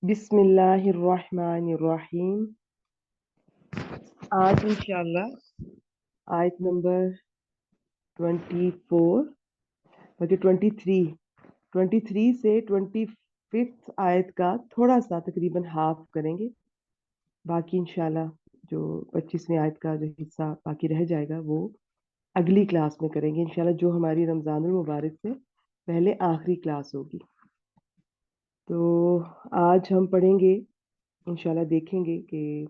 बिस्मिल्लाहिर्रहमानिर्रहीम। आज इंशाल्लाह आयत नंबर 24 बल्कि 23 से 25 आयत का थोड़ा सा तकरीबन हाफ करेंगे। बाकी इंशाल्लाह जो 25वीं आयत का जो हिस्सा बाकी रह जाएगा वो अगली क्लास में करेंगे इंशाल्लाह, जो हमारी रमज़ानुल मुबारक से पहले आखिरी क्लास होगी। तो आज हम पढ़ेंगे इंशाल्लाह, देखेंगे कि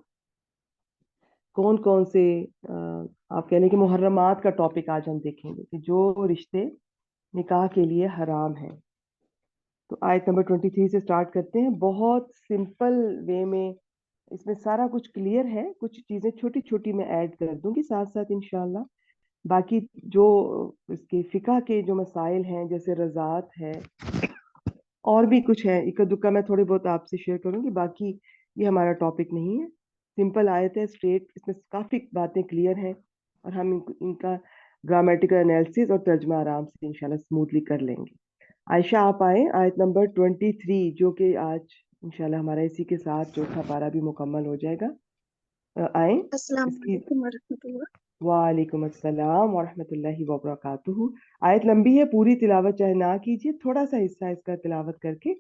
कौन कौन से आप कह लें कि मुहर्रमात का टॉपिक आज हम देखेंगे कि जो रिश्ते निकाह के लिए हराम हैं। तो आयत नंबर 23 से स्टार्ट करते हैं। बहुत सिंपल वे में इसमें सारा कुछ क्लियर है, कुछ चीज़ें छोटी छोटी मैं ऐड कर दूंगी साथ साथ इंशाल्लाह। बाकी जो इसके फिका के जो मसाइल हैं जैसे रज़ात है और भी कुछ है, इक्का दुक्का मैं थोड़े बहुत आपसे शेयर करूंगी। बाकी ये हमारा टॉपिक नहीं है, सिंपल आयत है, स्ट्रेट। इसमें काफ़ी बातें क्लियर हैं और हम इनका ग्रामेटिकल एनालिसिस और तर्जमा आराम से इंशाल्लाह स्मूथली कर लेंगे। आयशा आप आए आयत नंबर 23, जो कि आज इंशाल्लाह हमारा इसी के साथ चौथा पारा भी मुकम्मल हो जाएगा। आए अस्सलाम इसकी। वालेकुम वरहमतुल्लाह। वालेकुम अस्सलाम वरहमतुल्लाहि वबरकातुहू। आयत लंबी है, पूरी तिलावत चाहे ना कीजिए, थोड़ा सा हिस्सा इसका तिलावत करके।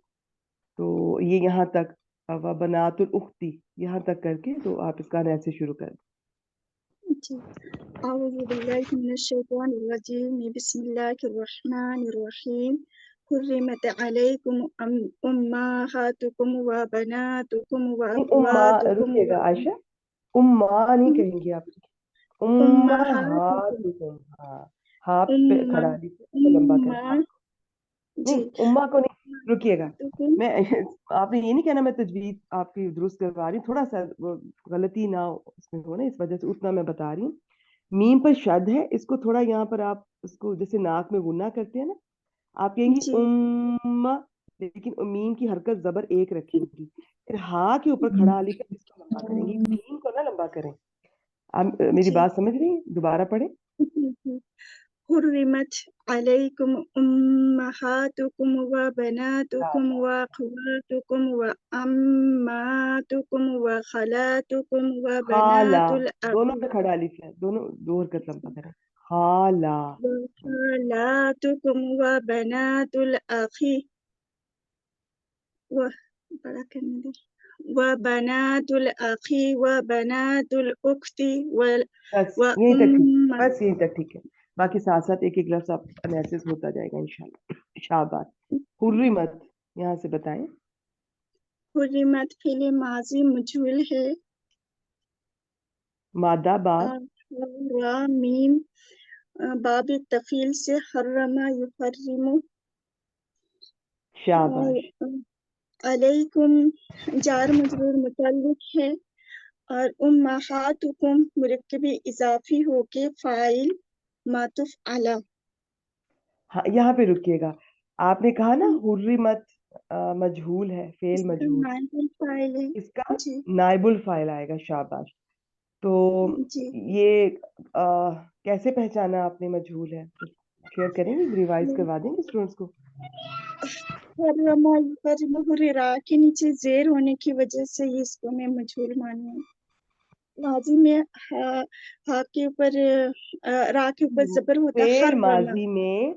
तो ये यहाँ तक व बनातुल उख्ती यहाँ तक करके तो आप इसका ऐसे शुरू कर दें। जी, अऊज़ु बिल्लाहि मिनश शैतानिर रजीम, बिस्मिल्लाहिर रहमानिर रहीम। हुर्रिमत अलैकुम उम्माहातुकुम व बनातुकुम व नहीं, उम्मा अखवातुकुम व रुकिएगा आयशा, उम्मा नहीं कहेंगे आप, उम्मा उम्माहातुकुम हातुकुम। हाँ, हाँ पे उम्मा खड़ा लीजिए, तो लंबा कर उम्मा हाँ। नहीं, जी उम्मा को नहीं, रुकिएगा। उम्माहातुकुम मैं आपने ये नहीं कहना मैं तजवीज आपकी दुरुस्त करवा रही हूँ, थोड़ा सा वो गलती ना उसमें हो ना, इस वजह से उतना मैं बता रही हूँ। मीम पर शद है, इसको थोड़ा यहाँ पर आप उसको जैसे नाक में गुन्ना करते हैं ना, आप कहेंगी जी उम्मा, लेकिन मीम की हरकत जबर एक रखेंगी। फिर हा के ऊपर खड़ा लिखकर इसको लंबा करेंगी, मीम को ना लंबा करें। आप मेरी जी बात समझ रही हैं? दोबारा पढ़े। حرمت عليكم أمهاتكم وبناتكم शाबाश। وأخواتكم وأماتكم وخالاتكم खाला, وبنات الأخ दोनों पे खड़ा लिख है, दोनों दो हरकत लंबा करें। खाला। وخالاتكم وبنات الأخ و بڑا کرنے دیں وبنات الأخ وبنات الأخت बस यहीं तक ठीक, وأم बस यहीं तक ठीक है। बाकी साथ साथ एक एक लफ्ज आप एनालिसिस होता जाएगा इंशाल्लाह। शाबाश। हुर्रिमत यहाँ से बताएं। हुर्रिमत फ़िल माज़ी मजहूल है मादा बाद। रा मीम बाब तफ़ील से हर्रमा युहर्रिमु शाबाश। अलैकुम जार मजरूर मुतल्लिक है और उम्महातुकुम मुरक्कबी इज़ाफ़ी होके फ़ाइल मातुफ़ अला। हाँ, यहाँ पे रुकिएगा। आपने कहा ना हुर्रिमत मजहूल है, फेल इसका मजहूल, नाइबुल फ़ाइल है। इसका जी नाइबुल फाइल आएगा। शाबाश। तो जी ये कैसे पहचाना आपने मजहूल है? शेयर करेंगे, रिवाइज करवा देंगे स्टूडेंट्स को। हर्रमा युहर्रिमु रा के नीचे ज़ेर होने की वजह से ये इसको मैं मजहूल मानी। माजी में हा के ऊपर रा के ऊपर जबर होता है फेल हर्रमा। माजी में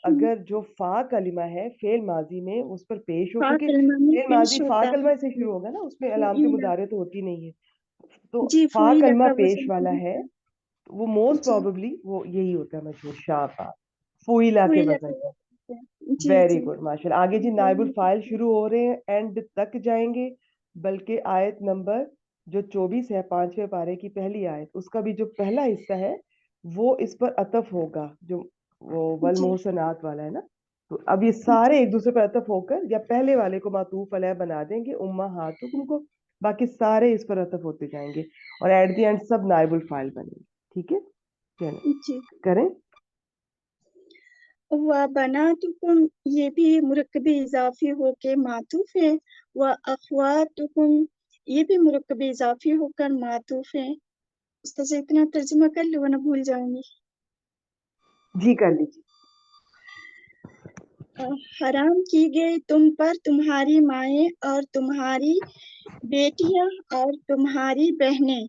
अगर जो फा कलिमा है फेल माजी में उस पर पेश हो, फा क्योंकि कलमा में फेल पेश माजी फा होता कलिमा से है शुरू होगा ना, उसमें अलामत फुईला। मुदारे तो होती नहीं है। तो जी फा फुईला कलिमा का पेश वजन वाला है, होता तो वो मोस्ट जी प्रोबेबली वो यही होता है मशहूर। शाबाश। फुइला के फुईला वजन का पर। वजन होता है। जी वेरी जी गुड, माशाल्लाह। आगे जी नाइबुल फाइल शुरू हो रहे हैं, एंड तक जाएंगे। बल्कि आयत नंबर जो 24 है, 5वें पारे की पहली आयत, उसका भी जो पहला हिस्सा है वो इस पर अतफ होगा, जो वो वल जी मोहसनात वाला है ना। तो अब ये जी सारे एक दूसरे पर अतफ होकर या पहले वाले को मातूफ अलैह बना देंगे, उम्मा हातुकुम को। बाकी सारे इस पर अतफ होते जाएंगे और एट द एंड सब नाइबुल फाइल बनेंगे। ठीक है, चलो जी करें। व बनातुकुम ये भी मुरक्कबी इजाफी होके मातूफ है। व अखवातुकुम ये भी मुरक्कबी इजाफी होकर मातूफ है। उस्ताद जी इतना तर्जुमा कर लो वरना भूल जाऊंगी। जी कर लीजिए। حرام کی گئی تم پر تمہاری مائیں اور تمہاری بیٹیاں اور تمہاری بہنیں،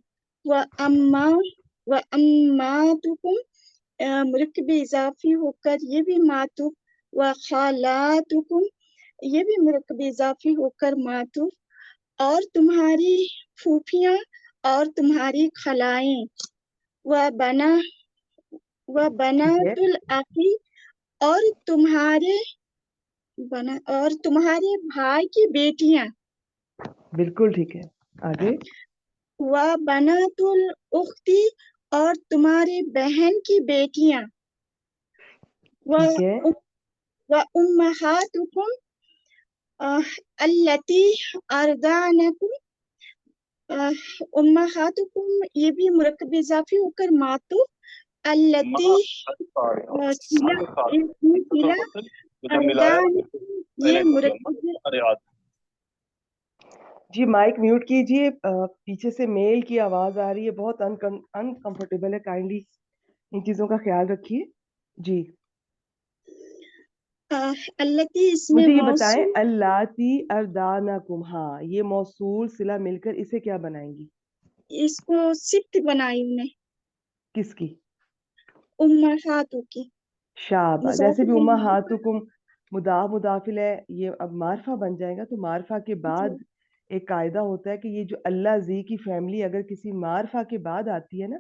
اماتکم مرکب اضافی ہو کر یہ بھی معطوف، خالاتکم یہ بھی مرکب اضافی ہو کر معطوف، اور تمہاری پھوپھیاں اور تمہاری خلائیں، بنا ٹھیک ہے، الاخی اور تمہارے بھائی کی بیٹیاں، بالکل ٹھیک ہے، آگے. بنات الاختی اور تمہاری بہن کی بیٹیاں، ٹھیک ہے، امہاتکم التی اردانکم، امہاتکم یہ بھی مرکب اضافی ہو کر معطوف، التی صلہ اردانکم یہ مرکب. جی مائک میوٹ کیجئے، پیچھے سے میل کی آواز آ رہی ہے، بہت انکمفرٹیبل ہے، کائنڈلی ان چیزوں کا خیال رکھیے. جی التی اس میں مجھے یہ بتائیں، موصول، اللاتی اردانکم، ہاں یہ موصول صلہ مل کر اسے کیا بنائیں گی؟ اس کو صفت بنائی انہیں، کس کی؟ امہاتو کی. شاباش، مضاف جیسے بھی الیہ، امہاتکم مضاف مضافل ہے، یہ اب معرفہ بن جائے گا، تو معرفہ کے بعد جی ایک قاعدہ ہوتا ہے کہ یہ جو اللہ زی کی فیملی اگر کسی معرفہ کے بعد آتی ہے نا،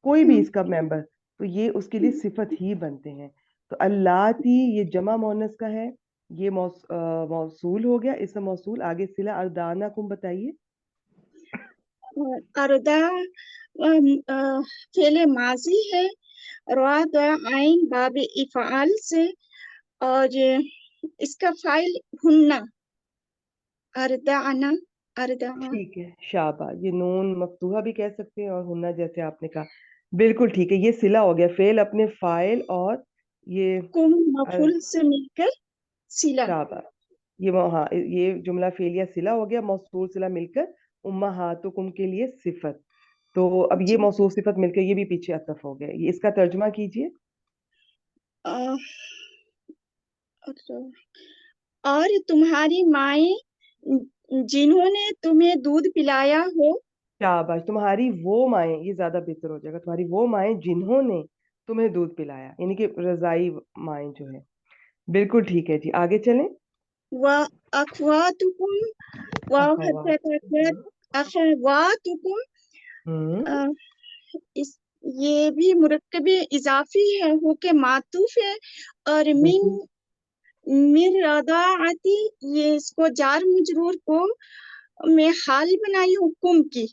کوئی بھی اس کا ممبر، تو یہ اس کے لیے صفت ہی بنتے ہیں. تو اللاتی یہ جمع مؤنث کا ہے، یہ موصول ہو گیا، اس موصول. آگے صلہ اردانکم بتائیے. اردہ فعل ماضی ہے، را دا عین باب افعال سے، اور اس کا فاعل ہننا، اردعنا، اردعا. ٹھیک ہے، شاباش، یہ نون مفتوحہ بھی کہہ سکتے ہیں اور ہننا جیسے آپ نے کہا، بالکل ٹھیک ہے. یہ صلہ ہو گیا، فعل اپنے فاعل اور یہ کم مفعول سے مل کر صلہ. شاباش، ہاں یہ جملہ فعلیہ صلہ ہو گیا، موصول صلہ مل کر امہاتکم کے لیے صفت. تو اب یہ جی موصول صفت مل کر یہ بھی پیچھے عطف ہو گیا. یہ اس کا ترجمہ کیجئے. اور تمہاری مائیں جنہوں نے تمہیں دودھ پلایا ہو، شاباش، تمہاری وہ مائیں، یہ زیادہ بہتر ہو جائے گا، تمہاری وہ مائیں جنہوں نے تمہیں دودھ پلایا، یعنی کہ رضائی مائیں جو ہے. بالکل ٹھیک ہے جی، آگے چلیں. اخواتکم اخوات. اخواتکم ہوں یہ بھی مرکب اضافی ہے، ہو کے معطوف ہے، اور بالکل من رضاعتی یہ اس کو جار مجرور کو میں حال بنائی حکم کی.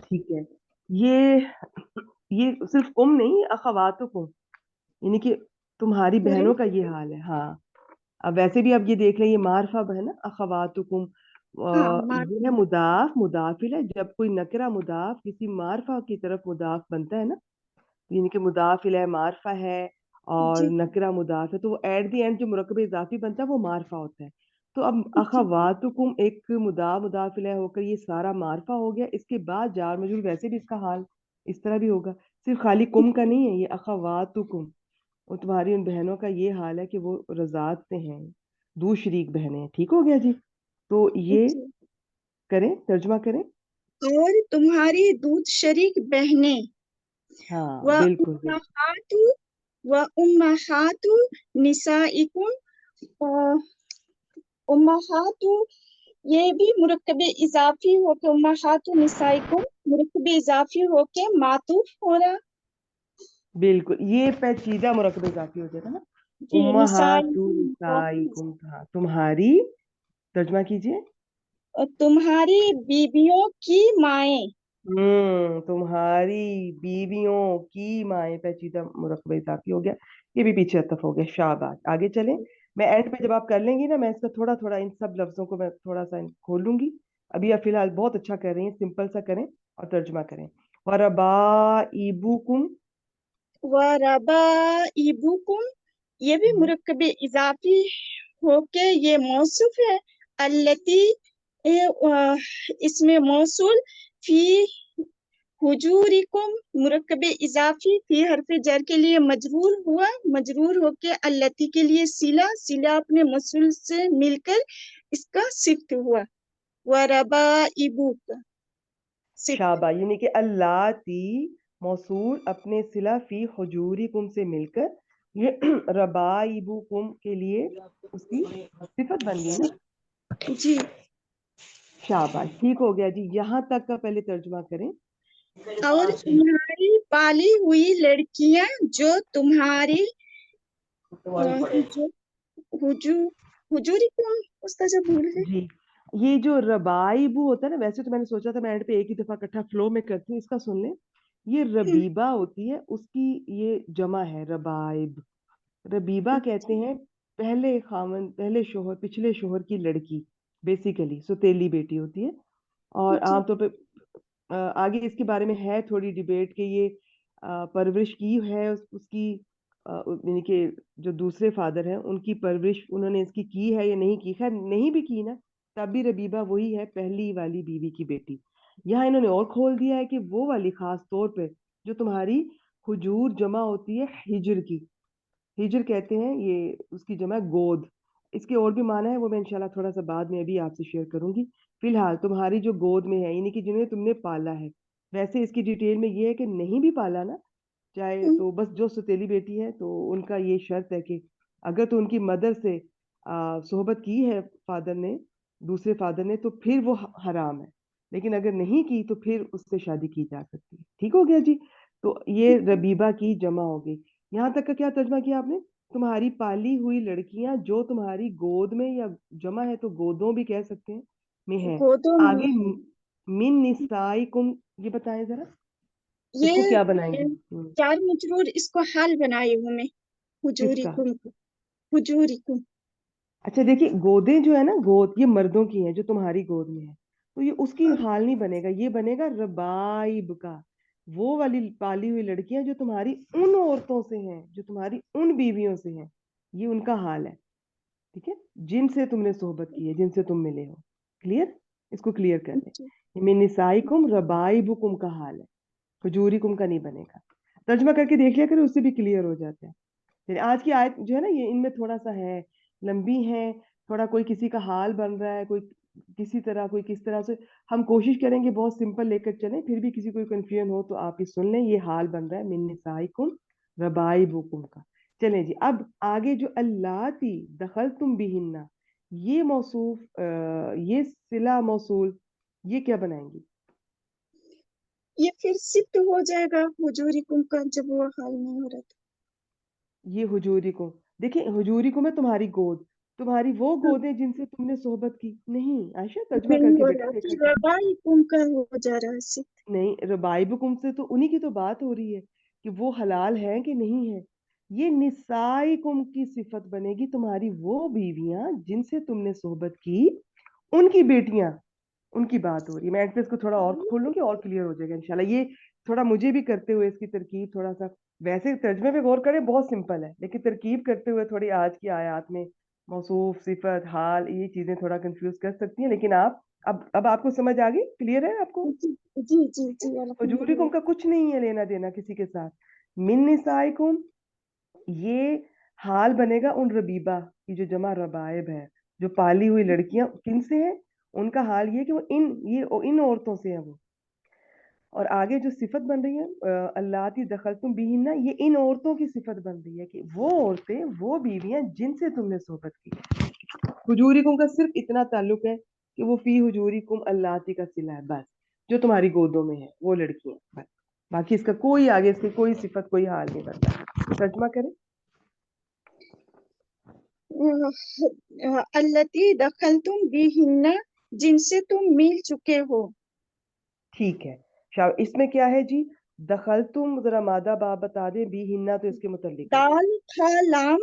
ٹھیک ہے. یہ صرف نہیں، اخواتکم یعنی کہ تمہاری سوری، بہنوں کا یہ حال ہے. ہاں اب ویسے بھی اب یہ دیکھ لیں، یہ معرفہ ہے نا، اخواتکم ہاں یہ ہے مضاف مضافل ہے. جب کوئی نکرہ مضاف کسی معرفہ کی طرف مضاف بنتا ہے نا، یعنی کہ مضاف الیہ معرفہ ہے اور جی نکرہ مضاف ہے، تو وہ ایٹ دی اینڈ جو مرکب اضافی بنتا ہے وہ معرفہ ہوتا ہے. تو اب جی اخواتکم ایک مضاف الیہ ہو کر یہ سارا معرفہ ہو گیا. اس کے بعد جار مجرور ویسے بھی اس کا حال اس طرح بھی ہوگا، صرف خالی کم کا نہیں ہے، یہ اخواتکم اور تمہاری ان بہنوں کا یہ حال ہے کہ وہ رضاعت سے ہیں، دو شریک بہنیں ہیں. ٹھیک ہو گیا جی. تو یہ جی. کریں، ترجمہ کریں. اور تمہاری دودھ شریک بہنیں، ہاں و بالکل بالکل. امہات نسائکم، امہات یہ بھی مرکب اضافی ہو کے امہات نسائکم مرکب اضافی ہو کے معطوف ہو رہا. بالکل یہ پیچیدہ مرکب اضافی ہو جائے گا نا، جی امہات نسائکم، نسائکم. تمہاری، ترجمہ کیجئے. تمہاری بیویوں کی مائیں. تمہاری بیویوں کی مائیں پیچیدہ مرکب اضافی ہو گیا، یہ بھی پیچھے عطف ہو گیا. شاباش، آگے چلیں. میں اینڈ پہ جب آپ کر لیں گی نا، میں اس کا تھوڑا تھوڑا ان سب لفظوں کو میں تھوڑا سا کھول لوں گی. ابھی آپ فی الحال بہت اچھا کر رہی ہیں، سمپل سا کریں اور ترجمہ کریں. وَرَبَائِبُكُمْ، وربائبکم یہ بھی مرکب اضافی ہو کے یہ موصوف ہے. التی اس میں موصول، فی हुजूरिकुम मुरक्कब इजाफी फी हरफ जर के लिए मजरूर हुआ, मजरूर होके अल्लती के लिए सिला, सिला अपने मसूल से मिलकर इसका सिफ्त हुआ। वरबाइबुक सिफ्त। शाबा, यानी कि अल्लाती मौसूल अपने सिला फी हुजूरिकुम से मिलकर ये रबाइबुकुम के लिए उसकी सिफत बन गई ना। जी। शाबाश, ठीक हो गया जी। यहाँ तक का पहले तर्जुमा करें। और तुम्हारी पाली हुई लड़कियां जो तुम्हारी हुजू हुजू हुजूरिकुम उसका जब भूल गए। जी, ये जो रबाइबू होता है ना, वैसे तो मैंने सोचा था मैं एंड पे एक ही दफा इकट्ठा फ्लो में करती हूँ, इसका सुन लें। ये रबीबा होती है, उसकी ये जमा है रबाइब। रबीबा कहते हैं पहले खामन, पहले शोहर, पिछले शोहर की लड़की, बेसिकली सुतेली बेटी होती है। और जी आमतौर पे आगे इसके बारे में है थोड़ी डिबेट कि ये परवरिश की है उसकी, यानी कि जो दूसरे फादर हैं उनकी परवरिश उन्होंने इसकी की है या नहीं की। खैर नहीं भी की ना, तब भी रबीबा वही है, पहली वाली बीवी की बेटी। यहाँ इन्होंने और खोल दिया है कि वो वाली खास तौर पे जो तुम्हारी हुजूर जमा होती है हिजर की। हिजर कहते हैं, ये उसकी जमा है गोद। इसके और भी माना है, वो मैं इंशाल्लाह थोड़ा सा बाद में अभी आपसे शेयर करूंगी। फिलहाल तुम्हारी जो गोद में है, यानी कि जिन्हें तुमने पाला है। वैसे इसकी डिटेल में ये है कि नहीं भी पाला ना, चाहे तो बस जो सौतेली बेटी है तो उनका ये शर्त है कि अगर तो उनकी मदर से सोहबत की है फादर ने, दूसरे फादर ने, तो फिर वो हराम है। लेकिन अगर नहीं की तो फिर उससे शादी की जा सकती है। ठीक हो गया जी। तो ये रबीबा की जमा हो गई। यहाँ तक का क्या तर्जमा किया आपने? तुम्हारी पाली हुई लड़कियां जो तुम्हारी गोद में, या जमा है तो गोदों भी कह सकते हैं, में है। गोदों आगे में मिन निसाइकुम, ये बताएं जरा, इसको ये क्या बनाएंगे? चार मजरूर इसको हाल बनाई हूँ मैं। किसका? हुजूरिकुम को, हुजूरिकुम। अच्छा देखिए, गोदें जो है ना, गोद ये मर्दों की हैं जो तुम्हारी गोद में है, तो ये उसकी और हाल नहीं बनेगा, ये बनेगा रबाइब का। वो वाली पाली हुई लड़कियां जो तुम्हारी उन औरतों से हैं, जो तुम्हारी उन बीवियों से हैं, ये उनका हाल है। ठीक है, जिनसे तुमने सोहबत की है, जिनसे तुम मिले हो। क्लियर? इसको क्लियर कर लें। मिन निसाइकुम रबाइबुकुम का हाल है, हुजूरिकुम का नहीं बनेगा। तर्जमा करके देख लिया करो, उससे भी क्लियर हो जाता है। फिर आज की आयत जो है ना, ये इनमें थोड़ा सा है, लंबी है। थोड़ा कोई किसी का हाल बन रहा है, कोई किसी तरह, कोई किस तरह से। हम कोशिश करेंगे बहुत सिंपल लेकर चलें, फिर भी किसी कोई कंफ्यूजन हो तो आप ये सुन लें। ये हाल बन रहा है मिन निसाइकुम रबाइबुकुम का। चलें जी, अब आगे जो अल्लाती दखल तुम बिहिन्ना, ये मौसूफ, ये सिला मौसूल, ये क्या बनाएंगी? ये फिर सिद्ध हो जाएगा हुजूरिकुम का जब वो हाल नहीं हो रहा था। ये हुजूरी को, देखिए हुजूरी को मैं तुम्हारी गोद, तुम्हारी वो हाँ, गोद है जिनसे तुमने सोहबत की नहीं। आयशा तर्जमा नहीं करके हो बेटा रहा देखा तो करो। रबाइकुम का हो जा रहा है सिद्ध। नहीं, रबाइबुकुम से तो उन्हीं की तो बात हो रही है कि वो हलाल है कि नहीं है। ये निसाइकुम की सिफत बनेगी, तुम्हारी वो बीवियां जिनसे तुमने सोहबत की, उनकी बेटियां, उनकी बात हो रही है। मैं एंड पे इसको थोड़ा और खोलूंगी और क्लियर हो जाएगा इंशाल्लाह। ये थोड़ा मुझे भी करते हुए इसकी तरकीब थोड़ा सा, वैसे तर्जमे पे गौर करें बहुत सिंपल है, लेकिन तरकीब करते हुए थोड़ी आज की आयत में मौसूफ, सिफत, हाल, ये चीजें थोड़ा कंफ्यूज कर सकती हैं। लेकिन आप अब आपको समझ आ गई, क्लियर है आपको? जी जी जी जी हुजूरिकुम अल्हम्दुलिल्लाह। का कुछ नहीं है लेना देना किसी के साथ। मिन निसाइकुम, ये हाल बनेगा उन रबीबा की जो जमा रबाइब है, जो पाली हुई लड़कियां किन से हैं, उनका हाल ये कि वो इन औरतों से है वो। और आगे जो सिफत बन रही है अल्लाती दखलतुम बिहिन्ना, ये इन औरतों की सिफत बन रही है कि वो औरतें, वो बीवियां जिनसे तुमने सोहबत की। हुजूरिकुम का सिर्फ इतना ताल्लुक है कि वो फी हुजूरिकुम अल्लाती का सिला है बस, जो तुम्हारी गोदों में है वो लड़कियां बस। बाकी इसका कोई आगे से कोई सिफत, कोई हाल नहीं बनता। तर्जमा करें। अल्लती दखलतुम बिहिन्ना जिनसे तुम मिल चुके हो। ठीक है, इसमें क्या है जी? दखल तुम जरा मादा बा बता दे, बी हिन्ना तो इसके मुतल्लिक है। दाल खा लाम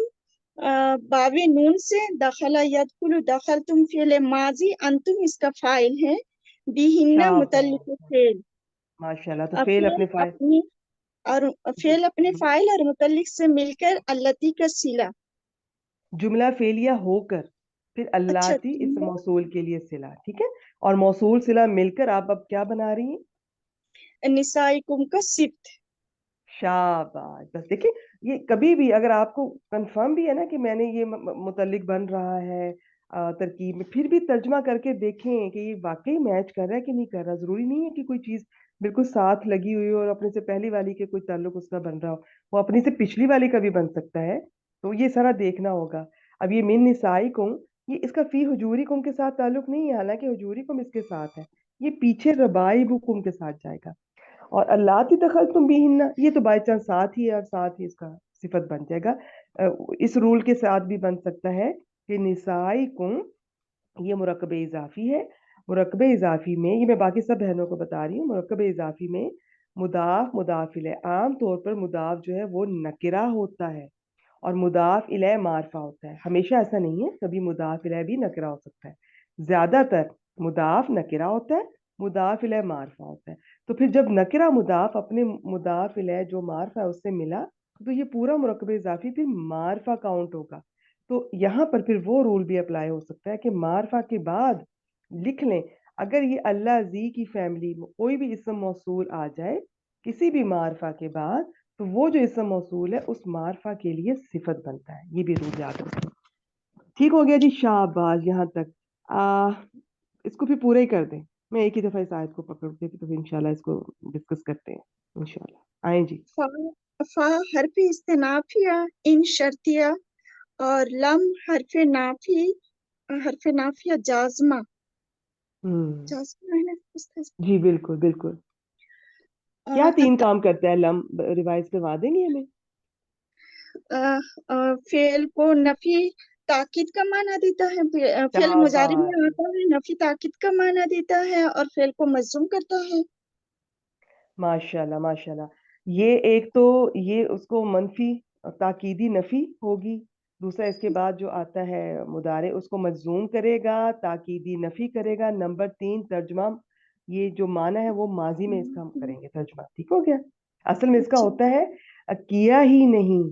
बावे नून से दखला यदखुलु दखलतुम फेल माजी अंतुम इसका फाइल है। बिहिन्ना मुतल्लिक शाबाश, फेल। माशाल्लाह। तो फेल फेल अपने फाइल। अपनी और जी, फेल अपने फाइल और मुतल्लिक से मिलकर अल्लती का सिला। जुमला फेलिया होकर फिर अच्छा अल्लाती इस मौसूल के लिए सिला, ठीक है। और मौसूल सिला मिलकर आप अब क्या बना रही हैं? निसाइकुम का सिफ्त। शाबाश, बस देखिए, ये कभी भी अगर आपको कंफर्म भी है ना कि मैंने ये मुतल्लिक बन रहा है तरकीब में, फिर भी तर्जमा करके देखें कि ये वाकई मैच कर रहा है कि नहीं कर रहा। जरूरी नहीं है कि कोई चीज बिल्कुल साथ लगी हुई हो और अपने से पहली वाली के कोई ताल्लुक उसका बन रहा हो, वो अपनी से पिछली वाली का भी बन सकता है। तो ये सारा देखना होगा। अब ये मिन निसाइकुम, ये इसका फी हुजूरी कुम के साथ ताल्लुक नहीं है, हालांकि हुजूरी कुम इसके साथ है। ये पीछे रबाइबुकुम के साथ जाएगा। और अल्लाती दखल तुम भी हिन्ना, ये तो बाई चांस साथ ही है और साथ ही इसका सिफत बन जाएगा। इस रूल के साथ भी बन सकता है कि निसाई कुम, ये मुरक्कब इजाफी है। मुरक्कब इजाफी में, ये मैं बाकी सब बहनों को बता रही हूँ, मुरक्कब इजाफी में मुदाफ मुदाफ इले, आम तौर पर मुदाफ जो है वो नकिरा होता है और मुदाफ इले मारफा होता है। हमेशा ऐसा नहीं है, कभी मुदाफ इले भी नकिरा हो सकता है। ज्यादातर मुदाफ नकिरा होता है, मुदाफ इले मारफा होता है। तो फिर जब नकिरा मुदाफ अपने मुदाफ इले जो मारफा है उससे मिला, तो ये पूरा मुरक्कब इजाफी फिर मारफा काउंट होगा। तो यहाँ पर फिर वो रूल भी अप्लाई हो सकता है कि मारफा के बाद लिख लें, अगर ये अल्लाह जी की फैमिली में कोई भी इसम मौसूल आ जाए किसी भी मारफा के बाद, तो वो जो इसम मौसूल है उस मारफा के लिए सिफत बनता है। ये भी रूल याद रखें। ठीक हो गया जी, शाबाश यहाँ तक। आ, इसको फिर पूरा ही कर दें। मैं एक ही दफा इस आयत को पकड़ के तो फिर इंशाल्लाह इसको डिस्कस करते हैं इंशाल्लाह। आए जी। फा फा हरफ इस्तेनाफिया इन शर्तिया, और लम हरफ नाफिया जाजमा। हम्म। जाजमा है ना जी बिल्कुल बिल्कुल। क्या अ, तीन काम करता है लम, रिवाइज करवा देंगे हमें? फेल को नफी ताकीद का माना देता है, फेल मुजारिब शाबाश, में आता है, नफी ताकीद का माना देता है, और फेल को मजूम करता है। माशाल्लाह माशाल्लाह। ये एक तो ये उसको मनफी ताकीदी नफी होगी। दूसरा इसके बाद जो आता है मुदारे, उसको मजूम करेगा, ताकीदी नफी करेगा। नंबर तीन तर्जमा, ये जो माना है वो माजी में इसका हम करेंगे तर्जमा। ठीक हो गया। असल में इसका जी। होता है किया ही नहीं।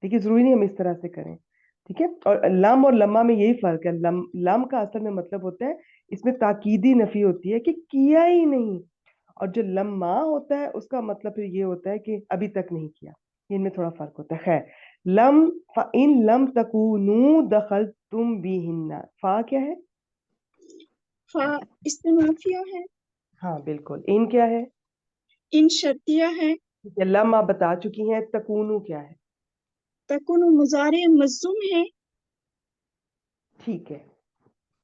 देखिए जरूरी नहीं हम इस तरह से करें। ठीक है। और लम और लम्मा में यही फर्क है। लम का असल में मतलब होता है, इसमें ताकीदी नफी होती है कि किया ही नहीं। और जो लम्मा होता है उसका मतलब फिर ये होता है कि अभी तक नहीं किया। इनमें थोड़ा फर्क होता है। खैर, लम इन लम तकूनू दखल तुम भी हिन्ना, फा क्या है? फा इस्तेनाफिया है। हाँ बिल्कुल। इन क्या है? इन शर्तिया है। ठीक है, लम आप बता चुकी हैं। तकूनू क्या है? तकुन मुजारे मजूम है। ठीक है,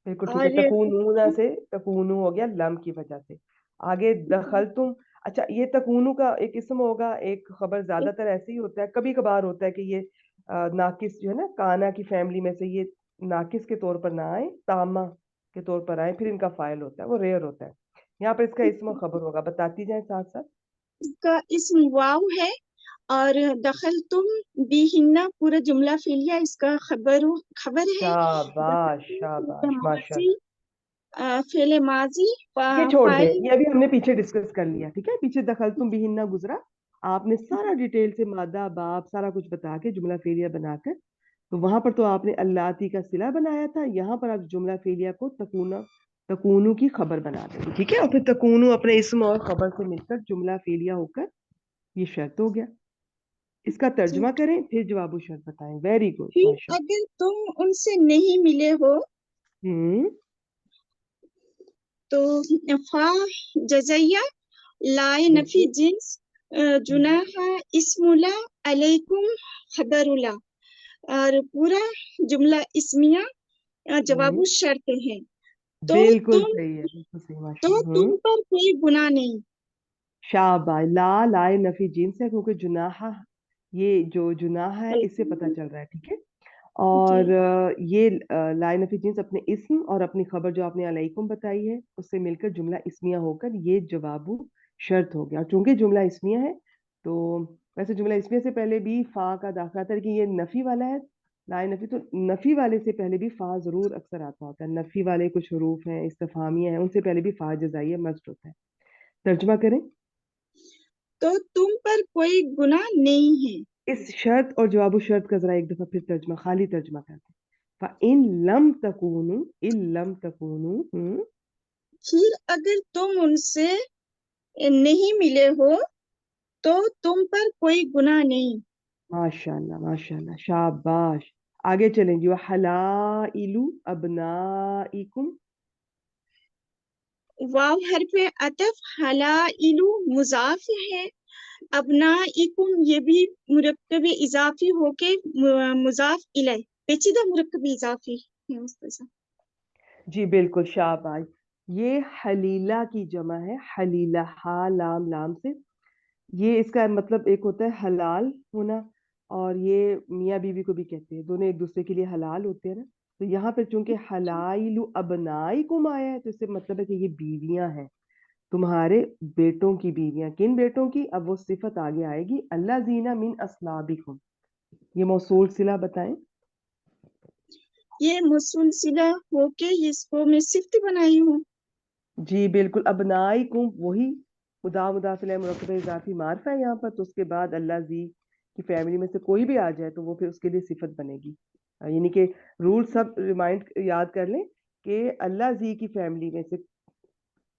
बिल्कुल ठीक है। और तकूनू ना से तकूनू हो गया लम की वजह से। आगे दखल तुम। अच्छा, ये तकूनू का एक इसम होगा, एक खबर। ज्यादातर ऐसे ही होता है, कभी कभार होता है कि ये नाकिस जो है ना, काना की फैमिली में से ये नाकिस के तौर पर ना आए, तामा के तौर पर आए, फिर इनका फाइल होता है, वो रेयर होता है। यहाँ पर इसका इसम और खबर होगा, बताती जाए साथ साथ। इसका इसम वाव है, और दखल तुम भी हिन्ना पूरा जुमला फिलिया इसका खबर है। दखल शाबाश तुम शाबाश माजी, माशाल्लाह। फेले माजी ये छोड़ दें, फाइल। ये अभी हमने पीछे डिस्कस कर लिया। ठीक है, पीछे दखल तुम भी हिन्ना गुजरा। आपने सारा डिटेल से मादा बाप सारा कुछ बता के जुमला फेलिया बनाकर, तो वहां पर तो आपने अल्लाती का सिला बनाया था। यहाँ पर आप जुमला फेलिया को तकूना तकूनू की खबर बना देंगे। ठीक है, और फिर तकूनू अपने इसम और खबर से मिलकर जुमला फेलिया होकर ये शर्त हो गया। इसका जी। तर्जुमा करें फिर जवाबो शर्त बताएं। वेरी गुड, फिर माशा। अगर तुम उनसे नहीं मिले हो, हम्म। तो फा जजैया लाए नफी बिल्कुल। जिन्स, हम्म, जुनाहा इस्मुला अलैकुम खबरुला, और पूरा जुमला इस्मिया हम्म, जवाबु शर्त है। तो बिल्कुल तुम सही है, बिल्कुल सही, तो माशा। तुम पर कोई गुनाह नहीं। शाबाश। ला लाए नफी जिन्स है, क्योंकि जुनाहा, ये जो जुनाहा है इससे पता चल रहा है। ठीक है। जी। और ये लाए नफी जिन्स अपने इस्म और अपनी खबर जो आपने अलैकुम बताई है उससे मिलकर जुमला इस्मिया होकर ये जवाबु शर्त हो गया। और चूंकि जुमला इस्मिया है, तो वैसे जुमला इस्मिया से पहले भी फा का दाखिला था, लेकिन ये नफी वाला है, लाए नफी, तो नफी वाले से पहले भी फा जरूर अक्सर आता होता है। नफी वाले कुछ हरूफ हैं, इस्तिफामिया है, उनसे पहले भी फा जजाइया मस्ट होता है। तर्जुमा करें। तो तुम पर कोई गुनाह नहीं है। इस शर्त और जवाब शर्त का जरा एक दफा फिर तर्जमा, खाली तर्जमा करते हैं। इन लम तकूनु, इन लम तकूनु। फिर अगर तुम उनसे नहीं मिले हो तो तुम पर कोई गुनाह नहीं। माशाल्लाह माशाल्लाह, शाबाश। आगे चलेंगे, वो हलाइलु अबनाइकुम। वाव हरफ अतफ, हलाइलु मुजाफ है, अबनाइकुम ये भी मुरक्कब इजाफी होके मुजाफ इलैह, पेचीदा मुरक्कब इजाफी है मुस्तसा। जी बिल्कुल, शाबाश। ये हलीला की जमा है, हलीला, हा लाम लाम से। ये इसका मतलब एक होता है हलाल होना, और ये मियाँ बीवी को भी कहते हैं, दोनों एक दूसरे के लिए हलाल होते हैं ना। तो यहाँ पे चूंकि हलाइलु अबनाइकुम आया है, तो इससे मतलब है कि ये बीवियां हैं, तुम्हारे बेटों की बीवियां। किन बेटों की? अब वो सिफत आगे आएगी, अल्लाह जीना मिन असलाबिकुम। ये मौसूल सिला बताएं। ये मुसलसिला होके इसको मैं सिफ्त बनाई हूँ। जी बिल्कुल, अबनाइकुम वही मुदाफ इलैह मुरक्कब इजाफी मार्फा है यहाँ पर, तो उसके बाद अल्लाह जी की फैमिली में से कोई भी आ जाए तो वो फिर उसके लिए सिफत बनेगी। यानी कि रूल सब रिमाइंड याद कर लें कि अल्लाह जी की फैमिली में से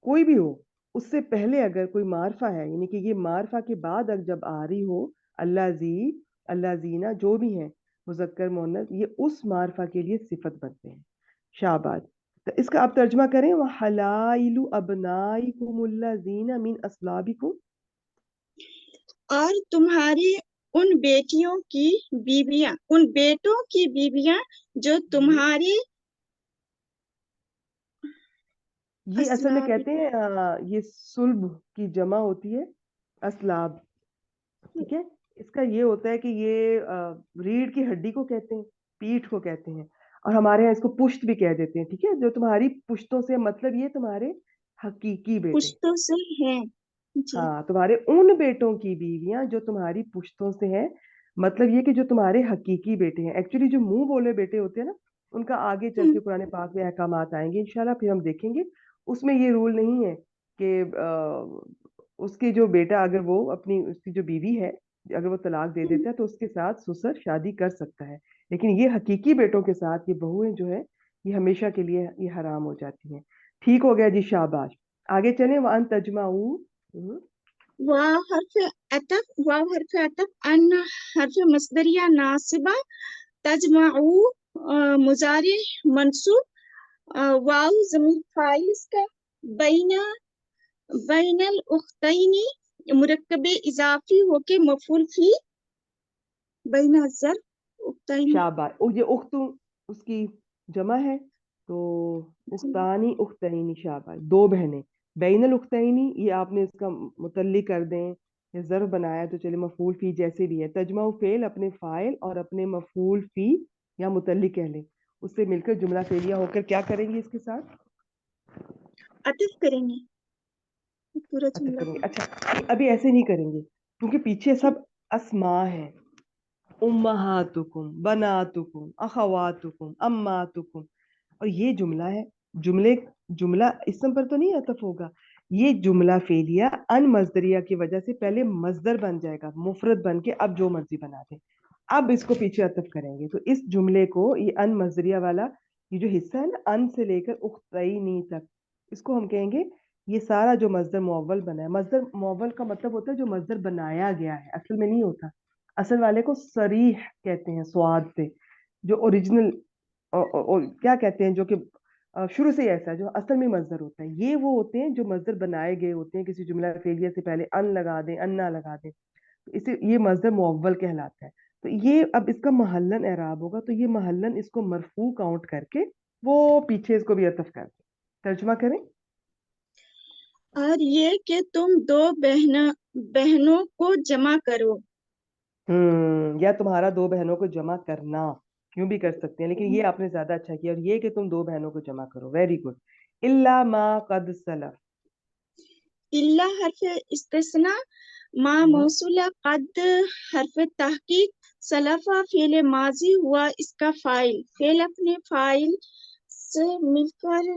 कोई भी हो, उससे पहले अगर कोई मार्फा है, यानी कि ये मार्फा के बाद अगर जब आ रही हो अल्लाह जी, अल्लाह जीना जो भी है, मुजक्कर मुअन्नस, ये उस मार्फा के लिए सिफत बनते हैं। शाबाश। तो इसका आप तर्जमा करें, वह हलाइलु अबनाइकुमुल्लज़ीना मिन अस्लाबिकुम। और तुम्हारी उन बेटियों की बीवियां, उन बेटों की बीवियां जो जी, तुम्हारे ये असल में असलाब। कहते हैं ये सुल्ब की जमा होती है, असलाब। ठीक है। इसका ये होता है कि ये रीढ़ की हड्डी को कहते हैं, पीठ को कहते हैं, और हमारे यहाँ इसको पुश्त भी कह देते हैं। ठीक है, जो तुम्हारी पुश्तों से मतलब ये तुम्हारे हकीकी बेटे। पुश्तों से हैं जी। हाँ, तुम्हारे उन बेटों की बीवियां जो तुम्हारी पुश्तों से हैं, मतलब ये कि जो तुम्हारे हकीकी बेटे हैं। एक्चुअली जो मुंह बोले बेटे होते हैं ना, उनका आगे चल के कुरान पाक में अहकामात आएंगे इंशाल्लाह, फिर हम देखेंगे। उसमें ये रूल नहीं है कि उसके जो बेटा, अगर वो अपनी उसकी जो बीवी है, अगर वो तलाक दे देता है तो उसके साथ ससुर शादी कर सकता है। लेकिन ये हकीकी बेटों के साथ ये बहुएं जो है, ये हमेशा के लिए ये हराम हो जाती हैं। ठीक हो गया जी, शाबाश। आगे चलें, वन तजमाऊ। वाव हर्फ अतफ अन हर्फ मस्दरिया नासिबा, तजमाऊ मुजारे मंसूब, वाव जमीर फाइल इसका, बैना बैनल उख्तैनी मुरक्कबे इजाफी होके मफूल फी, बैना जर उख्तैनी। शाबाश। और ये उख्तु उसकी जमा है, तो उख्तानी उख्तैनी, शाबाश, दो बहनें। बैनल उख्तैनी, ये आपने इसका मुतल्ली कर दें, ये ज़र्फ बनाया तो चले, मफूल फी जैसे भी है। तजमा फेल अपने फाइल और अपने मफूल फी या मुतल्ली कह लें, उससे मिलकर जुमला फेलिया होकर क्या करेंगे इसके साथ? अतफ करेंगे पूरा अतः जुमला करेंगे। को। अच्छा, अभी ऐसे नहीं करेंगे क्योंकि पीछे सब अस्मा है। उम्महातुकुम, बनातुकुम, अखवातुकुम, अम्मातुकुम, और ये जुमला है। जुमले जुमला इसम पर तो नहीं अतफ होगा। ये जुमला फेलिया अन मजदरिया की वजह से पहले मजदर बन जाएगा, मुफरद बन के, अब जो मर्जी बना दे। अब इसको पीछे अतफ करेंगे तो इस जुमले को, ये अन मजदरिया वाला ये जो हिस्सा है ना, अन से लेकर उख्तईनी तक, इसको हम कहेंगे ये सारा जो मजदर मुअव्वल बना है। मजदर मुअव्वल का मतलब होता है जो मजदर बनाया गया है, असल में नहीं होता। असल वाले को सरीह कहते हैं, स्वाद से, जो ओरिजिनल, क्या कहते हैं, जो कि शुरू से ही ऐसा है, जो असल में मजदर होता है। ये वो होते हैं जो मजदर बनाए गए होते हैं, किसी जुमला फेलियर से पहले अन लगा दें, अन्ना लगा दें, तो इसे ये मजदर मुअव्वल कहलाता है। तो ये अब इसका महल्लन एराब होगा, तो ये महल्लन इसको मरफू काउंट करके वो पीछे इसको भी अतफ कर दें। तर्जुमा करें। और ये कि तुम दो बहनों को जमा करो। या तुम्हारा दो बहनों को जमा करना, यूं भी कर सकते हैं, लेकिन ये आपने ज्यादा अच्छा किया। और ये कि तुम दो बहनों को जमा करो, वेरी गुड। इल्ला मा कद सलफ। इल्ला हर्फ इस्तिस्ना, मा हम्म, मौसूला, कद हर्फ तहकीक, सलफा फेल माजी हुआ इसका फाइल, फेल अपने फाइल से मिलकर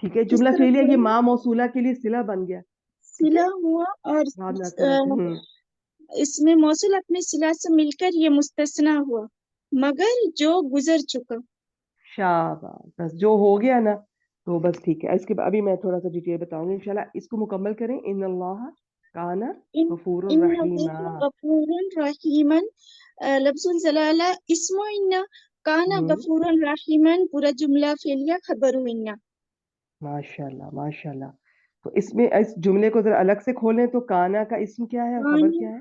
ठीक है, किस जुमला तरह फेलिया ये पढ़ेंगे, मा मौसूला के लिए सिला बन गया। ठीक सिला है, हुआ और याद ना तरह से। इसमें मौसूल अपने सिला से मिलकर ये मुस्तस्ना हुआ, मगर जो गुजर चुका। शाबाश, बस जो हो गया ना, تو بس ٹھیک ہے. اس کے بعد ابھی میں تھوڑا سا ڈیٹیل بتاؤں گی انشاءاللہ. اس کو مکمل کریں. ان اللہ کانا ان غفور ان رحیما. غفور رحیمن، لفظ الجلالہ اسم ان، کانا غفور رحیمن پورا جملہ فعلیہ خبر ان. ماشاء اللہ ماشاء اللہ. تو اس میں اس جملے کو ذرا الگ سے کھولیں تو کانا کا اسم کیا ہے اور خبر کانا کیا ہے؟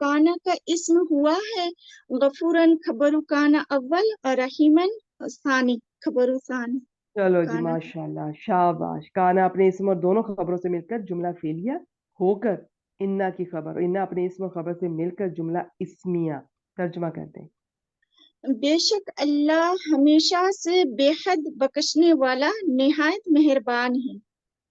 کانا کا اسم ہوا ہے، غفورن خبر کانا اول، اور رحیمن ثانی خبر ثانی. چلو جی کانا ماشاء اللہ شاباش. کانا اپنے اسم اور دونوں خبروں سے مل کر جملہ فعلیہ ہو کر انا کی خبر، انا اپنے اسم اور خبر سے مل کر جملہ اسمیہ. ترجمہ کرتے ہیں. بے شک اللہ ہمیشہ سے بے حد بخشنے والا نہایت مہربان ہے.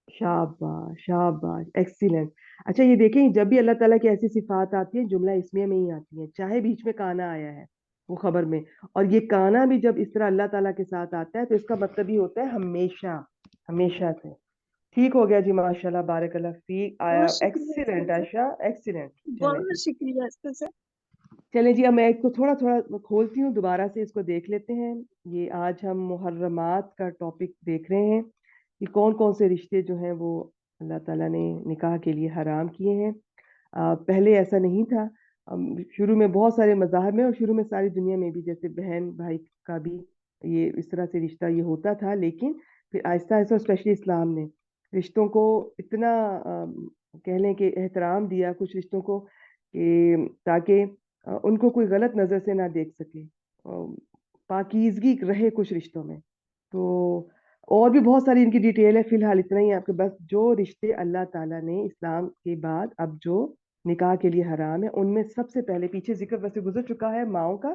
شاباش شاباش ایکسیلنٹ. اچھا یہ دیکھیں جب بھی اللہ تعالیٰ کی ایسی صفات آتی ہیں جملہ اسمیہ میں ہی آتی ہیں، چاہے بیچ میں کانا آیا ہے وہ خبر میں. اور یہ کانا بھی جب اس طرح اللہ تعالیٰ کے ساتھ آتا ہے تو اس کا مطلب ہی ہوتا ہے ہمیشہ، ہمیشہ سے. ٹھیک ہو گیا جی ماشاء اللہ بارک اللہ فیک. آیا بہت شکریہ ایکسیلنٹ استاذہ، عائشہ ایکسیلنٹ. چلیں بہت جی شکریہ استاذہ. چلیں جی اب میں اس کو تھوڑا تھوڑا کھولتی ہوں دوبارہ سے، اس کو دیکھ لیتے ہیں. یہ آج ہم محرمات کا ٹاپک دیکھ رہے ہیں کہ کون کون سے رشتے جو ہیں وہ اللہ تعالیٰ نے نکاح کے لیے حرام کیے ہیں. پہلے ایسا نہیں تھا. شروع میں بہت سارے مذاہب میں اور شروع میں ساری دنیا میں بھی جیسے بہن بھائی کا بھی یہ اس طرح سے رشتہ یہ ہوتا تھا، لیکن پھر آہستہ آہستہ اسپیشلی اسلام نے رشتوں کو اتنا کہہ لیں کہ احترام دیا کچھ رشتوں کو کہ تاکہ ان کو کوئی غلط نظر سے نہ دیکھ سکے، پاکیزگی رہے کچھ رشتوں میں. تو اور بھی بہت ساری ان کی ڈیٹیل ہے، فی الحال اتنا ہی آپ کے بس جو رشتے اللہ تعالیٰ نے اسلام کے بعد اب جو نکاح کے لیے حرام ہے ان میں سب سے پہلے پیچھے ذکر ویسے گزر چکا ہے ماؤں کا.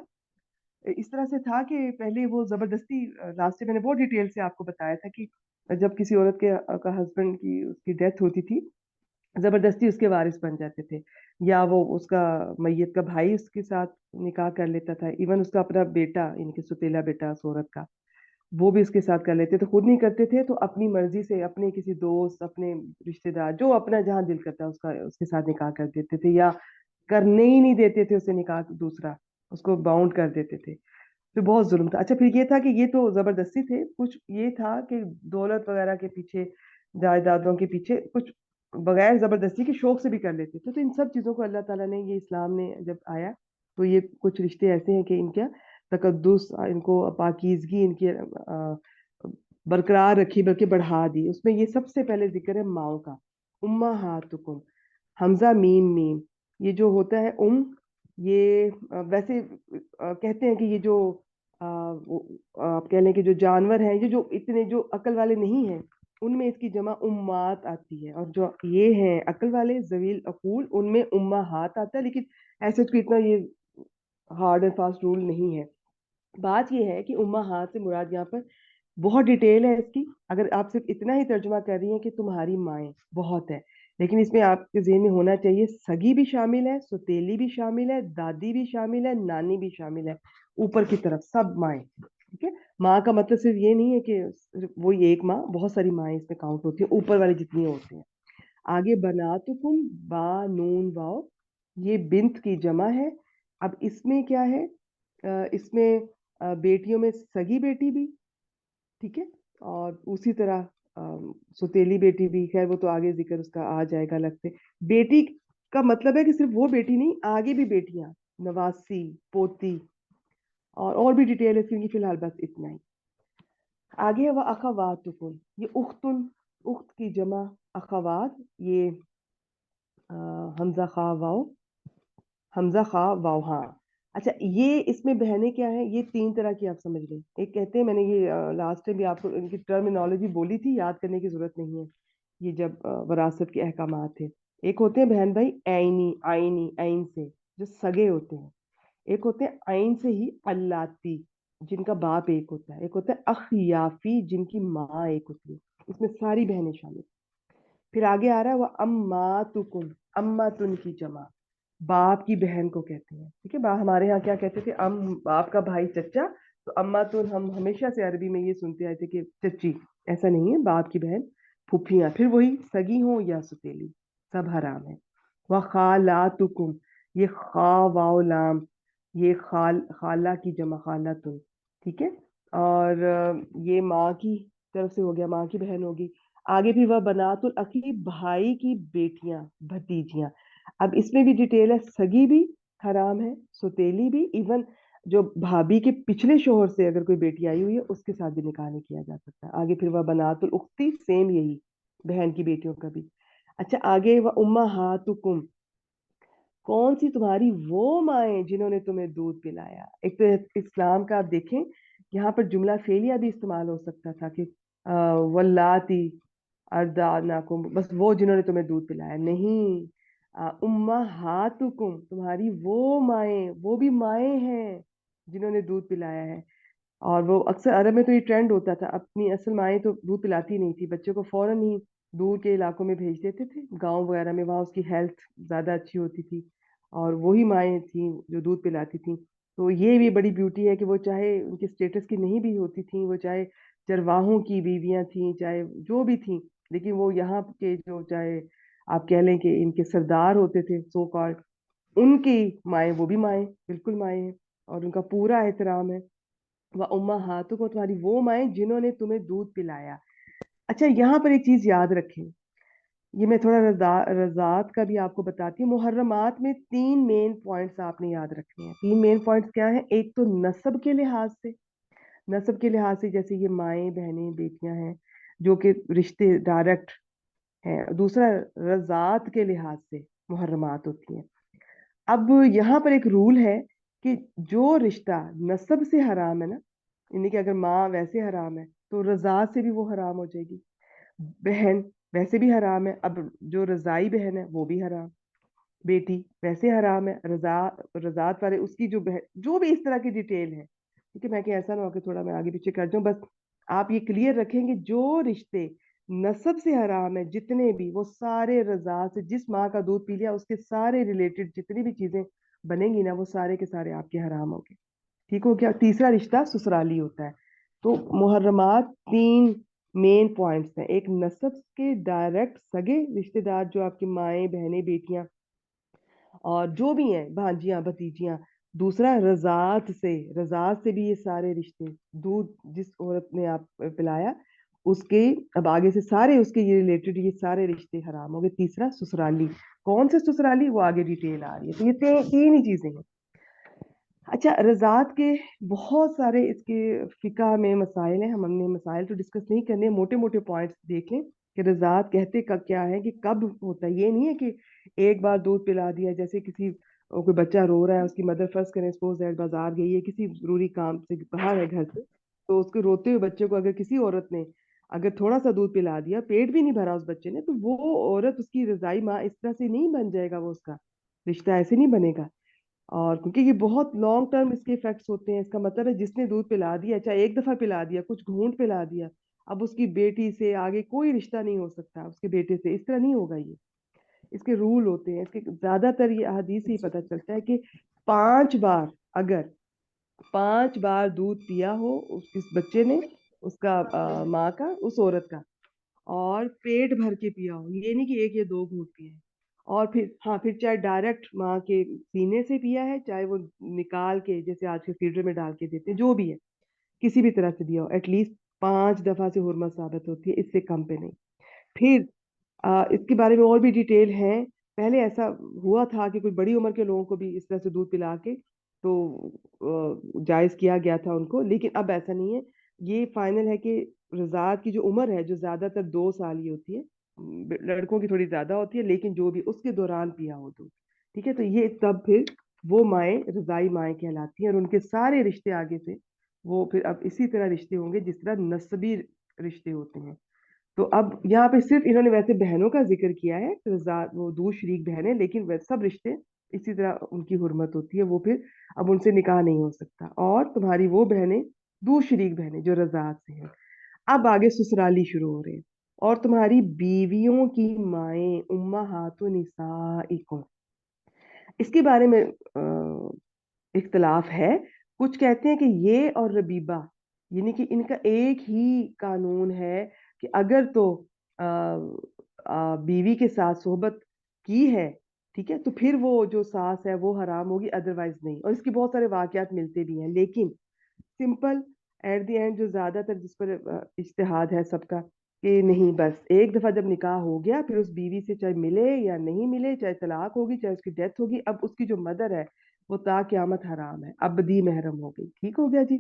اس طرح سے تھا کہ پہلے وہ زبردستی لاسٹ میں نے بہت ڈیٹیل سے آپ کو بتایا تھا کہ جب کسی عورت کے کا ہسبینڈ کی اس کی ڈیتھ ہوتی تھی زبردستی اس کے وارث بن جاتے تھے، یا وہ اس کا میت کا بھائی اس کے ساتھ نکاح کر لیتا تھا، ایون اس کا اپنا بیٹا ان کے ستیلا بیٹا اس عورت کا وہ بھی اس کے ساتھ کر لیتے تھے. خود نہیں کرتے تھے تو اپنی مرضی سے اپنے کسی دوست اپنے رشتہ دار جو اپنا جہاں دل کرتا ہے اس کے ساتھ نکاح کر دیتے تھے، یا کرنے ہی نہیں دیتے تھے اسے نکاح دوسرا، اس کو باؤنڈ کر دیتے تھے. تو بہت ظلم تھا. اچھا پھر یہ تھا کہ یہ تو زبردستی تھے، کچھ یہ تھا کہ دولت وغیرہ کے پیچھے جائیدادوں کے پیچھے کچھ بغیر زبردستی کے شوق سے بھی کر لیتے تھے. تو ان سب چیزوں کو اللہ تعالیٰ نے یہ اسلام نے جب آیا تو یہ کچھ رشتے ایسے ہیں کہ ان کا تقدس ان کو پاکیزگی ان کی برقرار رکھی بلکہ بڑھا دی. اس میں یہ سب سے پہلے ذکر ہے ماؤں کا. امہاتکم، حمزہ میم میم، یہ جو ہوتا ہے یہ ویسے کہتے ہیں کہ یہ جو آپ کہہ لیں کہ جو جانور ہیں یہ جو اتنے جو عقل والے نہیں ہیں ان میں اس کی جمع امات آتی ہے، اور جو یہ ہیں عقل والے ذویل عقول ان میں امہات آتا ہے. لیکن ایسے تو اتنا یہ ہارڈ اینڈ فاسٹ رول نہیں ہے. بات یہ ہے کہ امہات سے مراد یہاں پر بہت ڈیٹیل ہے اس کی. اگر آپ صرف اتنا ہی ترجمہ کر رہی ہیں کہ تمہاری مائیں بہت ہے، لیکن اس میں آپ کے ذہن میں ہونا چاہیے سگی بھی شامل ہے، ستیلی بھی شامل ہے، دادی بھی شامل ہے، نانی بھی شامل ہے، اوپر کی طرف سب مائیں. ٹھیک ہے. ماں کا مطلب صرف یہ نہیں ہے کہ وہی ایک ماں، بہت ساری مائیں اس میں کاؤنٹ ہوتی ہیں اوپر والی جتنی ہوتی ہیں. آگے بناتکم با نون واو، یہ بنت کی جمع ہے. اب اس میں کیا ہے، اس میں بیٹیوں میں سگی بیٹی بھی، ٹھیک ہے، اور اسی طرح ستیلی بیٹی بھی. خیر وہ تو آگے ذکر اس کا آ جائے گا الگ سے. بیٹی کا مطلب ہے کہ صرف وہ بیٹی نہیں، آگے بھی بیٹیاں، نواسی، پوتی، اور بھی ڈیٹیل ہے اس کی. فی الحال بس اتنا ہی. آگے ہے وہ اخواتکم، یہ اختن، اخت کی جمع اخوات، یہ حمزہ خا واو، حمزہ خا واو. ہاں اچھا یہ اس میں بہنیں کیا ہیں، یہ تین طرح کی آپ سمجھ لیں. ایک کہتے ہیں، میں نے یہ لاسٹ ٹائم بھی آپ کو ان کی ٹرمینالوجی بولی تھی، یاد کرنے کی ضرورت نہیں ہے یہ جب وراثت کے احکامات تھے. ایک ہوتے ہیں بہن بھائی عینی، آئینی عین سے جو سگے ہوتے ہیں. ایک ہوتے ہیں عین سے ہی اللاتی جن کا باپ ایک ہوتا ہے. ایک ہوتا ہے اخیافی جن کی ماں ایک ہوتی ہے. اس میں ساری بہنیں شامل. پھر آگے آ رہا ہے وہ اماتکم، اماتن کی جمع باپ کی بہن کو کہتے ہیں. ٹھیک ہے. ہمارے ہاں کیا کہتے تھے، باپ کا بھائی چچا، تو اماتن ہم ہمیشہ سے عربی میں یہ سنتے آئے تھے کہ چچی. ایسا نہیں ہے، باپ کی بہن پھوپھیاں، پھر وہی سگی ہوں یا ستیلی، سب حرام ہے. وخالاتکم، یہ خا واو لام، یہ خالہ کی جمع خالاتن. ٹھیک ہے. اور یہ ماں کی तरफ से हो गया, माँ की बहन होगी। आगे भी वह बनातुल अखी, भाई की बेटियां, भतीजियां। अब इसमें भी डिटेल है, सगी भी हराम है, सुतेली भी, इवन जो भाभी के पिछले शोहर से अगर कोई बेटी आई हुई है उसके साथ भी निकाह नहीं किया जा सकता। आगे फिर वह बनातुल उख्ती, सेम यही, बहन की बेटियों का भी। अच्छा, आगे वह उम्महातुकुम, कौन सी तुम्हारी वो माएँ जिन्होंने तुम्हें दूध पिलाया। एक तो इस्लाम का आप देखें, यहाँ पर जुमला फेलिया भी इस्तेमाल हो सकता था कि वल्लाती अर्दानाकुम, बस वो जिन्होंने तुम्हें दूध पिलाया, नहीं। उम्महातुकुम, तुम्हारी वो माएँ, वो भी माएँ हैं जिन्होंने दूध पिलाया है। और वो अक्सर अरब में तो ये ट्रेंड होता था, अपनी असल माएँ तो दूध पिलाती नहीं थी, बच्चे को फौरन ही दूर के इलाकों में भेज देते थे, गांव वगैरह में, वहाँ उसकी हेल्थ ज़्यादा अच्छी होती थी, और वही माएँ थी जो दूध पिलाती थी। तो ये भी बड़ी ब्यूटी है कि वो चाहे उनके स्टेटस की नहीं भी होती थी, वो चाहे चरवाहों की बीवियां थी, चाहे जो भी थी, लेकिन वो यहाँ के जो, चाहे आप कह लें कि इनके सरदार होते थे सो कॉल्ड, उनकी माएँ, वो भी माएँ, बिल्कुल माएँ हैं, और उनका पूरा एहतराम है। व उम्महातुकुम को, तुम्हारी वो माएँ जिन्होंने तुम्हें दूध पिलाया। अच्छा, यहाँ पर एक चीज याद रखें, ये मैं थोड़ा रजात का भी आपको बताती हूँ। मुहर्रमात में 3 मेन पॉइंट्स आपने याद रखने हैं। 3 मेन पॉइंट्स क्या है? एक तो नस्ब के लिहाज से, नस्ब के लिहाज से जैसे ये माएँ बहनें बेटियां हैं जो कि रिश्ते डायरेक्ट हैं। दूसरा, रजात के लिहाज से मुहर्रमात होती हैं। अब यहाँ पर एक रूल है कि जो रिश्ता नस्ब से हराम है ना, यानी कि अगर माँ वैसे हराम है तो रजात से भी वो हराम हो जाएगी। बहन वैसे भी हराम है, अब जो रजाई बहन है वो भी हराम। बेटी वैसे हराम है, रजात वाले उसकी जो बहन, जो भी इस तरह की डिटेल है, ठीक है। मैं कि ऐसा ना हो कि थोड़ा मैं आगे पीछे कर जाऊं, बस आप ये क्लियर रखेंगे, जो रिश्ते नस्ब से हराम है जितने भी, वो सारे रजात से, जिस माँ का दूध पी लिया उसके सारे रिलेटेड जितनी भी चीजें बनेंगी ना, वो सारे के सारे आपके हराम हो गए। ठीक हो गया। तीसरा रिश्ता ससुराली होता है। तो मुहर्रमात 3 मेन पॉइंट्स हैं। एक, नस्ब के डायरेक्ट सगे रिश्तेदार जो आपकी माएँ बहनें बेटियां और जो भी हैं, भांजियां भतीजियां। दूसरा, रजात से भी ये सारे रिश्ते, दूध जिस औरत ने आप पिलाया उसके, अब आगे से सारे उसके ये रिलेटेड ये सारे रिश्ते हराम हो गए। तीसरा, ससुराली। कौन से ससुराली, वो आगे डिटेल आ रही है। तो ये तीन ही चीजें हैं। अच्छा, रज़ात के बहुत सारे इसके फ़िक़्ह में मसाइल हैं, हमने मसाइल तो डिस्कस नहीं करने, मोटे मोटे पॉइंट्स देख लें कि रज़ात कहते कब क्या है, कि कब होता है। ये नहीं है कि एक बार दूध पिला दिया, जैसे किसी कोई बच्चा रो रहा है, उसकी मदर फर्स्ट करें सपोज दैट बाजार गई है किसी ज़रूरी काम से, बाहर है घर से, तो उसके रोते हुए बच्चे को अगर किसी औरत ने अगर थोड़ा सा दूध पिला दिया, पेट भी नहीं भरा उस बच्चे ने, तो वो औरत उसकी रज़ाई माँ इस तरह से नहीं बन जाएगा, वो उसका रिश्ता ऐसे नहीं बनेगा। और क्योंकि ये बहुत लॉन्ग टर्म इसके इफेक्ट्स होते हैं, इसका मतलब है जिसने दूध पिला दिया, चाहे एक दफा पिला दिया, कुछ घूंट पिला दिया, अब उसकी बेटी से आगे कोई रिश्ता नहीं हो सकता, उसके बेटे से इस तरह नहीं होगा। ये इसके रूल होते हैं, इसके ज्यादातर ये अहादीस से ही पता चलता है कि 5 बार, अगर 5 बार दूध पिया हो इस बच्चे ने, उसका माँ का, उस औरत का, और पेट भर के पिया हो, ये नहीं कि एक या दो घूंट पिए हैं। और फिर हाँ, फिर चाहे डायरेक्ट माँ के सीने से पिया है, चाहे वो निकाल के जैसे आज के फीडर में डाल के देते हैं, जो भी है, किसी भी तरह से दिया हो, एटलीस्ट 5 दफा से हुर्मा साबित होती है, इससे कम पे नहीं। फिर इसके बारे में और भी डिटेल है। पहले ऐसा हुआ था कि कोई बड़ी उम्र के लोगों को भी इस तरह से दूध पिला के तो जायज किया गया था उनको, लेकिन अब ऐसा नहीं है। ये फाइनल है कि रज़ात की जो उम्र है, जो ज्यादातर 2 साल ही होती है, लड़कों की थोड़ी ज्यादा होती है, लेकिन जो भी उसके दौरान पिया हो दूध, ठीक है। तो ये तब फिर वो माएँ रज़ाई माएँ कहलाती हैं, और उनके सारे रिश्ते आगे से वो फिर अब इसी तरह रिश्ते होंगे जिस तरह नस्बी रिश्ते होते हैं। तो अब यहाँ पे सिर्फ इन्होंने वैसे बहनों का जिक्र किया है, वो दो शरीक बहनें, लेकिन सब रिश्ते इसी तरह उनकी हुर्मत होती है, वो फिर अब उनसे निकाह नहीं हो सकता। और तुम्हारी वो बहनें, दो शरीक बहनें जो रज़ात से हैं। अब आगे ससुराली शुरू हो रहे हैं। और तुम्हारी बीवियों की माएँ, उम्महातु निसाइकुम, इसके बारे में इख्तलाफ है। कुछ कहते हैं कि ये और रबीबा, यानी कि इनका एक ही कानून है कि अगर तो बीवी के साथ सोहबत की है, ठीक है, तो फिर वो जो सास है वो हराम होगी, अदरवाइज नहीं। और इसके बहुत सारे वाकयात मिलते भी हैं, लेकिन सिंपल ایٹ دی اینڈ جو زیادہ تر جس پر اجتہاد ہے سب کا کہ نہیں بس ایک دفعہ جب نکاح ہو گیا پھر اس بیوی سے چاہے ملے یا نہیں ملے، چاہے طلاق ہوگی چاہے اس کی ڈیتھ ہوگی، اب اس کی جو مدر ہے وہ تا قیامت حرام ہے، ابدی محرم ہو گئی. ٹھیک ہو گیا جی.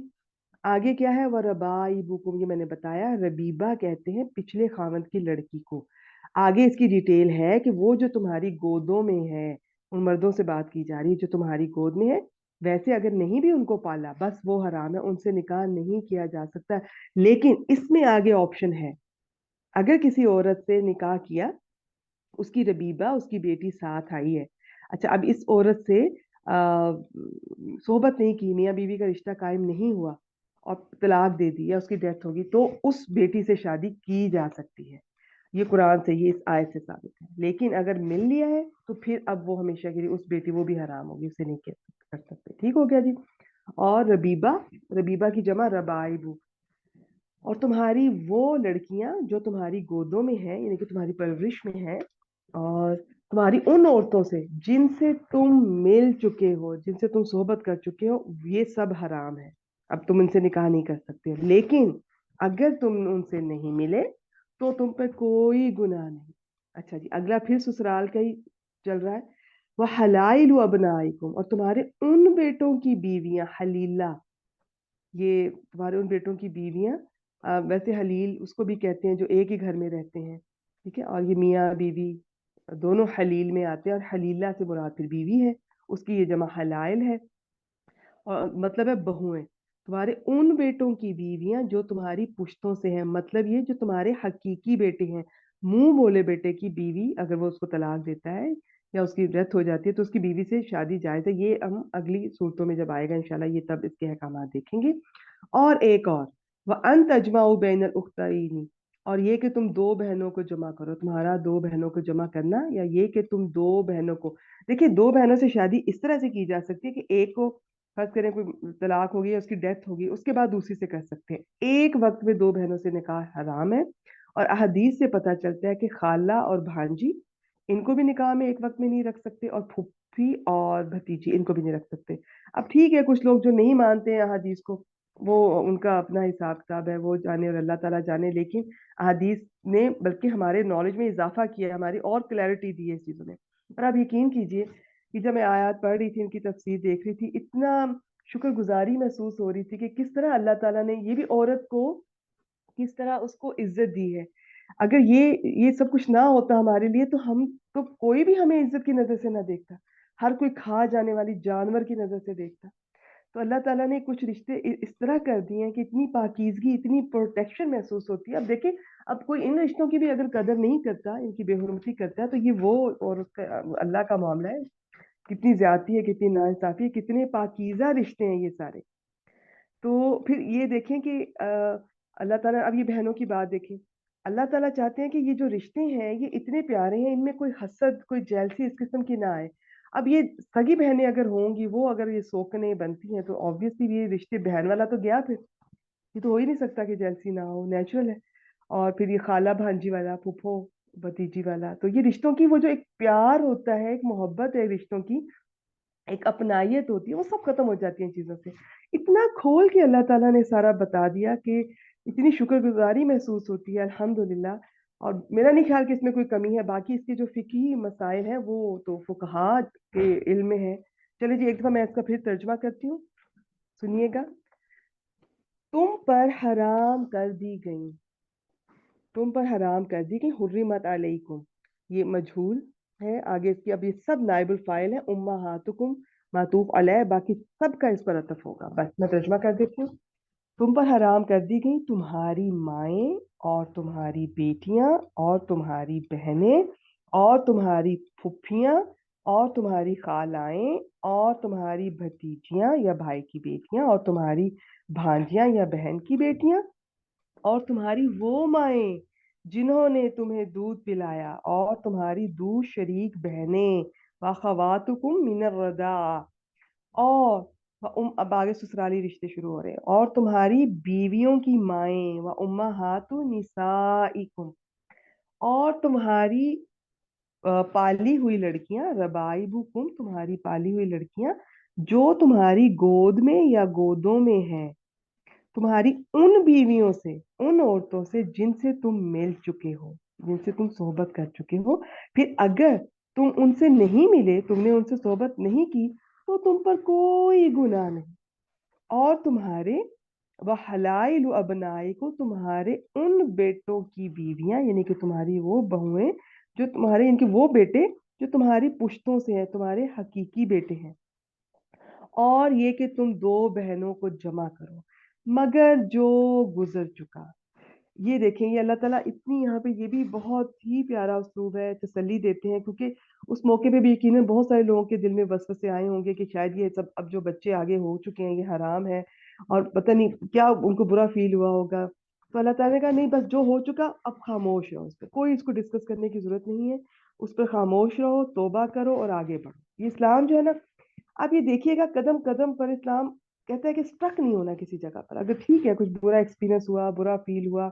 آگے کیا ہے، وَرَبَائِبُكُمْ، یہ میں نے بتایا ربیبہ کہتے ہیں پچھلے خاوند کی لڑکی کو. آگے اس کی ڈیٹیل ہے کہ وہ جو تمہاری گودوں میں ہے، ان مردوں سے بات کی جا رہی ہے جو تمہاری گود میں ہے، ویسے اگر نہیں بھی ان کو پالا بس وہ حرام ہے، ان سے نکاح نہیں کیا جا سکتا. لیکن اس میں آگے آپشن ہے، اگر کسی عورت سے نکاح کیا، اس کی ربیبہ اس کی بیٹی ساتھ آئی ہے، اچھا اب اس عورت سے صحبت نہیں کی، میاں بیوی کا رشتہ قائم نہیں ہوا اور طلاق دے دی یا اس کی ڈیتھ ہوگی، تو اس بیٹی سے شادی کی جا سکتی ہے. یہ قرآن سے، یہ اس آیت سے ثابت ہے. لیکن اگر مل لیا ہے تو پھر اب وہ ہمیشہ کے لیے اس بیٹی وہ بھی حرام ہوگی، اسے نہیں کر سکتے. ٹھیک ہو گیا جی. اور ربیبہ، ربیبہ کی جمع ربائب، اور تمہاری وہ لڑکیاں جو تمہاری گودوں میں ہیں یعنی کہ تمہاری پرورش میں ہیں، اور تمہاری ان عورتوں سے جن سے تم مل چکے ہو، جن سے تم صحبت کر چکے ہو، یہ سب حرام ہے. اب تم ان سے نکاح نہیں کر سکتے. لیکن اگر تم ان سے نہیں ملے تو تم پہ کوئی گناہ نہیں. اچھا جی، اگلا پھر سسرال کا ہی چل رہا ہے. وہ حلائل ابنائکم، اور تمہارے ان بیٹوں کی بیویاں، حلیلہ یہ تمہارے ان بیٹوں کی بیویاں، ویسے حلیل اس کو بھی کہتے ہیں جو ایک ہی گھر میں رہتے ہیں. ٹھیک ہے، اور یہ میاں بیوی دونوں حلیل میں آتے ہیں، اور حلیلہ سے مراد پھر بیوی ہے، اس کی یہ جمع حلائل ہے، اور مطلب ہے بہویں. تمہارے ان بیٹوں کی بیویاں جو تمہاری پشتوں سے ہیں، مطلب یہ جو تمہارے حقیقی بیٹے ہیں. منہ بولے بیٹے کی بیوی اگر وہ اس کو طلاق دیتا ہے یا اس کی ڈیتھ ہو جاتی ہے تو اس کی بیوی سے شادی جائز ہے. یہ ہم اگلی صورتوں میں جب آئے گا انشاءاللہ یہ تب اس کے احکامات دیکھیں گے. اور ایک اور، وَأَن تَجْمَعُوا بَيْنَ الْأُخْتَيْنِ، اور یہ کہ تم دو بہنوں کو جمع کرو، تمہارا دو بہنوں کو جمع کرنا، یا یہ کہ تم دو بہنوں کو، دیکھیں دو بہنوں سے شادی اس طرح سے کی جا سکتی ہے کہ ایک کو فرض کریں کوئی طلاق ہوگی یا اس کی ڈیتھ ہوگی، اس کے بعد دوسری سے کر سکتے ہیں. ایک وقت میں دو بہنوں سے نکاح حرام ہے. اور احادیث سے پتہ چلتا ہے کہ خالہ اور بھانجی ان کو بھی نکاح میں ایک وقت میں نہیں رکھ سکتے، اور پھوپھی اور بھتیجی ان کو بھی نہیں رکھ سکتے. اب ٹھیک ہے کچھ لوگ جو نہیں مانتے ہیں احادیث کو، وہ ان کا اپنا حساب کتاب ہے، وہ جانے اور اللہ تعالیٰ جانے. لیکن احادیث نے بلکہ ہمارے نالج میں اضافہ کیا ہے، ہماری اور کلیئرٹی دی ہے اس چیزوں میں. اور آپ یقین کیجئے کہ جب میں آیات پڑھ رہی تھی، ان کی تفسیر دیکھ رہی تھی، اتنا شکر گزاری محسوس ہو رہی تھی کہ کس طرح اللہ تعالیٰ نے یہ بھی عورت کو کس طرح اس کو عزت دی ہے. اگر یہ سب کچھ نہ ہوتا ہمارے لیے تو ہم تو کوئی بھی ہمیں عزت کی نظر سے نہ دیکھتا، ہر کوئی کھا جانے والی جانور کی نظر سے دیکھتا. تو اللہ تعالیٰ نے کچھ رشتے اس طرح کر دیے ہیں کہ اتنی پاکیزگی، اتنی پروٹیکشن محسوس ہوتی ہے. اب دیکھیں، اب کوئی ان رشتوں کی بھی اگر قدر نہیں کرتا، ان کی بے حرمتی کرتا ہے، تو یہ وہ اور اس کا اللہ کا معاملہ ہے. کتنی زیادتی ہے، کتنی ناانصافی ہے، کتنے پاکیزہ رشتے ہیں یہ سارے. تو پھر یہ دیکھیں کہ اللہ تعالیٰ، اب یہ بہنوں کی بات دیکھیں، اللہ تعالیٰ چاہتے ہیں کہ یہ جو رشتے ہیں یہ اتنے پیارے ہیں، ان میں کوئی حسد، کوئی جیلسی اس قسم کی نہ آئے. اب یہ سگی بہنیں اگر ہوں گی، وہ اگر یہ سوکنے بنتی ہیں تو آبویسلی یہ رشتے بہن والا تو گیا، پھر یہ تو ہو ہی نہیں سکتا کہ جیلسی نہ ہو، نیچرل ہے. اور پھر یہ خالہ بھانجی والا، پھوپھو بھتیجی والا، تو یہ رشتوں کی وہ جو ایک پیار ہوتا ہے، ایک محبت ہے رشتوں کی، ایک اپنائیت ہوتی ہے، وہ سب ختم ہو جاتی ہیں ان چیزوں سے. اتنا کھول کے اللہ تعالیٰ نے سارا بتا دیا کہ اتنی شکر گزاری محسوس ہوتی ہے الحمدللہ. اور میرا نہیں خیال کہ اس میں کوئی کمی ہے. باقی اس کے جو فقہی مسائل ہیں وہ تو فقہاء کے علم میں ہے. چلے جی ایک دفعہ میں اس کا پھر ترجمہ کرتی ہوں، سنیے گا. تم پر حرام کر دی گئی، تم پر حرام کر دی گئی، حرمت علیکم، یہ مجھول ہے. آگے اس کی اب یہ سب نائب الفاعل ہے. امہاتکم معطوف علیہ، باقی سب کا اس پر عطف ہوگا. بس میں ترجمہ کر دیتی ہوں. تم پر حرام کر دی گئی تمہاری مائیں اور تمہاری بیٹیاں اور تمہاری بہنیں اور تمہاری پھپھیاں اور تمہاری خالائیں اور تمہاری بھتیجیاں یا بھائی کی بیٹیاں اور تمہاری بھانجیاں یا بہن کی بیٹیاں اور تمہاری وہ مائیں جنہوں نے تمہیں دودھ پلایا اور تمہاری دودھ شریک بہنیں، واخواتکم من الرضاعہ، اور اب آگے سسرالی رشتے شروع ہو رہے ہیں، اور تمہاری بیویوں کی مائیں، و امہات نسائکم، اور تمہاری پالی ہوئی لڑکیاں، ربائبکم، تمہاری پالی ہوئی لڑکیاں جو تمہاری گود میں یا گودوں میں ہیں. तुम्हारी उन बीवियों से, उन औरतों से जिनसे तुम मिल चुके हो, जिनसे तुम सोहबत कर चुके हो, फिर अगर तुम उनसे नहीं मिले, तुमने उनसे सोहबत नहीं की, तो तुम पर कोई गुनाह नहीं। और तुम्हारे वह हलाइल अबनाई को, तुम्हारे उन बेटों की बीवियां, यानी कि तुम्हारी वो बहुएं जो तुम्हारे, इनके वो बेटे जो तुम्हारी पुश्तों से हैं, तुम्हारे हकीकी बेटे हैं। और ये कि तुम दो बहनों को जमा करो, मगर जो गुजर चुका। ये देखें, ये अल्लाह ताला इतनी यहाँ पे, ये भी बहुत ही प्यारा उसलूब है, तसल्ली देते हैं, क्योंकि उस मौके पे भी यकीनन बहुत सारे लोगों के दिल में वसवसे आए होंगे कि शायद ये सब अब जो बच्चे आगे हो चुके हैं ये हराम है, और पता नहीं क्या उनको बुरा फील हुआ होगा। तो अल्लाह ताला ने कहा नहीं, बस जो हो चुका अब खामोश रहो, उस पर कोई इसको डिस्कस करने की जरूरत नहीं है, उस पर खामोश रहो, तौबा करो और आगे बढ़ो। ये इस्लाम जो है ना, आप ये देखिएगा कदम कदम पर इस्लाम कहता है कि स्टक नहीं होना किसी जगह पर। अगर ठीक है, कुछ बुरा एक्सपीरियंस हुआ, बुरा फील हुआ,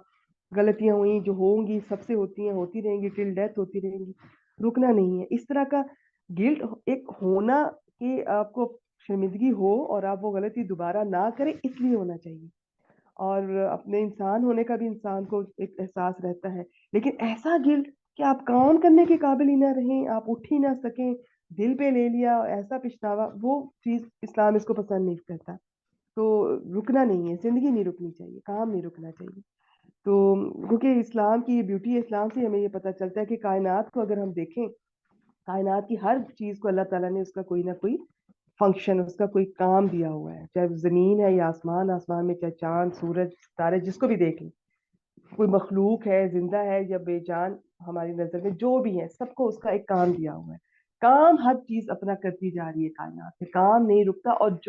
गलतियां हुई, जो होंगी सबसे होती हैं, होती रहेंगी, टिल डेथ होती रहेंगी, रुकना नहीं है। इस तरह का गिल्ट एक होना कि आपको शर्मिंदगी हो और आप वो गलती दोबारा ना करें, इसलिए होना चाहिए। और अपने इंसान होने का भी इंसान को एक एहसास रहता है। लेकिन ऐसा गिल्ट कि आप काम करने के काबिल ही ना रहें, आप उठ ही ना सकें, दिल पे ले लिया, ऐसा पछतावा, वो चीज इस्लाम इसको पसंद नहीं करता। तो रुकना नहीं है, जिंदगी नहीं रुकनी चाहिए, काम नहीं रुकना चाहिए। तो क्योंकि इस्लाम की ये ब्यूटी है, इस्लाम से हमें ये पता चलता है कि कायनात को अगर हम देखें, कायनात की हर चीज को अल्लाह ताला ने उसका कोई ना कोई फंक्शन, उसका कोई काम दिया हुआ है। चाहे वो जमीन है या आसमान, आसमान में चाहे चांद सूरज सितारे, जिसको भी देख लें, कोई मखलूक है, जिंदा है या बेजान, हमारी नजर में जो भी है, सबको उसका एक काम दिया हुआ है। काम हर चीज अपना करती जा रही है कायनात में, काम नहीं रुकता। और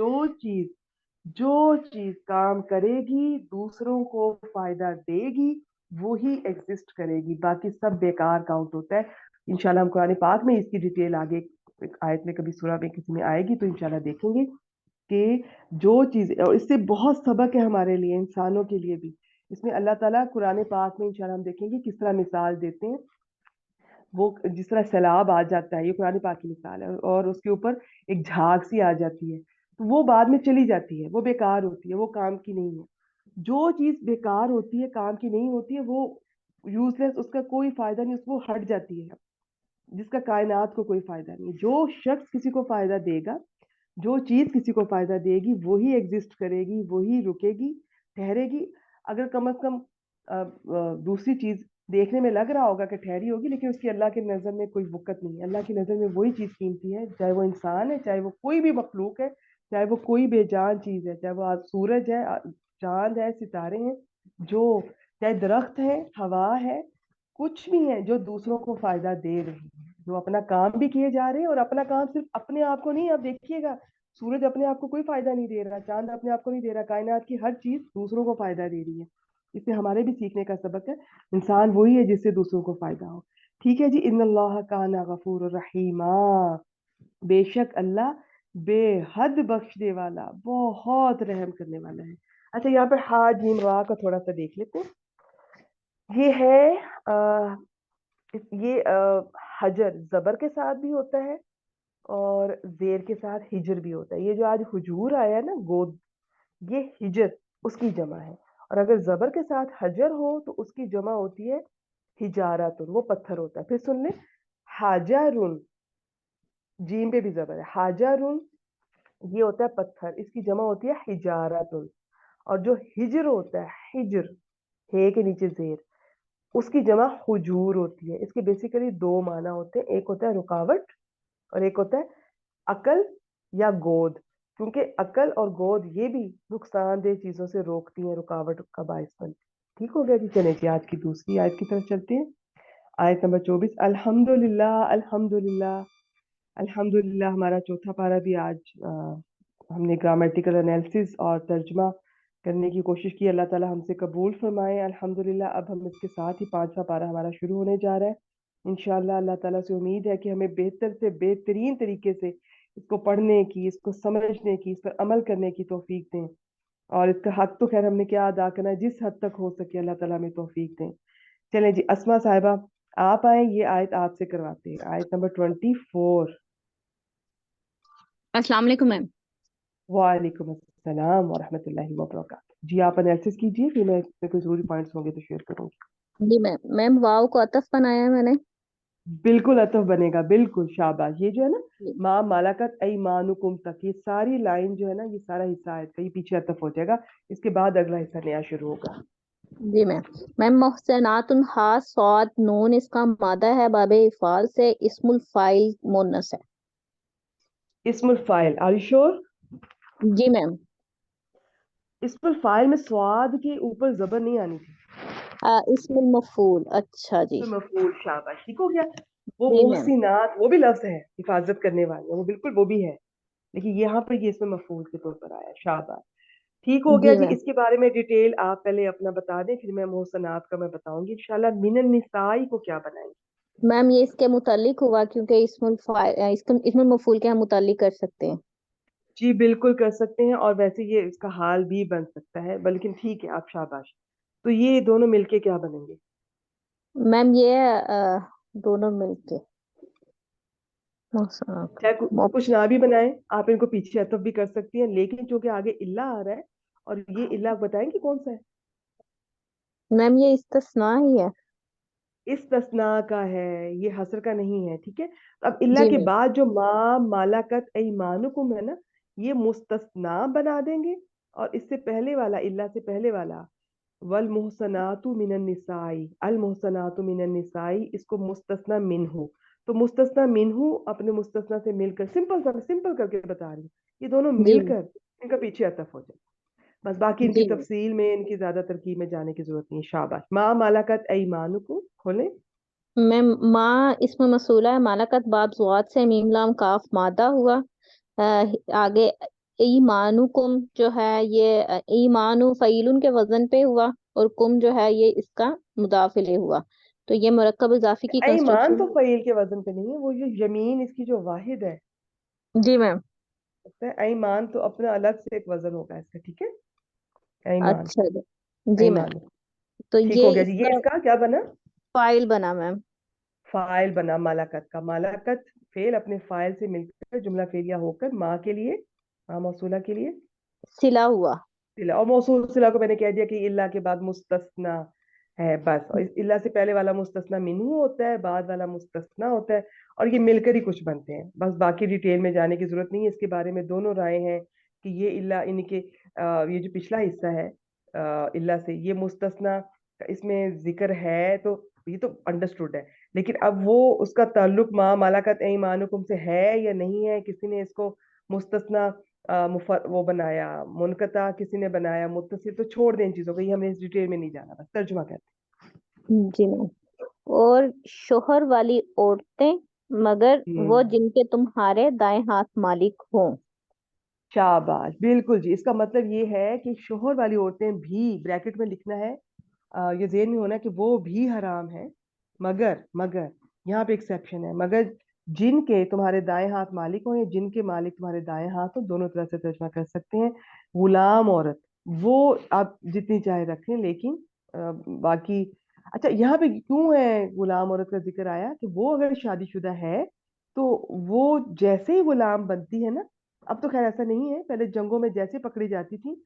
जो चीज काम करेगी, दूसरों को फायदा देगी, वो ही एग्जिस्ट करेगी, बाकी सब बेकार काउंट होता है। इंशाल्लाह हम कुरान पाक में इसकी डिटेल आगे एक आयत में, कभी सूरा में किसी में आएगी तो इंशाल्लाह देखेंगे कि जो चीज, और इससे बहुत सबक है हमारे लिए, इंसानों के लिए भी। इसमें अल्लाह ताला कुरान पाक में इंशाल्लाह हम देखेंगे किस तरह मिसाल देते हैं। वो जिस तरह सैलाब आ जाता है, ये कुरान पाक की मिसाल है, और उसके ऊपर एक झाग सी आ जाती है, तो वो बाद में चली जाती है, वो बेकार होती है, वो काम की नहीं है। जो चीज बेकार होती है, काम की नहीं होती है, वो यूजलेस, उसका कोई फायदा नहीं, उसको हट जाती है, जिसका कायनात को कोई फायदा नहीं। जो शख्स किसी को फायदा देगा, जो चीज किसी को फायदा देगी, वही एग्जिस्ट करेगी, वही रुकेगी, ठहरेगी। अगर कम से कम दूसरी चीज देखने में लग रहा होगा कि ठहरी होगी, लेकिन उसकी अल्लाह की नजर में कोई वक़्त नहीं है। अल्लाह की नजर में वही चीज कीमती है, चाहे वो इंसान है, चाहे वो कोई भी मखलूक है, चाहे वो कोई बेजान चीज है, चाहे वो आज सूरज है, चांद है, सितारे हैं, जो चाहे दरख्त है, हवा है, कुछ भी है जो दूसरों को फायदा दे रहे हैं, जो अपना काम भी किए जा रहे हैं। और अपना काम सिर्फ अपने आप को नहीं, आप देखिएगा, सूरज अपने आप को कोई फायदा नहीं दे रहा, चांद अपने आप को नहीं दे रहा, कायनात की हर चीज दूसरों को फायदा दे रही है। इससे हमारे भी सीखने का सबक है, इंसान वही है जिससे दूसरों को फायदा हो। ठीक है जी, इन्नल्लाह काना गफूर रहीमा, बेशक अल्लाह बेहद बख्शने वाला, बहुत रहम करने वाला है। अच्छा, यहाँ पे हा जीम रा का थोड़ा सा देख लेते हैं। ये है ये हजर जबर के साथ भी होता है और जेर के साथ हिजर भी होता है। ये जो आज हुजूर आया है ना, गोद, ये हिजर उसकी जमा है। और अगर जबर के साथ हजर हो तो उसकी जमा होती है हिजारतुन, वो पत्थर होता है। फिर सुन ले, हाजारुन, जीम पे भी जबर है, हाजारुन ये होता है पत्थर, इसकी जमा होती है हिजारतुन। और जो हिजर होता है, हिजर, हे के नीचे जेर, उसकी जमा हुजूर होती है। इसके बेसिकली दो माना होते हैं, एक होता है रुकावट और एक होता है अकल या गोद। क्योंकि अकल और गोद ये भी नुकसानदेह चीजों से रोकती हैं, रुकावट का बायस बनती हैं। ठीक हो गया जी, चले जी आज की दूसरी आयत की तरफ चलते हैं। आयत नंबर 24, अल्हम्दुलिल्लाह अल्हम्दुलिल्लाह अल्हम्दुलिल्लाह। हमारा चौथा पारा भी आज हमने ग्रामेटिकल एनालिसिस और तर्जमा करने की कोशिश की। अल्लाह ताला हमसे कबूल फरमाए अल्हम्दुलिल्लाह। अब हम इसके साथ ही पांचवा पारा हमारा शुरू होने जा रहा है इंशाअल्लाह। अल्लाह ताला से उम्मीद है कि हमें बेहतर से बेहतरीन तरीके से इसको पढ़ने की, इसको समझने की, इस पर अमल करने की तौफीक दें। और इसका हक तो खैर हमने क्या अदा करना है, जिस हद तक हो सके अल्लाह ताला हमें तौफीक दें। चलें जी, अस्मा साहिबा आप आए, ये आयत आपसे करवाते हैं, आयत नंबर 24। अस्सलाम वालेकुम मैम। वालेकुम अस्सलाम वरहमतुल्लाहि वबरकातुहू। जी आप एनालिसिस कीजिए, फिर मैं इसमें कोई जरूरी पॉइंट्स होंगे तो शेयर करूंगी। जी मैम। मैम वाव को अतफ बनाया है मैंने। बिल्कुल अतफ बनेगा, बिल्कुल शाबाश। ये जो है ना, जी माँ मालाकत ऐमानुकुम तक, ये सारी लाइन जो है ना, ये सारा हिस्सा है कहीं पीछे अतफ हो जाएगा। इसके बाद अगला हिस्सा नया शुरू होगा। जी मैम। मैम मोहसनातुन हा सौद नून इसका मादा है, बाबे इफाल से इस्मुल फाइल मुन्नस है। इस्मुल फाइल, आर यू श्योर? जी मैम। इस्मुल फाइल में स्वाद के ऊपर जबर नहीं आनी थी। इस्मुल मफूल, अच्छा जी। इस्मुल मफूल, शाबाश, ठीक हो गया। वो जी मैम। मोहसिनात वो भी लफ्ज है, हिफाजत करने वाले, वो बिल्कुल वो भी है, लेकिन यहाँ पर ये इसमें मफूल के तौर पर आया, शाबाश। ठीक हो गया जी जी। मैम। इसके बारे में डिटेल आप पहले अपना बता दें, फिर मैं मोहसनात का मैं बताऊंगी इंशाल्लाह। मिनन निसाई को क्या बनाएंगे? मैम ये इसके मुतालिक हुआ, क्योंकि इस्मुल फाइल इस्मुल मफूल के हम मुतालिक कर सकते हैं। जी बिल्कुल कर सकते हैं, और वैसे ये इसका हाल भी बन सकता है, बल्कि ठीक है, आप शाबाश। तो ये दोनों मिलके क्या बनेंगे? मैम ये दोनों मिलके मोहसनात चाहे मो- कुछ ना भी बनाए, आप इनको पीछे अतफ भी कर सकती हैं, लेकिन चूंकि आगे इल्ला आ रहा है, और ये इल्ला आप बताएंगे कौन सा है? मैम ये इस्तिस्ना ही है। इस्तस्ना का है, ये हसर का नहीं है, ठीक है। तो अब इल्ला जी के मैम। बाद जो मा मालाकत ऐमानुकुम है ना, ये मुस्तस्ना बना देंगे। और इससे पहले वाला, इल्ला से पहले वाला, वल मुहसनातु मिनन निसाई, अल मुहसनातु मिनन निसाई, इसको मुस्तस्ना मिनहु। तो मुस्तस्ना मिनहु अपने मुस्तस्ना से मिलकर, सिंपल करके बता रही हूँ, ये दोनों जी मैम। मिलकर इनका पीछे अतफ हो जाए। बस बाकी इनकी जी मैम। तफसील में, इनकी ज्यादा तरकीब में जाने की जरूरत नहीं है। शाबाश। मा मालाकत ऐमानुकुम खोले। मैम माँ इसमें मसूला है, मालाकत बाब ज़ुआत से मीम लाम काफ मादा हुआ। अ, आगे ईमानुकुम जो है ये ईमानु फ़ईलुन के वजन पे हुआ, और कुम जो है ये इसका मुदाफिले हुआ। तो ये मुरक्कब इजाफी की ऐमान तो कंस्ट्रक्शन। फ़ईल के वजन पे नहीं है, वो जो यमीन इसकी जो वाहिद है, जी मैम। लगता है ऐमान तो अपना अलग से एक वजन होगा इसका, ठीक है। ऐमान, अच्छा जी। जी मैम। ऐमान, तो ठीक ये हो गया जी। ये इसका इसका क्या बना? फाइल बना मैम। फाइल बना मालाकत का। मालाकत फेल अपने फाइल से मिलकर जुमला फेलिया होकर माँ के लिए, माँ मौसूला के लिए सिला हुआ। सिला। और मौसूल सिला को मैंने कह दिया कि इल्ला के बाद मुस्तस्ना है, बस। और इस इल्ला से पहले वाला मुस्तस्ना मिन्हु होता है, बाद वाला मुस्तस्ना होता है, और ये मिलकर ही कुछ बनते हैं। बस बाकी डिटेल में जाने की जरूरत नहीं है। इसके बारे में दोनों राय हैं कि ये इल्ला इनके ये जो पिछला हिस्सा है इल्ला से, ये मुस्तस्ना का इसमें जिक्र है, तो ये तो अंडरस्टूड है। लेकिन अब वो उसका ताल्लुक माँ मालाकत ऐमानुकुम से है या नहीं है, किसी ने इसको मुस्तस्ना वो बनाया मुनकता, किसी ने बनाया मुत्तसिल, तो छोड़ दें इन चीजों को, ये हमने इस डिटेल में नहीं जाना, बस तर्जुमा कहते जी मैम। और शोहर वाली औरतें, मगर हैं। वो जिनके तुम्हारे दाएं हाथ मालिक हों। शाबाश, बिल्कुल जी। इसका मतलब ये है कि शोहर वाली औरतें भी, ब्रैकेट में लिखना है, ये ज़हन में होना है कि वो भी हराम है, मगर मगर यहाँ पे एक्सेप्शन है, मगर जिनके तुम्हारे दाएं हाथ मालिक हो, या जिनके मालिक तुम्हारे दाएं हाथ हो, दोनों तरह से तर्जमा कर सकते हैं। गुलाम औरत, वो आप जितनी चाहे रखें, लेकिन बाकी, अच्छा यहाँ पे क्यों है गुलाम औरत का जिक्र आया, कि वो अगर शादीशुदा है तो वो जैसे ही गुलाम बनती है ना, अब तो खैर ऐसा नहीं है, पहले जंगों में जैसे पकड़ी जाती थी,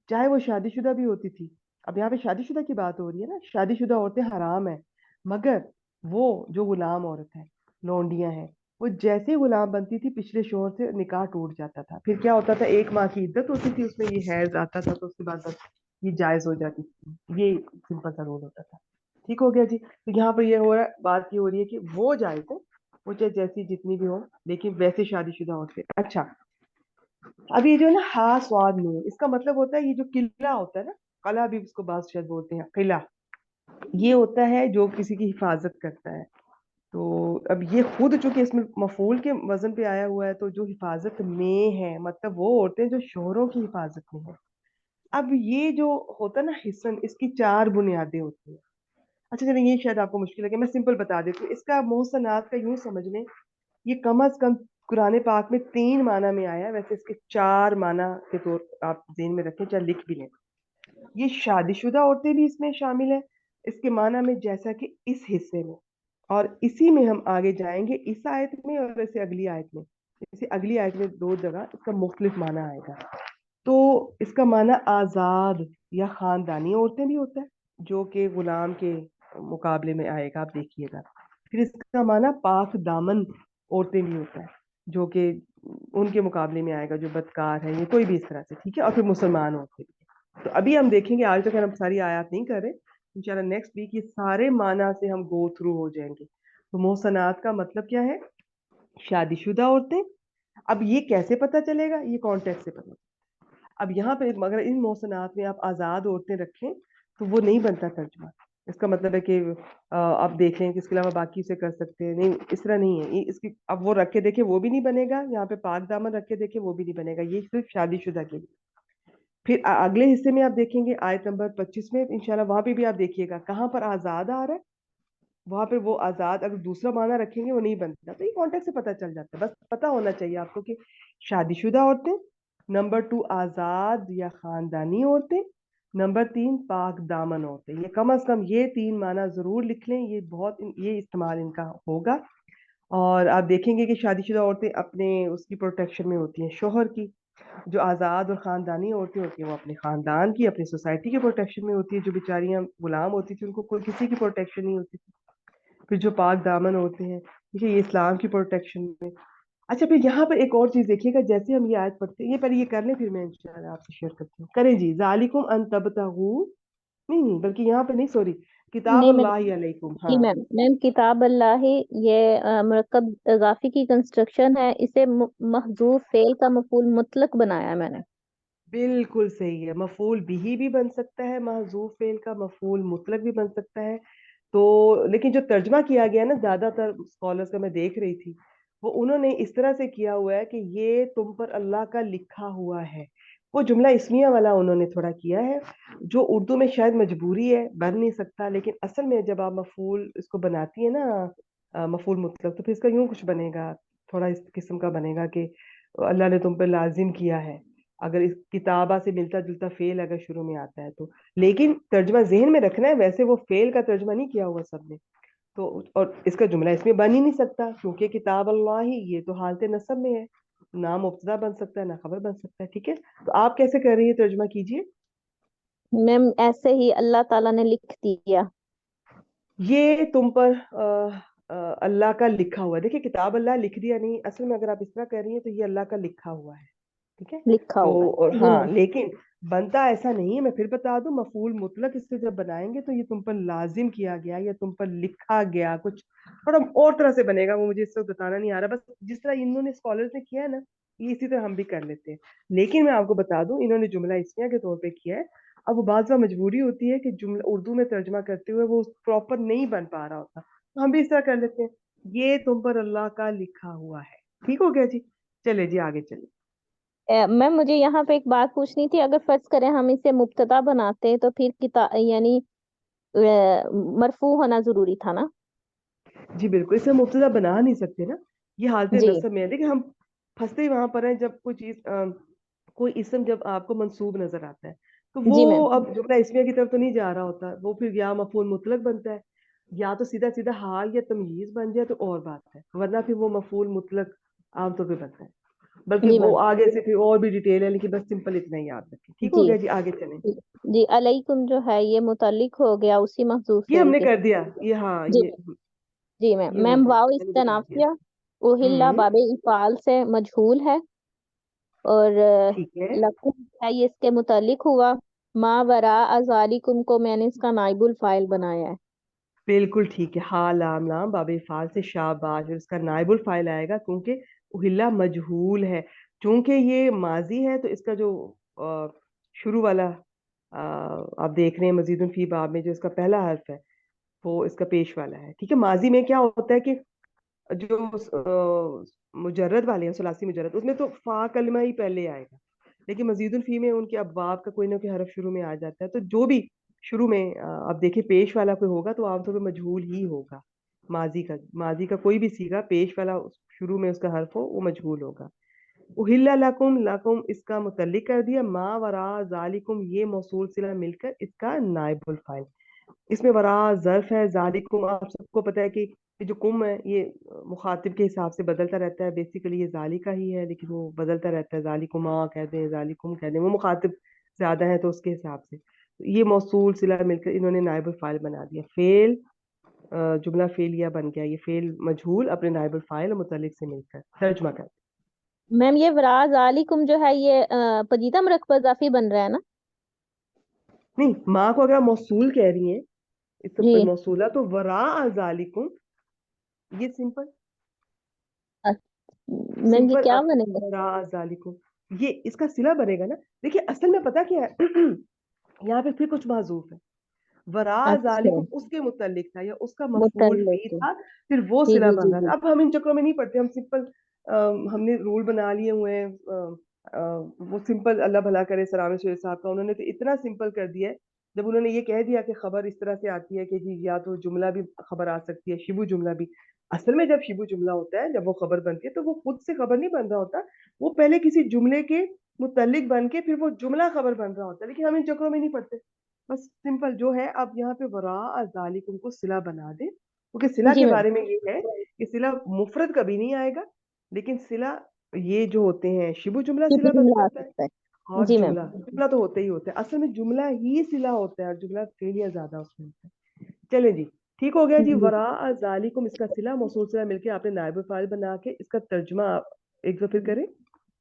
चाहे वो शादीशुदा भी होती थी। अब यहाँ पे शादीशुदा की बात हो रही है ना, शादीशुदा औरतें हराम है, मगर वो जो गुलाम औरत है, लौंडियां हैं, वो जैसे ही गुलाम बनती थी, पिछले शोहर से निकाह टूट जाता था। फिर क्या होता था, 1 माह की इद्दत होती थी, उसमें ये हैज आता था, तो उसके बाद बस ये जायज हो जाती थी। ये सिंपल सा रूल होता था। ठीक हो गया जी। तो यहाँ पर ये हो रहा है, बात ये हो रही है कि वो जायज है, वो चाहे जैसी जितनी भी हो, लेकिन वैसे शादीशुदा औरतें। अच्छा, अब ये जो है ना हा स्वाद नून, इसका मतलब होता है ये जो किला होता है ना, कला भी उसको बात शायद बोलते हैं, किला, ये होता है जो किसी की हिफाजत करता है। तो अब ये खुद चूंकि इसमें मफूल के वजन पे आया हुआ है, तो जो हिफाजत में है, मतलब वो होते हैं जो शोहरों की हिफाजत में है। अब ये जो होता है ना हिस्सन, इसकी 4 बुनियादें होती हैं। अच्छा चलिए, ये शायद आपको मुश्किल लगे, मैं सिंपल बता देती हूँ। इसका मोहसनात का यूं समझ लें, ये कम अज कम कुरान पाक में 3 माना में आया है, वैसे इसके 4 माना के तौर आप ज़हन में रखें, चाहे लिख भी लें। ये शादीशुदा औरतें भी इसमें शामिल है इसके माना में, जैसा कि इस हिस्से में, और इसी में हम आगे जाएंगे इस आयत में, और वैसे अगली आयत में, जैसे अगली आयत में 2 जगह इसका मुख्तलिफ माना आएगा। تو اس کا معنی آزاد یا خاندانی عورتیں بھی ہوتا ہے جو کہ غلام کے مقابلے میں آئے گا, آپ دیکھیے گا. پھر اس کا معنی پاک دامن عورتیں بھی ہوتا ہے جو کہ ان کے مقابلے میں آئے گا جو بدکار ہے, یہ کوئی بھی اس طرح سے, ٹھیک ہے. اور پھر مسلمان عورتیں بھی. تو ابھی ہم دیکھیں گے, آج تک ہم ساری آیات نہیں کر رہے, انشاءاللہ نیکسٹ ویک یہ سارے معنی سے ہم گو تھرو ہو جائیں گے. تو محسنات کا مطلب کیا ہے؟ شادی شدہ عورتیں. اب یہ کیسے پتہ چلے گا؟ یہ کانٹیکٹ سے پتہ چلے گا. اب یہاں پہ اگر ان محسنات میں آپ آزاد عورتیں رکھیں تو وہ نہیں بنتا ترجمہ. اس کا مطلب ہے کہ آپ دیکھ لیں کہ اس کے علاوہ باقی سے کر سکتے ہیں, نہیں, اس طرح نہیں ہے. اس کی اب وہ رکھ کے دیکھیں وہ بھی نہیں بنے گا, یہاں پہ پاک دامن رکھ کے دیکھیں وہ بھی نہیں بنے گا, یہ صرف شادی شدہ کے لیے. پھر اگلے حصے میں آپ دیکھیں گے آیت نمبر 25 میں انشاءاللہ, وہاں پہ بھی آپ دیکھیے گا کہاں پر آزاد آ رہا ہے. وہاں پہ وہ آزاد اگر دوسرا معنی رکھیں گے وہ نہیں بنتا. تو یہ کانٹیکٹ سے پتہ چل جاتا ہے, بس پتہ ہونا چاہیے آپ کو کہ شادی شدہ عورتیں, نمبر 2 آزاد یا خاندانی عورتیں, نمبر 3 پاک دامن عورتیں. یہ کم از کم یہ 3 معنی ضرور لکھ لیں, یہ بہت یہ استعمال ان کا ہوگا. اور آپ دیکھیں گے کہ شادی شدہ عورتیں اپنے اس کی پروٹیکشن میں ہوتی ہیں شوہر کی, جو آزاد اور خاندانی عورتیں ہوتی ہیں وہ اپنے خاندان کی, اپنی سوسائٹی کی پروٹیکشن میں ہوتی ہے. جو بیچاریاں غلام ہوتی تھی ان کو کوئی کسی کی پروٹیکشن نہیں ہوتی تھی. پھر جو پاک دامن ہوتے ہیں یہ اسلام کی پروٹیکشن میں. اچھا, پھر یہاں پر ایک اور چیز دیکھیے گا, جیسے ہم یہ آیت پڑھتے ہیں, یہ پہلے یہ کر لیں پھر میں انشاءاللہ آپ سے شیئر کرتی ہوں. کریں جی. ذالکم ان تبتغوا, نہیں بلکہ یہاں پہ نہیں, سوری, کتاب نہیں میں اللہ علیکم. جی ہاں میم کتاب اللہ یہ مرکب اضافی کی کنسٹرکشن ہے, اسے محذوف فعل کا مفعول مطلق بنایا ہے میں نے. بالکل صحیح ہے, مفعول بھی بن سکتا ہے, محذوف فعل کا مفعول مطلق بھی بن سکتا ہے. تو لیکن جو ترجمہ کیا گیا نا زیادہ تر اسکالرس کا میں دیکھ رہی تھی, وہ انہوں نے اس طرح سے کیا ہوا ہے کہ یہ تم پر اللہ کا لکھا ہوا ہے. وہ جملہ اسمیہ والا انہوں نے تھوڑا کیا ہے, جو اردو میں شاید مجبوری ہے, بن نہیں سکتا. لیکن اصل میں جب آپ مفعول اس کو بناتی ہے نا مفعول مطلق, تو پھر اس کا یوں کچھ بنے گا, تھوڑا اس قسم کا بنے گا کہ اللہ نے تم پہ لازم کیا ہے, اگر اس کتابہ سے ملتا جلتا فعل اگر شروع میں آتا ہے تو. لیکن ترجمہ ذہن میں رکھنا ہے, ویسے وہ فعل کا ترجمہ نہیں کیا ہوا سب نے. تو اور اس کا جملہ اس میں بن ہی نہیں سکتا, کیونکہ کتاب اللہ ہی یہ تو حالت نصب میں ہے, نہ مبتدا بن سکتا ہے نہ خبر بن سکتا ہے. ٹھیک ہے, تو آپ کیسے کر رہی ہیں, ترجمہ کیجئے. میم ایسے ہی اللہ تعالیٰ نے لکھ دیا. یہ تم پر اللہ کا لکھا ہوا ہے. دیکھیں کتاب اللہ لکھ دیا نہیں, اصل میں اگر آپ اس طرح کر رہی ہیں تو یہ اللہ کا لکھا ہوا ہے. ٹھیک ہے, لکھا تو ہوا اور ہے جی ہاں میم. لیکن بنتا ایسا نہیں ہے. میں پھر بتا دوں, مفعول مطلق اس سے جب بنائیں گے تو یہ تم پر لازم کیا گیا یا تم پر لکھا گیا, کچھ تھوڑا اور طرح سے بنے گا, وہ مجھے اس وقت بتانا نہیں آ رہا. بس جس طرح انہوں نے اسکالرز نے کیا ہے نا, یہ اسی طرح ہم بھی کر لیتے ہیں. لیکن میں آپ کو بتا دوں, انہوں نے جملہ اسمیہ کے طور پہ کیا ہے. اب وہ بعض بار مجبوری ہوتی ہے کہ جملہ اردو میں ترجمہ کرتے ہوئے وہ پراپر نہیں بن پا رہا ہوتا, تو ہم بھی اس طرح کر لیتے ہیں, یہ تم پر اللہ کا لکھا ہوا ہے. ٹھیک ہو گیا جی, چلے جی آگے چلے. میم مجھے یہاں پہ ایک بات پوچھنی تھی, اگر فرض کریں ہم اسے مبتدا بناتے تو پھر یعنی مرفوع ہونا ضروری تھا نا. جی بالکل, اس میں مبتدا بنا نہیں سکتے نا, یہ حالت جی نصب میں ہے. دیکھیں ہم پھنستے ہی وہاں پر ہیں جب کوئی چیز کوئی اسم جب آپ کو منصوب نظر آتا ہے تو جی میم. وہ اب جملہ اسمیہ کی طرف تو نہیں جا رہا ہوتا, وہ پھر یا مفعول مطلق بنتا ہے, یا تو سیدھا سیدھا حال یا تمییز بن جائے تو اور بات ہے, ورنہ پھر وہ مفعول مطلق عام طور پہ بنتا ہے. بلکہ جی وہ میم. آگے سے پھر اور بھی ڈیٹیل ہے, لیکن بس سمپل اتنا ہی یاد رکھیں. ٹھیک ہو جی گیا جی, آگے چلیں. جی علیکم جو ہے یہ متعلق ہو گیا اسی محذوف یہ ہم فعل نے کے کر ساتھ. دیا, یہ ہاں جی یہ جی میم. یہ ہو میم گیا, واو میں نے بتا دیا. استنافیہ اوہلا ہوں باب افعال سے مجہول ہے, اور ٹھیک ہے, لکم ہے یہ اس کے متعلق ہوا. ما وراء ذالکم کو میں نے اس کا نائب الفاعل بنایا ہے. بالکل ٹھیک ہے. ہا لام لام باب فعال سے شاباش, اور اس کا نائب الفاعل آئے گا کیونکہ اہلا مجہول ہے. چونکہ یہ ماضی ہے تو اس کا جو شروع والا آپ دیکھ رہے ہیں مزید فی باب میں جو اس کا پہلا حرف ہے وہ اس کا پیش والا ہے. ٹھیک ہے, ماضی میں کیا ہوتا ہے کہ جو مجرد والے ہیں ثلاثی مجرد, اس میں تو فا کلمہ ہی پہلے آئے گا, لیکن مزید الفی میں ان کے ابواب کا کوئی نہ کوئی حرف شروع میں آ جاتا ہے. تو جو بھی شروع میں اب دیکھیں پیش والا کوئی ہوگا تو عام طور پہ مجہول ہی ہوگا. ماضی کا کوئی بھی سیگا پیش والا شروع میں اس کا حرف ہو وہ مجہول ہوگا. اہل لکم, لکم اس کا متعلق کر دیا. ما وراء ذالکم یہ موصول صلہ مل کر اس کا نائب الفاعل. اس میں وراء ظرف ہے, ذالکم آپ سب کو پتہ ہے کہ یہ جو کم ہے یہ مخاطب کے حساب سے بدلتا رہتا ہے. بیسیکلی یہ ذالی کا ہی ہے لیکن وہ بدلتا رہتا ہے. ذالکما کہہ دیں, ذالکم کہہ دیں, وہ مخاطب زیادہ ہے تو اس کے حساب سے. یہ موصول صلہ مل کر انہوں نے نائب الفاعل بنا دیا. فعل جملہ فعلیہ بن گیا. یہ فعل مجہول اپنے نائب الفاعل اور متعلق سے مل کر. ترجمہ کر. میم یہ وراز علیکم جو ہے یہ پجیدہ مرکب اضافی بن رہا ہے نا؟ نہیں, ماں کو اگر آپ موصول کہہ رہی ہیں اس سے جی موصولہ تو وراء ذالکم یہ سمپل میم یہ سمپل کیا آپ بنے گا؟ وراء ذالکم یہ اس کا صلہ بنے گا نا. دیکھیے اصل میں پتا کیا ہے یہاں پہ پھر کچھ معذوف ہے. وراء اچھا ذالکم اس کے متعلق تھا یا اس کا مفعول متعلق بھی ہے. تھا, پھر وہ جی صلہ جی بن جی رہا جی تھا. اب ہم ان چکروں میں نہیں پڑتے, ہم سمپل ہم نے رول بنا لیے ہوئے ہیں. وہ سمپل اللہ بھلا کرے سلام شیر صاحب کا, انہوں نے تو اتنا سمپل کر دیا ہے. جب انہوں نے یہ کہہ دیا کہ خبر اس طرح سے آتی ہے کہ جی یا تو جملہ بھی خبر آ سکتی ہے, شبو جملہ بھی. اصل میں جب شبو جملہ ہوتا ہے, جب وہ خبر بنتی ہے تو وہ خود سے خبر نہیں بن رہا ہوتا, وہ پہلے کسی جملے کے متعلق بن کے پھر وہ جملہ خبر بن رہا ہوتا ہے. لیکن ہم ان چکروں میں نہیں پڑتے, بس سمپل جو ہے آپ یہاں پہ وراء ذالکم کو صلہ بنا دیں. کیونکہ صلہ جی کے میم بارے میں یہ ہے کہ صلہ مفرد کبھی نہیں آئے گا, لیکن صلہ یہ جو ہوتے ہیں شبو جملہ یہ بھی صلہ بن جملہ آ جاتا ہے. سکتا ہے. اور جی میم جملہ تو ہوتا ہی ہوتا ہے, اصل میں جملہ ہی صلہ ہوتا ہے اور جملہ فعلیہ زیادہ اس میں ہوتا ہے. چلے جی ٹھیک ہو گیا جی. جی وراء ذالکم اس کا صلہ موصول صلہ مل کے آپ نے نائب فاعل بنا کے اس کا ترجمہ آپ ایک دفعہ پھر کریں.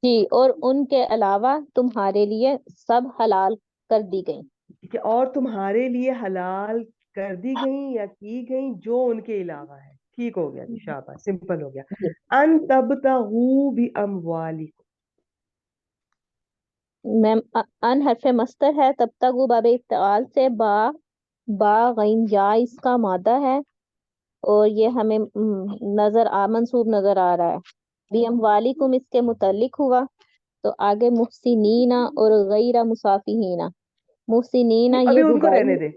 جی اور ان کے علاوہ تمہارے لیے سب حلال کر دی گئی. ٹھیک ہے, اور تمہارے لیے حلال کر دی گئیں یا کی گئیں جو ان کے علاوہ ہے. ٹھیک ہو گیا جی, شاباش, سمپل ہو گیا. جی ان تبتغوا باموالکم. میم ان حرف مصدر ہے, تب تک وہ باب افتعال سے با غین یا اس کا مادہ ہے, اور یہ ہمیں منصوب نظر آ رہا ہے. بی اموالکم اس کے متعلق ہوا, تو آگے محسنین اور غیر مسافہین. محسنین نہیں, ابھی یہ ان کو ربائی. رہنے دیں,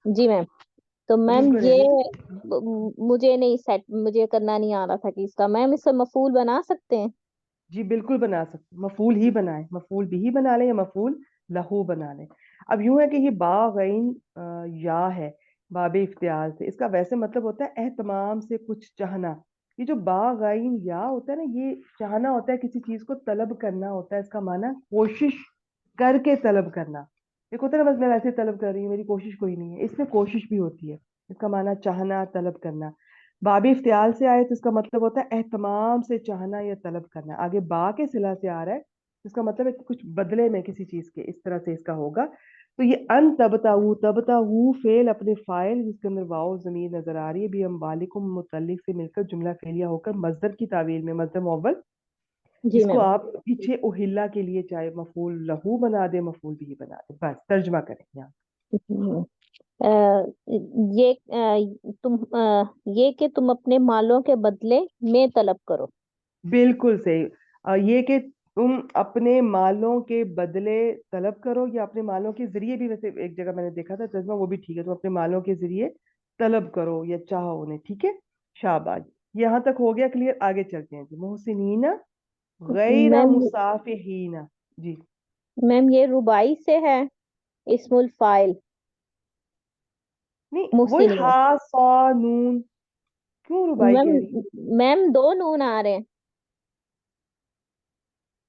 جی میم. تو ابھی ان میم کو رہنے دیں. یہ مجھے نہیں سیٹ, مجھے کرنا نہیں آ رہا تھا کہ اس کا میم اس سے مفعول بنا سکتے ہیں. جی بالکل بنا سکتے, مفعول ہی بنائیں, مفعول بھی ہی بنا لیں یا مفعول لہو بنا لیں. اب یوں ہے کہ یہ با غین یا ہے باب افتعال سے, اس کا ویسے مطلب ہوتا ہے اہتمام سے کچھ چاہنا. یہ جو با غین یا ہوتا ہے نا, یہ چاہنا ہوتا ہے, کسی چیز کو طلب کرنا ہوتا ہے. اس کا معنی کوشش کر کے طلب کرنا. ایک ہوتا ہے نا بس میں ویسے طلب کر رہی ہوں, میری کوشش کوئی نہیں ہے. اس میں کوشش بھی ہوتی ہے. اس کا معنی چاہنا, طلب کرنا. باب افتعال سے آئے تو اس کا مطلب ہوتا ہے اہتمام سے چاہنا یا طلب کرنا. آگے با کے صلہ سے آ رہا ہے, اس کا مطلب ہے کچھ بدلے میں کسی چیز کے, اس طرح سے اس کا ہوگا. تو یہ ان تبتغوا فعل اپنے فاعل جس کے اندر واو ضمیر نظر آ رہی ہے, بھی اموالکم متعلق سے مل کر جملہ فعلیہ ہو کر مصدر کی تعویل میں مصدر مؤول, جی جس کو میم. آپ پیچھے اہلا کے لیے چاہے مفعول لہو بنا دے, مفعول بھی بنا دے. بس ترجمہ کریں یہاں. یہ تم یہ کہ تم اپنے مالوں کے بدلے میں طلب کرو. بالکل صحیح. یہ کہ تم اپنے مالوں کے بدلے طلب کرو, یا اپنے مالوں کے ذریعے بھی, ویسے ایک جگہ میں نے دیکھا تھا ترجمہ وہ بھی ٹھیک ہے, تم اپنے مالوں کے ذریعے طلب کرو یا چاہو انہیں. ٹھیک ہے, شاباش. یہاں تک ہو گیا کلیئر, آگے چلتے ہیں جی. محسنین غیر میم مصافحین. جی میم یہ ربائی سے ہے, اسم الفاعل نہیں, وہی محسنین. ہا صا نون, کیوں ربائی میم کہہ رہی ہیں؟ میم دو نون آ رہے ہیں.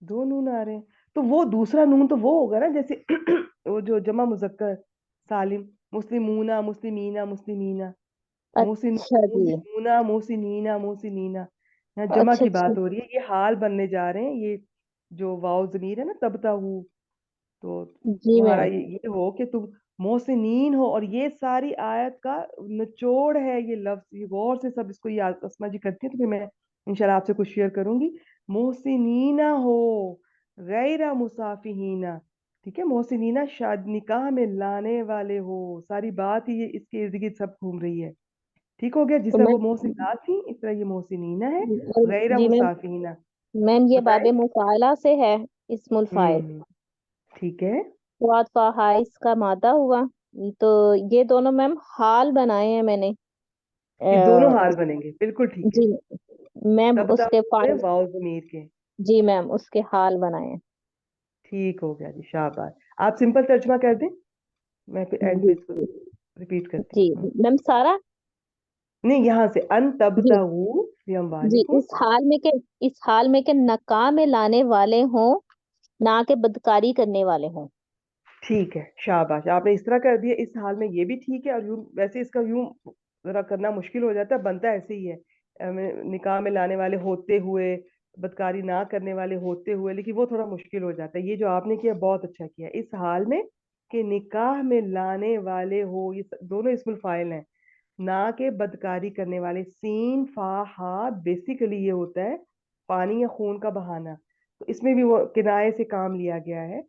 دو نون آ رہے ہیں تو وہ دوسرا نون تو وہ ہوگا نا, جیسے وہ جو جمع مذکر سالم, مسلمونا مسلمینا مسلمینا, اچھا جی. موسنونا موسنینا موسنینا. یہاں جمع اچھا کی اچھا. بات ہو رہی ہے, یہ حال بننے جا رہے ہیں. یہ جو واو ضمیر ہے نا تبتغوا, تو جی تمہارا میم. یہ ہو کہ تم محسنین ہو. اور یہ ساری آیت کا نچوڑ ہے یہ لفظ, یہ غور سے سب اس کو یہ اسما جی کرتی ہیں, تو پھر میں انشاءاللہ آپ سے کچھ شیئر کروں گی. محسنین ہو غیر مصافحین. ٹھیک ہے, محسنین شاد نکاح میں لانے والے ہو. ساری بات ہی یہ اس کے ارد گرد سب گھوم رہی ہے. ٹھیک ہو گیا, جس تو طرح وہ میم محسنات تھی اس طرح یہ محسنین ہے غیر جی میم. مصافحین. میم یہ باب بتائیں. مفاعلہ سے ہے, اسم الفاعل. ٹھیک ہے, سواد فہائش کا مادہ ہوا. تو یہ دونوں میم حال بنائے ہیں میں نے. یہ دونوں حال بنیں گے, بالکل ٹھیک ہے. جی میم اس کے تبتغوا میں فائل. واو ضمیر کے. جی میم اس کے حال بنائے ہیں. ٹھیک ہو گیا جی, شاباش. آپ سمپل ترجمہ کر دیں, میں پھر اینڈ پہ جی اس کو ریپیٹ کرتی جی ہوں. میم سارا. नहीं, यहाँ से अन जी तबतगू फी जी अम्वालिकुम। इस हाल में के नकाह में लाने वाले हों, ना के बदकारी करने वाले हों। ठीक है, शाबाश, आपने इस तरह कर दिया। इस हाल में ये भी ठीक है, और यूं वैसे इसका यूं जरा करना मुश्किल हो जाता है, बनता ऐसे ही है, निकाह में लाने वाले होते हुए, बदकारी ना करने वाले होते हुए, लेकिन वो थोड़ा मुश्किल हो जाता है। ये जो आपने किया बहुत अच्छा किया, इस हाल में कि निकाह में लाने वाले हो, ये दोनों इस्मुल फाइल हैं, ना के बदकारी करने वाले। सीन फा हा बेसिकली ये होता है पानी या खून का बहाना, तो इसमें भी वो किनाए से काम लिया गया है।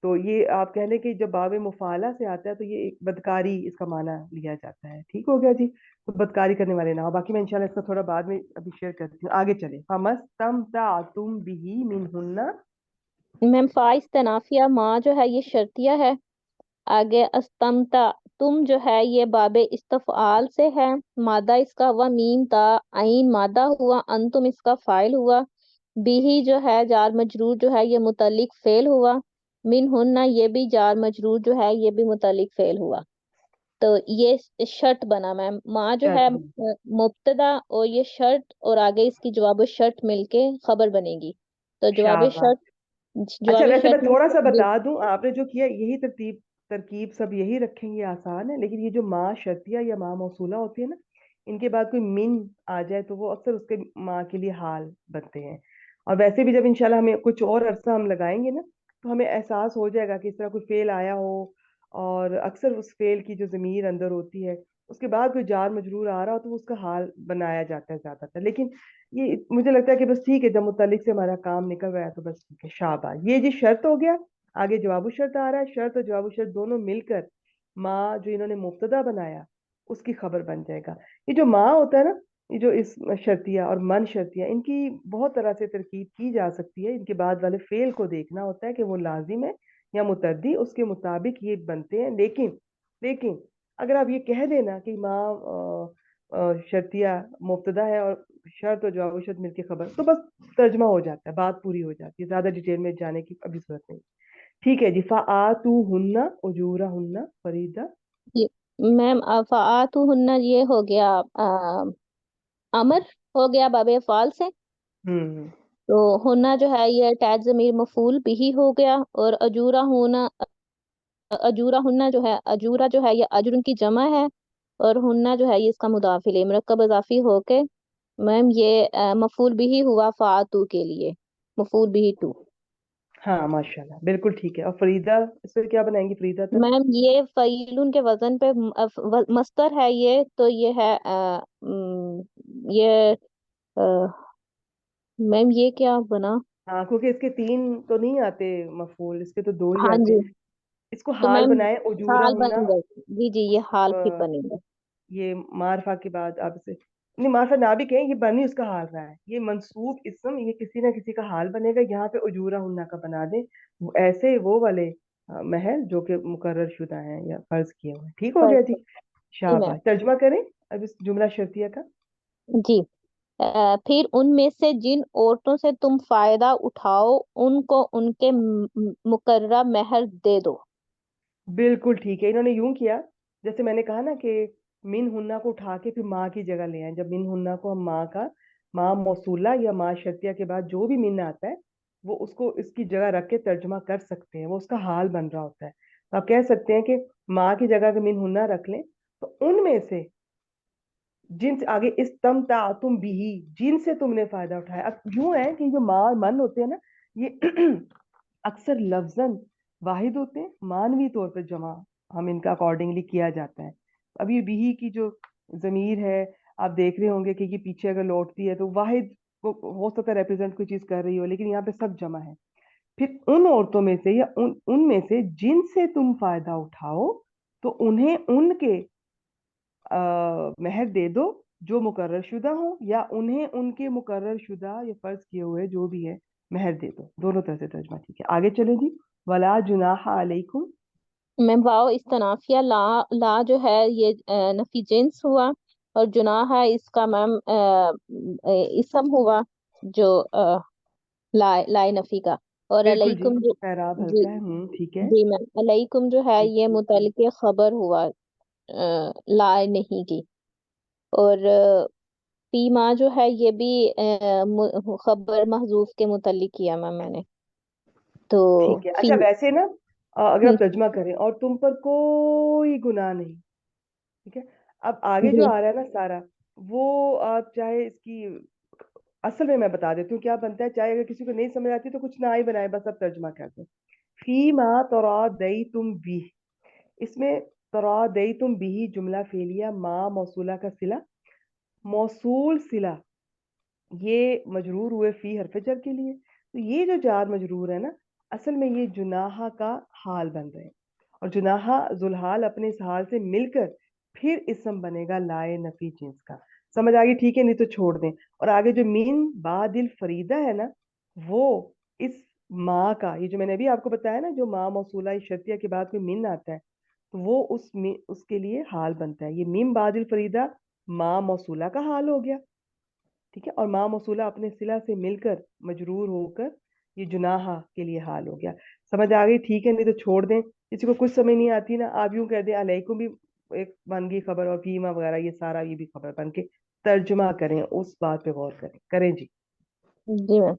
तो ये आप कह लें कि जब बाब मुफाला से आता है तो ये एक बदकारी इसका माना लिया जाता है। ठीक हो गया जी, तो बदकारी करने वाले ना हो। बाकी मैं इंशाल्लाह इसका थोड़ा बाद में अभी शेयर करती हूँ। आगे चले, फमस्तमताअतुम बिही मिनहुन्ना। मैम फाइज तनाफिया माँ जो है ये शर्तिया है। आगे अस्तमता तुम जो है ये बाबे इस्तफआल से है। मादा इसका हुआ मीम ता आइन मादा हुआ, अंतुम इसका फाइल हुआ। बिही जो है जार मजरूर जो है ये मुतल्लिक फेल हुआ। मिन हुन्ना ये भी जार मजरूर जो है ये भी मुतल्लिक फेल हुआ। तो ये शर्ट बना मैम। माँ जो है शर्त, मुब्तदा और ये शर्ट और आगे इसकी जवाब शर्त मिलके खबर बनेगी। तो जवाब शाबाश। शर्त अच्छा, जवाब वैसे मैं शर्त में थोड़ा सा जी बता दूं, आपने जो किया यही तरतीब तरकीब सब यही रखेंगे, आसान है। लेकिन ये जो माँ शर्तिया या माँ मौसूला होती है ना, इनके बाद कोई मिन आ जाए तो वो अक्सर उसके माँ के लिए हाल बनते हैं। और वैसे भी जब इंशाल्लाह हमें कुछ और अरसा हम लगाएंगे ना, तो हमें एहसास हो जाएगा कि इस तरह कोई फेल आया हो, और अक्सर उस फेल की जो ज़मीर अंदर होती है उसके बाद कोई जार मजरूर आ रहा हो तो वो उसका हाल बनाया जाता है ज़्यादातर। लेकिन ये मुझे लगता है कि बस ठीक है, जब मुतल्लिक से हमारा काम निकल रहा है तो बस ठीक है, शाबाश। ये जी शर्त हो गया। आगे जवाबु शर्त आ रहा है, शर्त और जवाबु शर्त दोनों मिलकर माँ जो इन्होंने मुब्तदा बनाया उसकी खबर बन जाएगा। ये जो माँ होता है ना, ये जो इस शर्तिया और मन शर्तिया, इनकी बहुत तरह से तरकीब की जा सकती है। इनके बाद वाले फेल को देखना होता है कि वो लाजिम है या मुतद्दी, उसके मुताबिक ये बनते हैं। लेकिन लेकिन अगर आप ये कह देना कि माँ शर्तिया मुब्तदा है और शर्त और जवाब शर्त मिलके खबर, तो बस तर्जमा हो जाता है, बात पूरी हो जाती है, ज्यादा डिटेल में जाने की अभी जरूरत नहीं। ठीक है जी, फ़ाआतू हुन्ना उजूरा हुन्ना फरीदा। जी मैम फ़ाआतु हुन्ना ये हो गया अमर हो गया बाबे फाल से। हम्म। तो हुन्ना जो है ये टैज ज़मीर मफूल बिही हो गया। और अजूरा हुना अजूरा हुन्ना जो है अजूरा जो है ये अजरुन की जमा है। और हुन्ना जो है ये इसका मुदाफ इलैह मुरक्कब इजाफी होके मैम ये मफूल बिही हुआ फ़ातू के लिए, मफूल बिही टू। हाँ माशाल्लाह, बिल्कुल ठीक है। और फरीदा, इसमें क्या बनाएंगी फरीदा तन? मैम ये फ़ईलुन के वजन पे मस्तर है ये, तो ये है ये मैम ये क्या बना। हाँ, क्योंकि इसके तीन तो नहीं आते मफूल, इसके तो दो ही हाँ आते जी, हैं। इसको तो हाल मैम बनाए उजूरा हाल हुन्ना। बन गए। जी जी ये हाल फिर अ, बनेगा। ये मारफा के बाद आप इसे नहीं, मारफा ना भी कहें, ये बनी उसका हाल रहा है, ये मंसूब इसम, ये किसी ना किसी का हाल बनेगा। यहाँ पे उजूरा हुन्ना का बना दे, ऐसे वो वाले महल जो कि मुकर्रर शुदा हैं या फर्ज किए हुए हैं। ठीक हो गया जी, परफेक्ट। जी मैम। शाबाश। तर्जुमा करें अब इस जुमला शर्तिया का। जी फिर उनमें से जिन औरतों से तुम फायदा उठाओ उनको उनके मुकर्रर महर दे दो। बिल्कुल ठीक है, इन्होंने यूं किया, जैसे मैंने कहा ना कि मिन हुन्ना को उठा के फिर माँ की जगह ले आए। जब मिन हुन्ना को हम माँ का, माँ मौसूला या माँ शर्तिया के बाद जो भी मिन आता है वो उसको इसकी जगह रख के तर्जुमा कर सकते हैं, वो उसका हाल बन रहा होता है। तो आप कह सकते हैं कि माँ की जगह अगर मिन हुन्ना रख लें, तो उनमें से जिनसे आगे इस तम ता तुम भी, जिनसे तुमने फायदा उठाया। अब यूं है कि जो माँ और मन होते हैं ना, ये अक्सर लफ्जन वाहिद होते हैं, मानवी तौर पर जमा हम इनका अकॉर्डिंगली किया जाता है। अब ये बिही की जो जमीर है, आप देख रहे होंगे कि ये पीछे अगर लौटती है तो वाहिद को हो सकता है रिप्रेजेंट कोई चीज कर रही हो, लेकिन यहाँ पे सब जमा है। फिर उन औरतों में से या उनमें से जिनसे तुम फायदा उठाओ, तो उन्हें उनके महर दे दो जो मुकर्रर शुदा हो, या उन्हें उनके मुकर्रर शुदा या फर्ज किए हुए जो भी है महर दे दो। दोनों तरह से तर्जमा ठीक है। आगे चलें जी, वला जुनाह अलैकुम। मैम वाओ इस्तनाफिया ला ला जो है ये नफी जिन्स हुआ। और जुनाह है इसका मैम इसम हुआ जो लाए नफी का। और बिल्कुल जी, अलैकुम जो पैराब जी हल्का है, ठीक है। जी मैम अलैकुम जो है ये मुतल्लिके खबर हुआ लाए नहीं की। اور فی ما جو ہے یہ بھی خبر محذوف کے متعلق کیا میں نے. تو ٹھیک ہے. فی اچھا ویسے نا اگر ہم، آپ ترجمہ کریں اور تم پر کوئی گناہ نہیں، ٹھیک ہے. اب آگے جو جی آ رہا ہے نا سارا، وہ آپ چاہے اس کی اصل میں بتا دیتی ہوں کیا بنتا ہے، چاہے اگر کسی کو نہیں سمجھ آتی تو کچھ نہ ہی بنائے، بس اب ترجمہ کر دیں. فی ما ترادیتم بھی، اس میں ترادیتم بھی جملہ فعلیہ، ما موصولہ کا صلہ، موصول صلہ یہ مجرور ہوئے فی حرف جر کے لیے. تو یہ جو جار مجرور ہے نا، اصل میں یہ جناحہ کا حال بن رہے ہیں، اور جناحہ ذوالحال اپنے اس حال سے مل کر پھر اسم بنے گا لائے نفی جنس کا. سمجھ آگے؟ ٹھیک ہے، نہیں تو چھوڑ دیں. اور آگے جو من بعد الفریدہ ہے نا، وہ اس ماں کا، یہ جو میں نے ابھی آپ کو بتایا نا، جو ماں موصولہ شرطیہ کے بعد کوئی من آتا ہے تو وہ اس کے لیے حال بنتا ہے. یہ میم بعد الفریدہ ماں موصولہ کا حال ہو گیا، ٹھیک ہے. اور ماں موصولہ اپنے صلہ سے مل کر مجرور ہو کر یہ جناحہ کے لیے حال ہو گیا. سمجھ آ گئی؟ ٹھیک ہے، نہیں تو چھوڑ دیں. کسی کو کچھ سمجھ نہیں آتی نا، آپ یوں کہہ دیں علیکم بھی ایک بن گئی خبر، اور فیما وغیرہ یہ سارا یہ بھی خبر بن کے. ترجمہ کریں، اس بات پہ غور کریں جی. جی میم.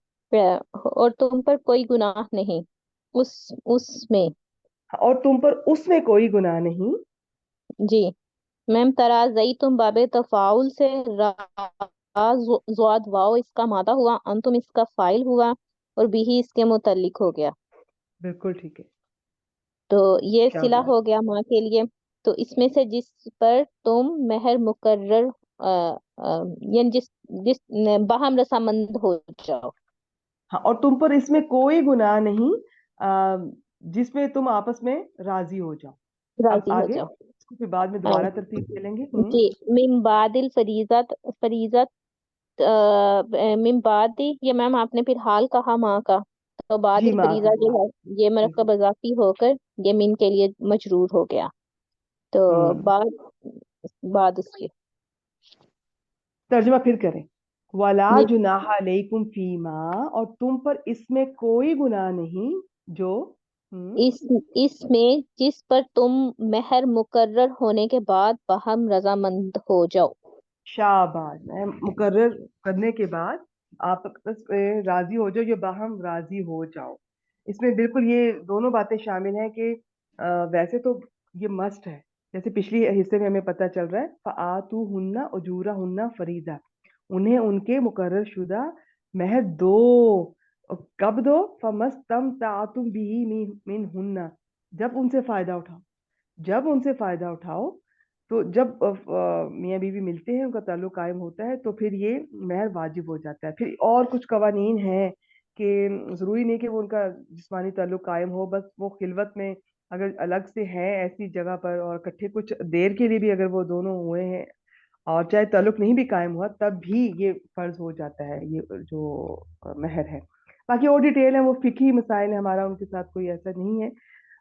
اور تم پر کوئی گناہ نہیں اس میں. اور تم پر اس میں کوئی گناہ نہیں. جی میم. ترازئی تم باب تفاعل سے را زواد واو اس کا مادہ ہوا، انتم اس کا فائل ہوا، اور بھی اس کے متعلق ہو گیا. بالکل ٹھیک ہے. تو یہ صلہ شاباش. ہو گیا ماں کے لیے. تو اس میں سے جس پر تم مہر مقرر یعنی جس باہم رضامند ہو جاؤ. ہاں، اور تم پر اس میں کوئی گناہ نہیں جس میں تم آپس میں راضی ہو جاؤ. اب راضی ہو آگے جاؤ. اس کو پھر بعد میں دوبارہ ترتیب دے لیں گے. جی. من بعد فریضت من بعد یہ میم آپ نے پھر حال کہا ماں کا، تو بعد جی ماں کا. الفریضہ جو ہے یہ بالکل. مرکب اضافی ہو کر یہ من کے لیے مجرور ہو گیا. تو ہوں بعد اس کے ترجمہ پھر کریں. ولا جی. جناح علیکم فیما، اور تم پر اس میں کوئی گناہ نہیں جو اس میں جس پر تم مہر مقرر ہونے کے بعد باہم رضامند ہو جاؤ. شاباش. میں مقرر کرنے کے بعد آپ راضی ہو جاؤ، یہ باہم راضی ہو جاؤ. اس میں بالکل یہ دونوں باتیں شامل ہیں کہ ویسے تو یہ مسٹ ہے، جیسے پچھلی حصے میں ہمیں پتہ چل رہا ہے فآتوہن اجورہن فریضہ، انہیں ان کے مقرر شدہ مہر دو. کب دو؟ فمستمتعتم بہ منہن، جب ان سے فائدہ اٹھاؤ. جب ان سے فائدہ اٹھاؤ تو جب میاں بیوی ملتے ہیں، ان کا تعلق قائم ہوتا ہے، تو پھر یہ مہر واجب ہو جاتا ہے. پھر اور کچھ قوانین ہیں کہ ضروری نہیں کہ وہ ان کا جسمانی تعلق قائم ہو، بس وہ خلوت میں اگر الگ سے ہیں ایسی جگہ پر اور اکٹھے کچھ دیر کے لیے بھی اگر وہ دونوں ہوئے ہیں اور چاہے تعلق نہیں بھی قائم ہوا، تب بھی یہ فرض ہو جاتا ہے یہ جو مہر ہے. باقی اور ڈیٹیل ہے، وہ فقہی مسائل ہیں، ہمارا ان کے ساتھ کوئی ایسا نہیں ہے.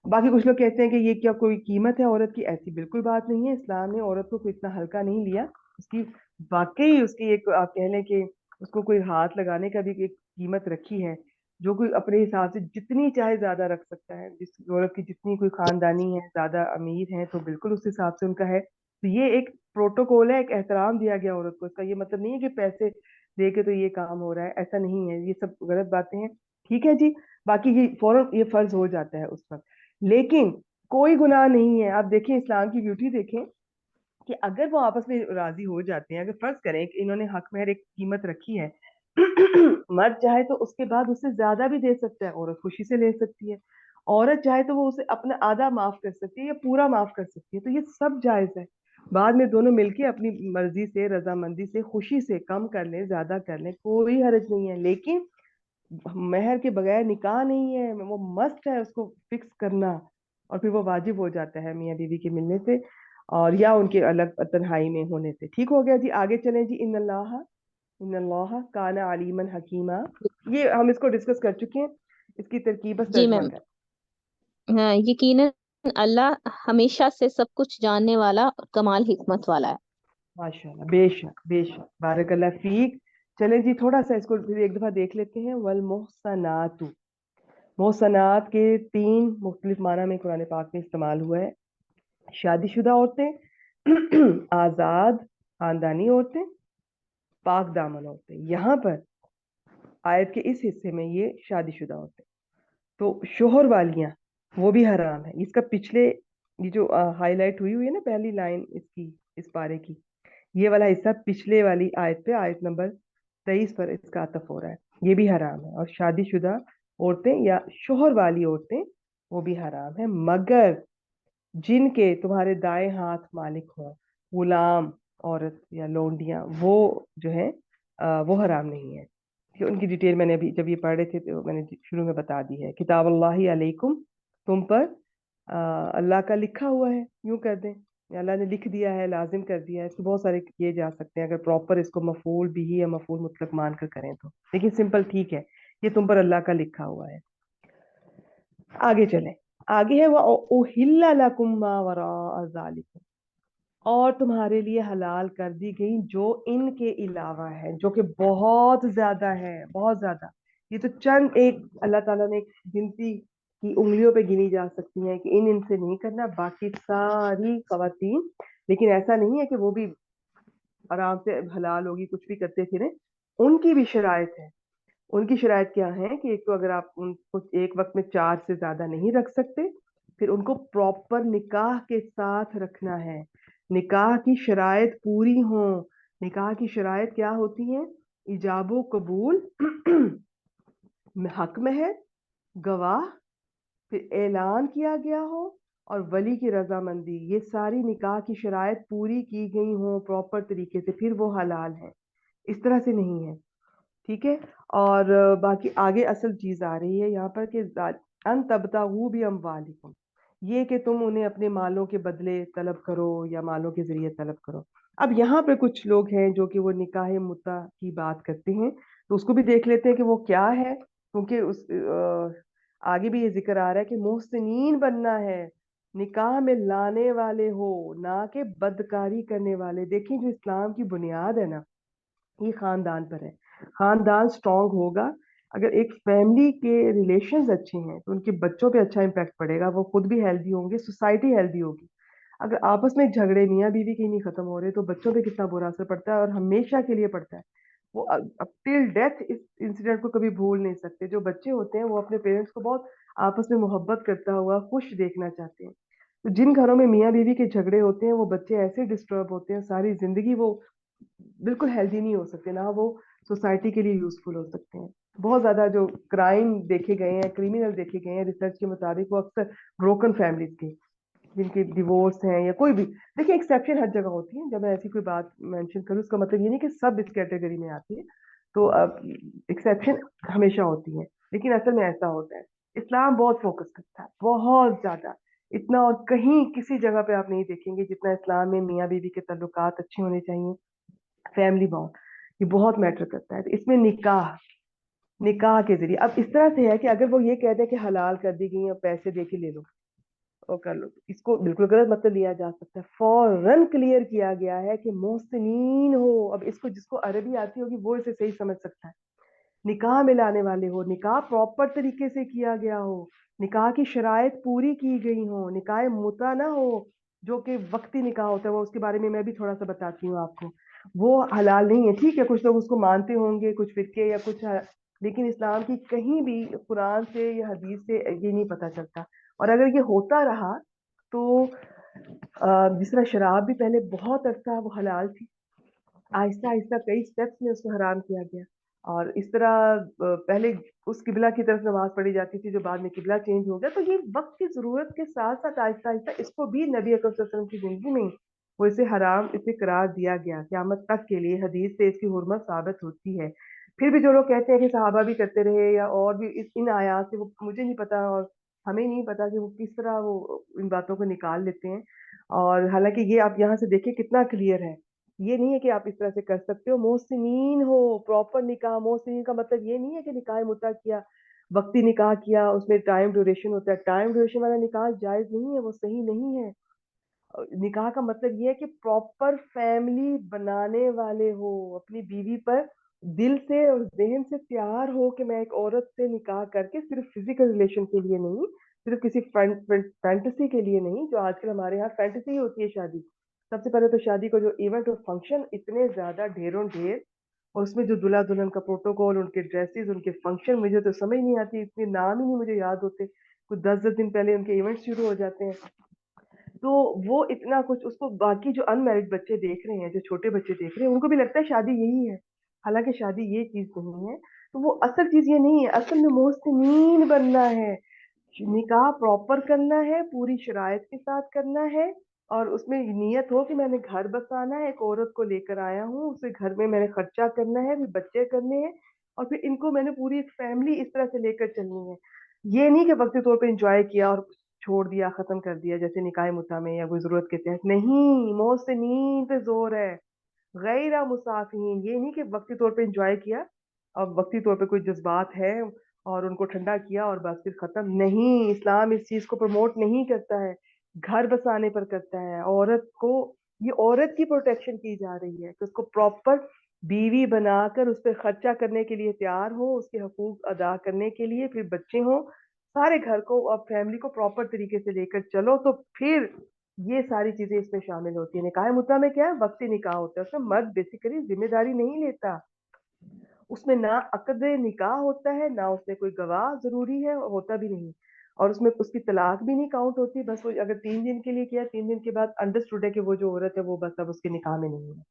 باقی کچھ لوگ کہتے ہیں کہ یہ کیا کوئی قیمت ہے عورت کی؟ ایسی بالکل بات نہیں ہے. اسلام نے عورت کو کوئی اتنا ہلکا نہیں لیا. اس کی واقعی اس کی ایک آپ کہہ لیں کہ اس کو کوئی ہاتھ لگانے کا بھی ایک قیمت رکھی ہے، جو کوئی اپنے حساب سے جتنی چاہے زیادہ رکھ سکتا ہے. جس عورت کی جتنی کوئی خاندانی ہے، زیادہ امیر ہے، تو بالکل اس حساب سے ان کا ہے. تو یہ ایک پروٹوکول ہے، ایک احترام دیا گیا عورت کو. اس کا یہ مطلب نہیں ہے کہ پیسے دے کے تو یہ کام ہو رہا ہے، ایسا نہیں ہے. یہ سب غلط باتیں ہیں. ٹھیک ہے جی. باقی یہ فوراً یہ فرض ہو جاتا ہے اس وقت، لیکن کوئی گناہ نہیں ہے. آپ دیکھیں اسلام کی بیوٹی دیکھیں کہ اگر وہ آپس میں راضی ہو جاتے ہیں، اگر فرض کریں کہ انہوں نے حق مہر ایک قیمت رکھی ہے، مرد چاہے تو اس کے بعد اس سے زیادہ بھی دے سکتا ہے، عورت خوشی سے لے سکتی ہے. عورت چاہے تو وہ اسے اپنا آدھا معاف کر سکتی ہے یا پورا معاف کر سکتی ہے. تو یہ سب جائز ہے. بعد میں دونوں مل کے اپنی مرضی سے، رضامندی سے، خوشی سے کم کر لیں، زیادہ کر لیں، کوئی حرج نہیں ہے. لیکن مہر کے بغیر نکاح نہیں ہے، وہ مسٹ ہے اس کو فکس کرنا، اور پھر وہ واجب ہو جاتا ہے میاں بیوی کے ملنے سے اور یا ان کے الگ تنہائی میں ہونے سے. ٹھیک ہو گیا جی. آگے چلیں جی. ان اللہ کان علیما حکیما، یہ ہم اس کو ڈسکس کر چکے ہیں. اس کی ترکیب بس جی ترجمہ میم. کر. یقیناً اللہ ہمیشہ سے سب کچھ جاننے والا اور کمال حکمت والا ہے. ماشاء اللہ. بے شک بے شک. بارک اللہ فیک. چلیں جی تھوڑا سا اس کو پھر ایک دفعہ دیکھ لیتے ہیں. والمحصنات، محصنات کے 3 مختلف معنی میں قرآن پاک میں استعمال ہوا ہے. شادی شدہ عورتیں، آزاد खानदानी औरतें, पाक दामन औरतें। यहाँ पर आयत के इस हिस्से में ये शादीशुदा औरतें, तो शोहर वालियां वो भी हराम है। इसका पिछले ये जो हाईलाइट हुई है ना पहली लाइन इसकी, इस पारे की, ये वाला हिस्सा पिछले वाली आयत पे, आयत नंबर 23 पर इसका अतफ हो रहा है। ये भी हराम है। और शादीशुदा औरतें या शोहर वाली औरतें वो भी हराम है, मगर जिनके तुम्हारे दाएं हाथ मालिक हों, गुलाम औरत या लोंडियां, वो जो है वो हराम नहीं है। कि उनकी डिटेल मैंने अभी जब ये पढ़ रहे थे तो मैंने शुरू में बता दी है। किताब अल्लाह अलैकुम, तुम पर अल्लाह का लिखा हुआ है, यूं कर दें, अल्लाह ने लिख दिया है, लाजिम कर दिया है। इसको बहुत सारे किए जा सकते हैं अगर प्रॉपर इसको मफूल बिही या मफूल मुतलक मान कर करें तो, लेकिन सिंपल ठीक है, ये तुम पर अल्लाह का लिखा हुआ है। आगे चलें। आगे है वह उहिल्ला लकुम मा वराअ ज़ालिकुम, और तुम्हारे लिए हलाल कर दी गई जो इनके अलावा है, जो कि बहुत ज्यादा है, बहुत ज्यादा। ये तो चंद एक अल्लाह ताला ने एक गिनती की उंगलियों पे गिनी जा सकती है कि इन इनसे नहीं करना, बाकी सारी खवातीन। लेकिन ऐसा नहीं है कि वो भी आराम से हलाल होगी कुछ भी करते फिरे, उनकी भी शराइत है। उनकी शराइत क्या है कि एक तो अगर आप उनको एक वक्त में 4 से ज्यादा नहीं रख सकते, फिर उनको प्रॉपर निकाह के साथ रखना है। निकाह की शराइत पूरी हो। निकाह की शराइत क्या होती है? इजाबो कबूल, हक महर, गवाह, फिर ऐलान किया गया हो, और वली की रजामंदी। ये सारी निकाह की शराइत पूरी की गई हो प्रॉपर तरीके से, फिर वो हलाल है। इस तरह से नहीं है, ठीक है। और बाकी आगे असल चीज आ रही है यहाँ पर कि अन तबतागू भी अमवालिकुम, ये कि तुम उन्हें अपने मालों के बदले तलब करो या मालों के जरिए तलब करो। अब यहाँ पे कुछ लोग हैं जो कि वो निकाह मुता की बात करते हैं, तो उसको भी देख लेते हैं कि वो क्या है, क्योंकि उस आगे भी ये जिक्र आ रहा है कि मोहसिनीन बनना है, निकाह में लाने वाले हो, ना कि बदकारी करने वाले। देखिए जो इस्लाम की बुनियाद है ना, ये खानदान पर है। खानदान स्ट्रांग होगा, अगर एक फैमिली के रिलेशंस अच्छे हैं तो उनके बच्चों पे अच्छा इम्पैक्ट पड़ेगा, वो खुद भी हेल्दी होंगे, सोसाइटी हेल्दी होगी। अगर आपस में झगड़े मियाँ बीवी के नहीं खत्म हो रहे तो बच्चों पे कितना बुरा असर पड़ता है, और हमेशा के लिए पड़ता है। वो अब टिल डेथ इस इंसिडेंट को कभी भूल नहीं सकते। जो बच्चे होते हैं वो अपने पेरेंट्स को बहुत आपस में मोहब्बत करता हुआ खुश देखना चाहते हैं। तो जिन घरों में मियाँ बीवी के झगड़े होते हैं वो बच्चे ऐसे डिस्टर्ब होते हैं, सारी जिंदगी वो बिल्कुल हेल्दी नहीं हो सकते, ना वो सोसाइटी के लिए यूजफुल हो सकते हैं। बहुत ज्यादा जो क्राइम देखे गए हैं, क्रिमिनल देखे गए हैं रिसर्च के मुताबिक, वो अक्सर ब्रोकन फैमिलीज के, जिनके डिवोर्स हैं या कोई भी। देखिए एक्सेप्शन हर जगह होती है, जब मैं ऐसी कोई बात मेंशन करूँ उसका मतलब ये नहीं कि सब इस कैटेगरी में आती है, तो एक्सेप्शन हमेशा होती है, लेकिन असल में ऐसा होता है। इस्लाम बहुत फोकस करता है, बहुत ज्यादा। इतना और कहीं किसी जगह पे आप नहीं देखेंगे जितना इस्लाम में मियाँ बीवी के ताल्लुकात अच्छे होने चाहिए, फैमिली बॉन्ड, ये बहुत मैटर करता है। तो इसमें निकाह, निकाह के जरिए अब इस तरह से है कि अगर वो ये कहते हैं कि हलाल कर दी गई है, पैसे दे के ले लो और कर लो, तो इसको बिल्कुल गलत मतलब लिया जा सकता है। फौरन क्लियर किया गया है कि मोहसिनीन हो। अब इसको जिसको अरबी आती होगी वो इसे सही समझ सकता है। निकाह में लाने वाले हो, निकाह प्रॉपर तरीके से किया गया हो, निकाह की शराइत पूरी की गई हो, निकाह मुता ना हो जो कि वक्ती निकाह होता है, वो उसके बारे में मैं भी थोड़ा सा बताती हूँ आपको। वो हलाल नहीं है, ठीक है, कुछ लोग उसको मानते होंगे, कुछ फिरके या कुछ लेकिन इस्लाम की कहीं भी कुरान से या हदीस से ये नहीं पता चलता। और अगर ये होता रहा तो जिस तरह शराब भी पहले बहुत अरसा वो हलाल थी, आहिस्ता आहिस्ता कई स्टेप्स में उसको हराम किया गया। और इस तरह पहले उस किबला की तरफ नमाज पढ़ी जाती थी जो बाद में किबला चेंज हो गया। तो ये वक्त की जरूरत के साथ साथ आहिस्ता आहिस्ता इसको भी नबी अकरम सल्लल्लाहु अलैहि वसल्लम की जिंदगी में वो इसे हराम, इसे करार दिया गया क़यामत तक के लिए। हदीस से इसकी हुर्मत साबित होती है। फिर भी जो लोग कहते हैं कि सहाबा भी करते रहे या और भी इन आयात से, वो मुझे नहीं पता और हमें नहीं पता कि वो किस तरह वो इन बातों को निकाल लेते हैं। और हालांकि ये आप यहाँ से देखिए कितना क्लियर है। ये नहीं है कि आप इस तरह से कर सकते हो। मोहसिनीन हो, प्रॉपर निकाह। मोहसिनीन का मतलब ये नहीं है कि निकाह मुता किया, वक्ती निकाह किया, उसमें टाइम ड्यूरेशन होता है। टाइम ड्यूरेशन वाला निकाह जायज नहीं है, वो सही नहीं है। निकाह का मतलब ये है कि प्रॉपर फैमिली बनाने वाले हो, अपनी बीवी पर दिल से और जहन से तैयार हो कि मैं एक औरत से निकाह करके सिर्फ फिजिकल रिलेशन के लिए नहीं, सिर्फ किसी फैंटेसी के लिए नहीं, जो आजकल हमारे यहाँ फैंटेसी होती है शादी, سب سے پہلے تو شادی کو جو ایونٹ اور فنکشن اتنے زیادہ ڈھیروں ڈھیر، اور اس میں جو دلہا دلہن کا پروٹوکول، ان کے ڈریسز، ان کے فنکشن، مجھے تو سمجھ نہیں آتی، اتنے نام ہی نہیں مجھے یاد ہوتے، کچھ 10 دن پہلے ان کے ایونٹ شروع ہو جاتے ہیں. تو وہ اتنا کچھ، اس کو باقی جو ان میرڈ بچے دیکھ رہے ہیں، جو چھوٹے بچے دیکھ رہے ہیں، ان کو بھی لگتا ہے شادی یہی ہے، حالانکہ شادی یہ چیز نہیں ہے. تو وہ اصل چیز یہ نہیں ہے، اصل میں محسنین بننا ہے، نکاح پراپر کرنا ہے، پوری شرائط کے ساتھ کرنا ہے، اور اس میں نیت ہو کہ میں نے گھر بسانا ہے، ایک عورت کو لے کر آیا ہوں، اسے گھر میں نے خرچہ کرنا ہے، پھر بچے کرنے ہیں، اور پھر ان کو میں نے پوری ایک فیملی اس طرح سے لے کر چلنی ہے. یہ نہیں کہ وقتی طور پہ انجوائے کیا اور چھوڑ دیا، ختم کر دیا، جیسے نکاح متع میں یا کوئی ضرورت کے تحت. نہیں، محسنین پہ زور ہے، غیر مسافہین. یہ نہیں کہ وقتی طور پہ انجوائے کیا اور وقتی طور پہ کوئی جذبات ہے اور ان کو ٹھنڈا کیا اور بس پھر ختم. نہیں، اسلام اس چیز کو پروموٹ نہیں کرتا ہے، گھر بسانے پر کرتا ہے. عورت کو، یہ عورت کی پروٹیکشن کی جا رہی ہے کہ اس کو پراپر بیوی بنا کر اس پہ خرچہ کرنے کے لیے تیار ہو، اس کے حقوق ادا کرنے کے لیے، پھر بچے ہوں، سارے گھر کو اور فیملی کو پراپر طریقے سے لے کر چلو. تو پھر یہ ساری چیزیں اس میں شامل ہوتی ہیں. نکاح متع میں کیا ہے؟ وقتی نکاح ہوتا ہے، اس میں مرد بیسیکلی ذمہ داری نہیں لیتا، اس میں نہ عقد نکاح ہوتا ہے، نہ اس میں کوئی گواہ ضروری ہے، ہوتا بھی نہیں، اور اس میں اس کی طلاق بھی نہیں کاؤنٹ ہوتی. بس وہ اگر 3 دن کے لیے کیا، 3 دن کے بعد انڈرسٹوڈ ہے کہ وہ جو عورت ہے وہ بس اب اس کے نکاح میں نہیں ہے.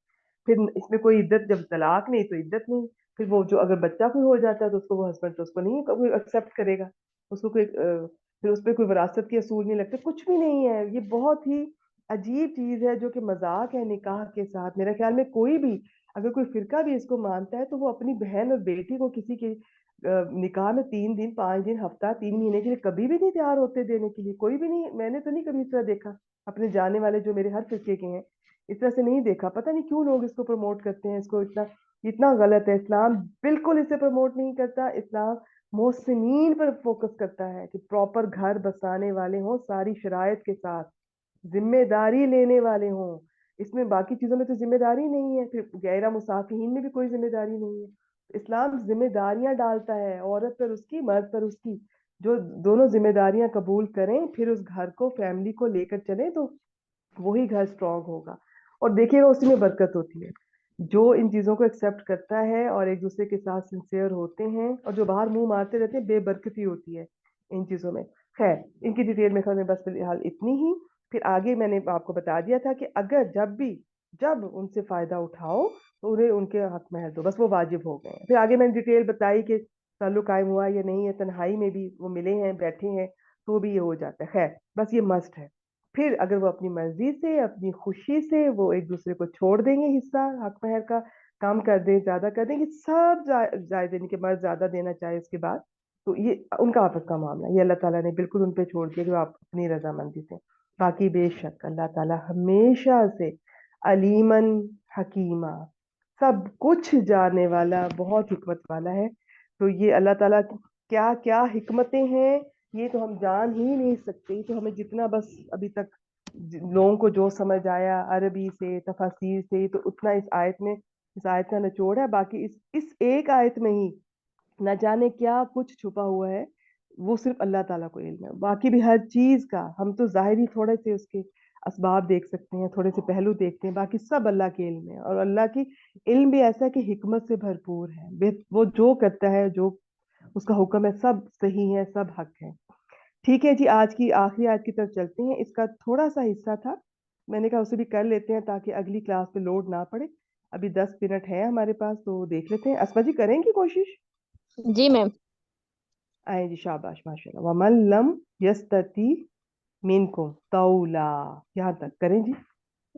پھر اس میں کوئی عدت، جب طلاق نہیں تو عدت نہیں. پھر وہ جو اگر بچہ کوئی ہو جاتا ہے تو اس کو وہ ہسبینڈ تو اس کو نہیں کوئی ایکسیپٹ کرے گا، اس کو کوئی پھر اس پہ کوئی وراثت کے اصول نہیں لگتے، کچھ بھی نہیں ہے. یہ بہت ہی عجیب چیز ہے جو کہ مذاق ہے نکاح کے ساتھ. میرے خیال میں کوئی بھی اگر کوئی فرقہ بھی اس کو مانتا ہے تو وہ اپنی بہن اور بیٹی کو کسی کے نکاح میں 3 دن، 5 دن، ہفتہ، 3 مہینے کے لیے کبھی بھی نہیں تیار ہوتے دینے کے لیے. کوئی بھی نہیں، میں نے تو نہیں کبھی اس طرح دیکھا. اپنے جانے والے جو میرے ہر فرقے کے ہیں اس طرح سے نہیں دیکھا. پتہ نہیں کیوں لوگ اس کو پروموٹ کرتے ہیں، اس کو اتنا غلط ہے. اسلام بالکل اسے پروموٹ نہیں کرتا. اسلام محسنین پر فوکس کرتا ہے کہ پراپر گھر بسانے والے ہوں، ساری شرائط کے ساتھ ذمہ داری لینے والے ہوں. اس میں باقی چیزوں میں تو ذمہ داری نہیں ہے، پھر غیر مسافہین میں بھی کوئی ذمہ داری نہیں ہے. اسلام ذمہ داریاں ڈالتا ہے، عورت پر اس کی، مرد پر اس کی. جو دونوں ذمہ داریاں قبول کریں، پھر اس گھر کو، فیملی کو لے کر چلیں، تو وہی گھر اسٹرانگ ہوگا. اور دیکھیے گا اسی میں برکت ہوتی ہے. جو ان چیزوں کو ایکسیپٹ کرتا ہے اور ایک دوسرے کے ساتھ سنسیئر ہوتے ہیں، اور جو باہر منہ مارتے رہتے ہیں، بے برکتی ہوتی ہے ان چیزوں میں. خیر، ان کی ڈیٹیل میں بس فی الحال اتنی ہی. پھر آگے میں نے آپ کو بتا دیا تھا کہ اگر جب ان سے فائدہ اٹھاؤ تو انہیں ان کے حق مہر دو، بس وہ واجب ہو گئے. پھر آگے میں نے ڈیٹیل بتائی کہ تعلق قائم ہوا یا نہیں ہے، تنہائی میں بھی وہ ملے ہیں، بیٹھے ہیں، تو بھی یہ ہو جاتا ہے. خیر، بس یہ مسٹ ہے. پھر اگر وہ اپنی مرضی سے، اپنی خوشی سے وہ ایک دوسرے کو چھوڑ دیں گے حصہ حق مہر کا، کام کر دیں، زیادہ کر دیں گے، سب جائز دینے کے، مرض زیادہ دینا چاہے اس کے بعد، تو یہ ان کا آپس کا معاملہ، یہ اللہ تعالیٰ نے بالکل ان پہ چھوڑ دیا جو آپ اپنی رضامندی سے. باقی بے شک اللہ تعالیٰ ہمیشہ سے علیمن حکیمہ، سب کچھ جاننے والا، بہت حکمت والا ہے. تو یہ اللہ تعالیٰ کیا کیا حکمتیں ہیں، یہ تو ہم جان ہی نہیں سکتے. تو ہمیں جتنا بس ابھی تک لوگوں کو جو سمجھ آیا عربی سے، تفاسیر سے، تو اتنا اس آیت کا نچوڑ ہے. باقی اس ایک آیت میں ہی نہ جانے کیا کچھ چھپا ہوا ہے، وہ صرف اللہ تعالیٰ کو علم ہے. باقی بھی ہر چیز کا ہم تو ظاہری تھوڑے سے اس کے اسباب دیکھ سکتے ہیں، تھوڑے سے پہلو دیکھتے ہیں، باقی سب اللہ کے علم ہے. اور اللہ کی علم بھی ایسا ہے کہ حکمت سے بھرپور ہے. وہ جو کرتا ہے، جو اس کا حکم ہے، سب صحیح ہے، سب حق ہے. ٹھیک ہے جی، آج کی آخری آیت کی طرف چلتے ہیں. اس کا تھوڑا سا حصہ تھا، میں نے کہا اسے بھی کر لیتے ہیں تاکہ اگلی کلاس پہ لوڈ نہ پڑے. ابھی 10 منٹ ہے ہمارے پاس، تو دیکھ لیتے ہیں. اسما جی کریں گی کوشش؟ جی میم. آئیں جی، شاباش، ماشاء اللہ. وَمَن لَّمْ يَسْتَطِعْ مِنكُمْ طَوْلًا، یہاں تک کریں جی.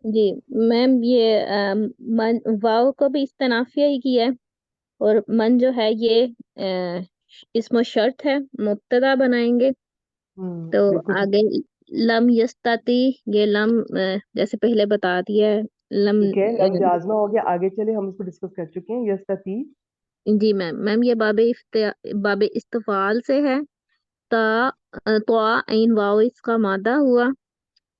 جی میم، یہ واو کو بھی استنافیہ ہی کیا ہے، اور من جو ہے یہ اسم و شرط ہے، مبتدا بنائیں گے. تو بالکل ٹھیک. آگے لم یستتی، یہ لم جیسے پہلے بتا دیا ہے، لم. ٹھیک ہے، لم جازمہ ہو گیا. آگے چلے، ہم اس کو ڈسکس کر چکے ہیں. یستطیع، جی میم یہ باب استفعال سے ہے. تا تو عین واو اس کا مادہ ہوا،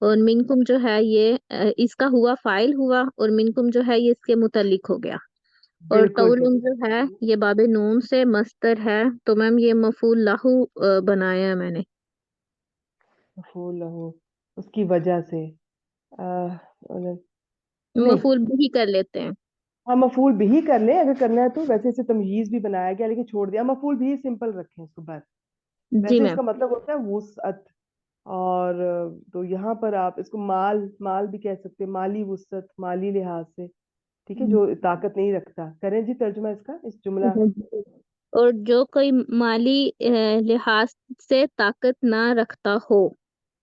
اور منکم جو ہے یہ اس کا ہوا فائل ہوا، اور منکم جو ہے یہ اس کے متعلق ہو گیا. اور بالکل ٹھیک. تولن جو ہے یہ باب نون سے مصدر ہے، تو میم یہ مفعول لہو بنایا ہے میں نے. مفعول لہو، اس کی وجہ سے नहीं, मफूल भी कर लेते हैं। हाँ मफूल भी कर ले अगर करना है तो। वैसे इसे तमयीज भी बनाया गया लेकिन छोड़ दिया, मफूल भी सिंपल रखें इसको बस। जी वैसे मैम। इसका मतलब होता है वुसअत। और तो यहाँ पर आप इसको माल माल भी कह सकते हैं, माली वुसअत, माली लिहाज से, ठीक है, जो ताकत नहीं रखता। करें जी तर्जुमा इसका, इस जुमला। और जो कोई माली लिहाज से ताकत ना रखता हो।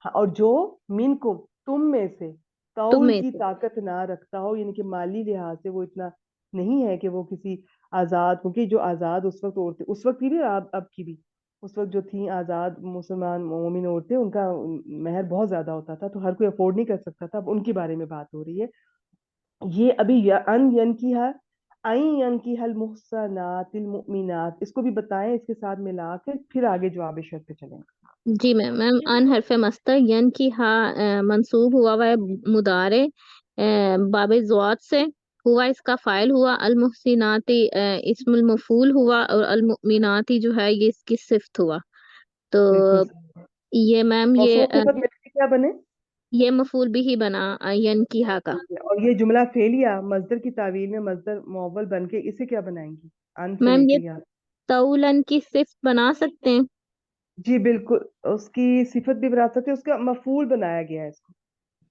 हाँ, और जो मिनकुम, तुम में से, तुम तौल में की से। ताकत ना रखता हो, यानी कि माली लिहाज से वो इतना नहीं है कि वो किसी आजाद, क्योंकि जो आजाद उस वक्त औरतें, उस वक्त की भी और अब की भी, उस वक्त जो थी आजाद मुसलमान मोमिन औरतें, उनका महर बहुत ज्यादा होता था, तो हर कोई अफोर्ड नहीं कर सकता था। अब उनके बारे में बात हो रही है। ये अभी अन यन की है, आई यन की हल मुहसनातिल मुमिनात, इसको भी बताएं इसके साथ मिला के, फिर आगे जवाब शर्त पे चलें। जी मैम। मैम अन हरफ मस्तर यन की हा मंसूब हुआ हुआ है मुदारे बाबे ज़ुआत से, हुआ इसका फाइल हुआ। अल मुहसिनाती इस्मुल मफूल हुआ, और अल मुमिनाती जो है ये इसकी सिफ्त हुआ। तो बिल्कुल सही। ये मैम मौसूफ सिफत मिलके क्या बने? ये मफूल भी ही बना यन की हा का। और ये जुमला फेलिया मजदर की तावील में मजदर मुअव्वल बन के इसे क्या बनाएंगी? अन से मैम ये लेके यहाँ। तौलन की सिफ्त बना सकते हैं। जी बिल्कुल, उसकी सिफत भी बना सकते हैं, उसका मफूल बनाया गया है इसको,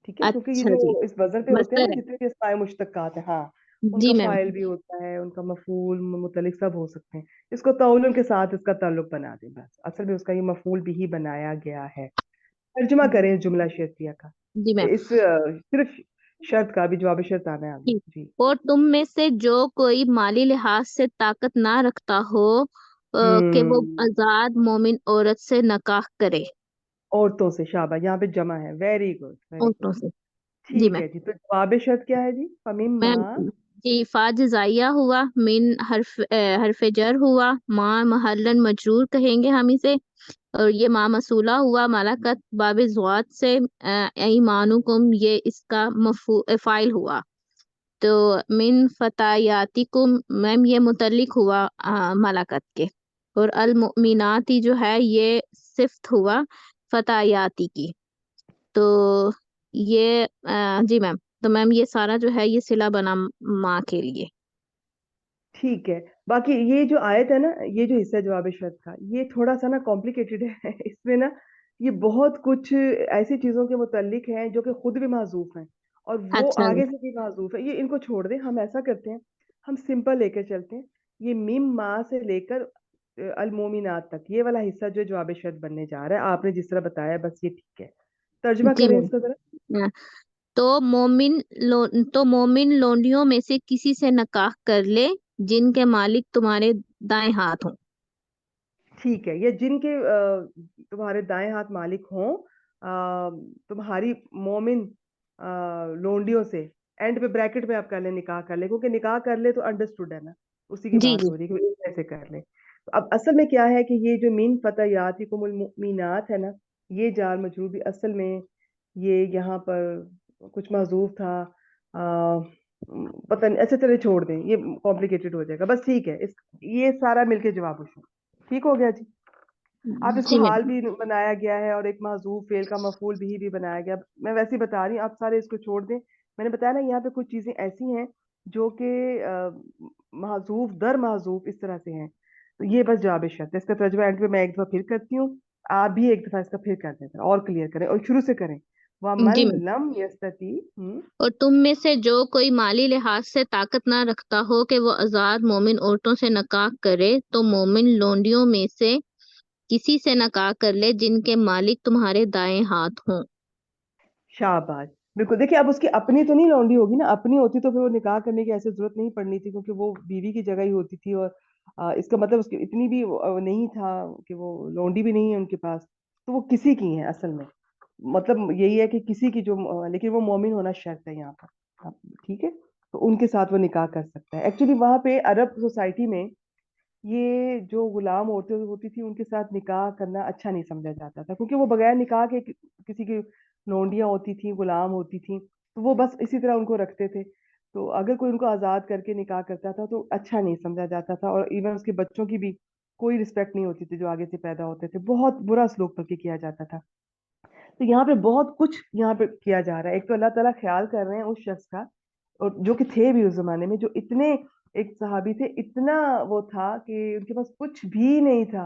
ठीक है, क्योंकि ये अच्छा जी। जो इस वजन पे होते हैं ना मस्तर है। जितने भी अस्माए मुश्तक्कात है, हाँ, जी उनका मैम। फाइल भी होता है, उनका मफूल मुतलिक सब हो सकते हैं। इसको तौलन के साथ इसका ताल्लुक बना दें बस, असल में उसका ये मफूल भी ही बनाया गया है। तर्जुमा करें जुमला शेरतिया का, जी मैम। इस सिर्फ शर्त का भी जवाब शर्त आना है आगे जी। जी। और तुम में से जो कोई माली लिहाज से ताकत ना रखता हो कि वो हम्म, आजाद मोमिन औरत से नकाह करे। औरतों से, शाबाश, यहाँ पे जमा है, वेरी गुड वेरी गुड। औरतों से। जी ठीक मैम। है जी, तो जवाब शर्त क्या है जी? फमीम मैम माँ। जी फा जजाइया हुआ, मिन हरफ जर हुआ, माँ महल्लन मजरूर कहेंगे हम इसे। और ये माँ मसूला हुआ मलाकत बाब ज़ुआत से, ईमानुकुम ये इसका मफू फाइल हुआ। तो मिन फतायातिकुम मैम ये मुतल्लिक हुआ मलाकत के। और अल मुमिनाती जो है ये सिफ्त हुआ फतायाती की। तो ये जी मैम। तो मैम ये सारा जो है ये सिला बना माँ के लिए। ठीक है, बाकी ये जो आयत है ना, ये जो हिस्सा है जवाब शर्त का, ये थोड़ा सा ना कॉम्प्लिकेटेड है इसमें ना ये बहुत कुछ ऐसी चीजों के मुतालिक हैं जो कि खुद भी माजूफ हैं और वो अच्छा जी। आगे से भी माजूफ है। ये इनको छोड़ दें, हम ऐसा करते हैं, हम सिंपल लेकर चलते हैं। ये मीम माँ से लेकर अल मोमिनात तक, ये वाला हिस्सा जो जवाब शर्त बनने जा रहा है, आपने जिस तरह बताया बस ये ठीक है। तर्जुमा जी करें मैम। इसका जरा। तो मोमिन लोंडियों में से किसी से नकाह कर ले जिनके मालिक तुम्हारे दाएं हाथ हों। ठीक है, ये जिनके तुम्हारे दाएं हाथ मालिक हों, तुम्हारी मोमिन लोंडियों से, एंड पे ब्रैकेट में आप कर ले निकाह कर ले, क्योंकि निकाह कर ले तो अंडरस्टूड है ना, उसी की जी बात जी। हो रही है कि कैसे कर ले। तो अब असल में क्या है कि ये जो मिन फतयातिकुमुल मुमिनात है ना, ये जार मजरूर भी असल में ये यहाँ पर कुछ माजूफ था। आ, पता नहीं, अच्छा चले छोड़ दें, ये कॉम्प्लिकेटेड हो जाएगा, बस ठीक है। इस ये सारा मिलके जवाब पूछो, ठीक हो गया जी। आप इसको जी हाल मैम। भी बनाया गया है और एक महजूफ फेल का मफूल भी बनाया गया। मैं वैसे ही बता रही हूँ, आप सारे इसको छोड़ दें। मैंने बताया ना यहाँ पे कुछ चीजें ऐसी हैं जो कि महजूफ दर महजूफ इस तरह से हैं। तो ये बस जवाब शर्त है। इसका तर्जुमा एंड पे मैं एक दफा फिर करती हूँ, आप भी एक दफा इसका फिर कर दें और क्लियर करें और शुरू से करें। जी वमन मैम। लम यस्तती। और तुम में से जो कोई माली लिहाज से ताकत ना रखता हो कि वो आजाद मोमिन औरतों से नकाह करे, तो मोमिन लोंडियों में से किसी से नकाह कर ले जिनके मालिक तुम्हारे दाएं हाथ हों। शाबाश, बिल्कुल। देखिए अब उसकी अपनी तो नहीं लौंडी होगी ना, अपनी होती तो फिर वो निकाह करने की ऐसे जरूरत नहीं पड़नी थी, क्योंकि वो बीवी की जगह ही होती थी। और इसका मतलब उसकी इतनी भी नहीं था कि वो लौंडी भी नहीं है उनके पास, तो वो किसी की है असल में। मतलब यही है कि किसी की जो लेकिन वो मोमिन होना शर्त है यहाँ पर। ठीक है, तो उनके साथ वो निकाह कर सकता है। एक्चुअली वहां पे अरब सोसाइटी में ये जो गुलाम औरतें होती थी उनके साथ निकाह करना अच्छा नहीं समझा जाता था, क्योंकि वो बगैर निकाह के किसी की लोंडियां होती थी, गुलाम होती थी, तो वो बस इसी तरह उनको रखते थे। तो अगर कोई उनको आजाद करके निकाह करता था तो अच्छा नहीं समझा जाता था, और इवन उसके बच्चों की भी कोई रिस्पेक्ट नहीं होती थी जो आगे से पैदा होते थे, बहुत बुरा सलूक बल्कि किया जाता था। تو यहाँ पे बहुत कुछ यहाँ पे किया जा रहा है. एक तो अल्लाह ताला ख्याल कर रहे हैं उस शख्स का, और जो कि थे भी उस जमाने में, जो इतने, एक सहाबी थे, इतना वो था कि उनके पास कुछ भी नहीं था.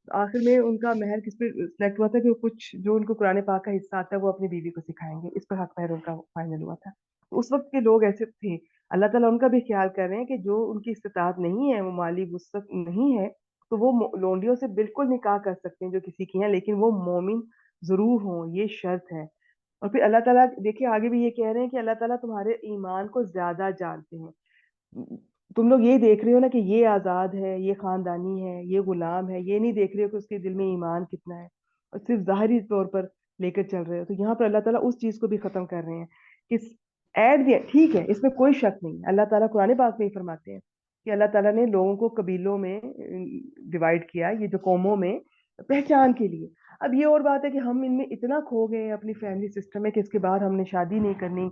आखिर में उनका महर किस पे सिलेक्ट हुआ था कि वो कुछ जो उनको कुरान पाक का हिस्सा आता है वो अपनी बीवी को सिखाएंगे, इस पर हक महर उनका फाइनल हुआ था. तो उस वक्त के लोग ऐसे थे. अल्लाह ताला उनका भी ख्याल कर रहे हैं कि जो उनकी इस्तिताअत नहीं है, वो माली वुसअत नहीं है, तो वो लोंडियों से बिल्कुल निकाह कर सकते हैं जो किसी की हैं, लेकिन वो मोमिन जरूर हों, ये शर्त है. और फिर अल्लाह ताला देखिए आगे भी ये कह रहे हैं कि अल्लाह ताला तुम्हारे ईमान को ज्यादा जानते हैं. तुम लोग ये देख रहे हो ना कि ये आजाद है, ये खानदानी है, ये गुलाम है, ये नहीं देख रहे हो कि उसके दिल में ईमान कितना है, और सिर्फ जाहिरी तौर पर लेकर चल रहे हो. तो यहाँ पर अल्लाह ताला उस चीज को भी खत्म कर रहे हैं कि एट द ठीक है, इसमें कोई शक नहीं है. अल्लाह ताला कुरान पाक में ही फरमाते हैं कि अल्लाह ताला ने लोगों को कबीलों में डिवाइड किया, ये जो कौमों में, पहचान के लिए. अब ये और बात है कि हम इनमें इतना खो गए हैं अपनी फैमिली सिस्टम में कि इसके बाद हमने शादी नहीं करनी,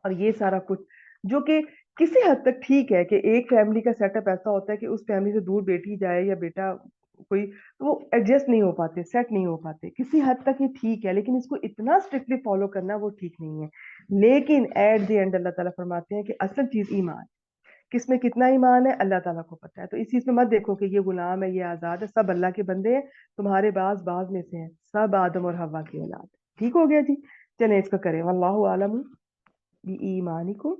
और ये सारा कुछ, जो कि किसी हद तक ठीक है कि एक फैमिली का सेटअप ऐसा होता है कि उस फैमिली से दूर बेटी जाए या बेटा कोई, तो वो एडजस्ट नहीं हो पाते, सेट नहीं हो पाते. किसी हद तक ये ठीक है, लेकिन इसको इतना स्ट्रिक्टली फॉलो करना वो ठीक नहीं है. लेकिन एट द एंड अल्लाह ताला फरमाते हैं कि असल चीज ईमान, किसमें कितना ईमान है अल्लाह ताला को पता है. तो इस चीज में मत देखो कि ये गुलाम है, ये आजाद है, सब अल्लाह के बंदे हैं. तुम्हारे बाज में से हैं, सब आदम और हवा की औलाद. ठीक हो गया जी. चलें इसको करें. वल्लाहु आलम बी ईमानिकुम.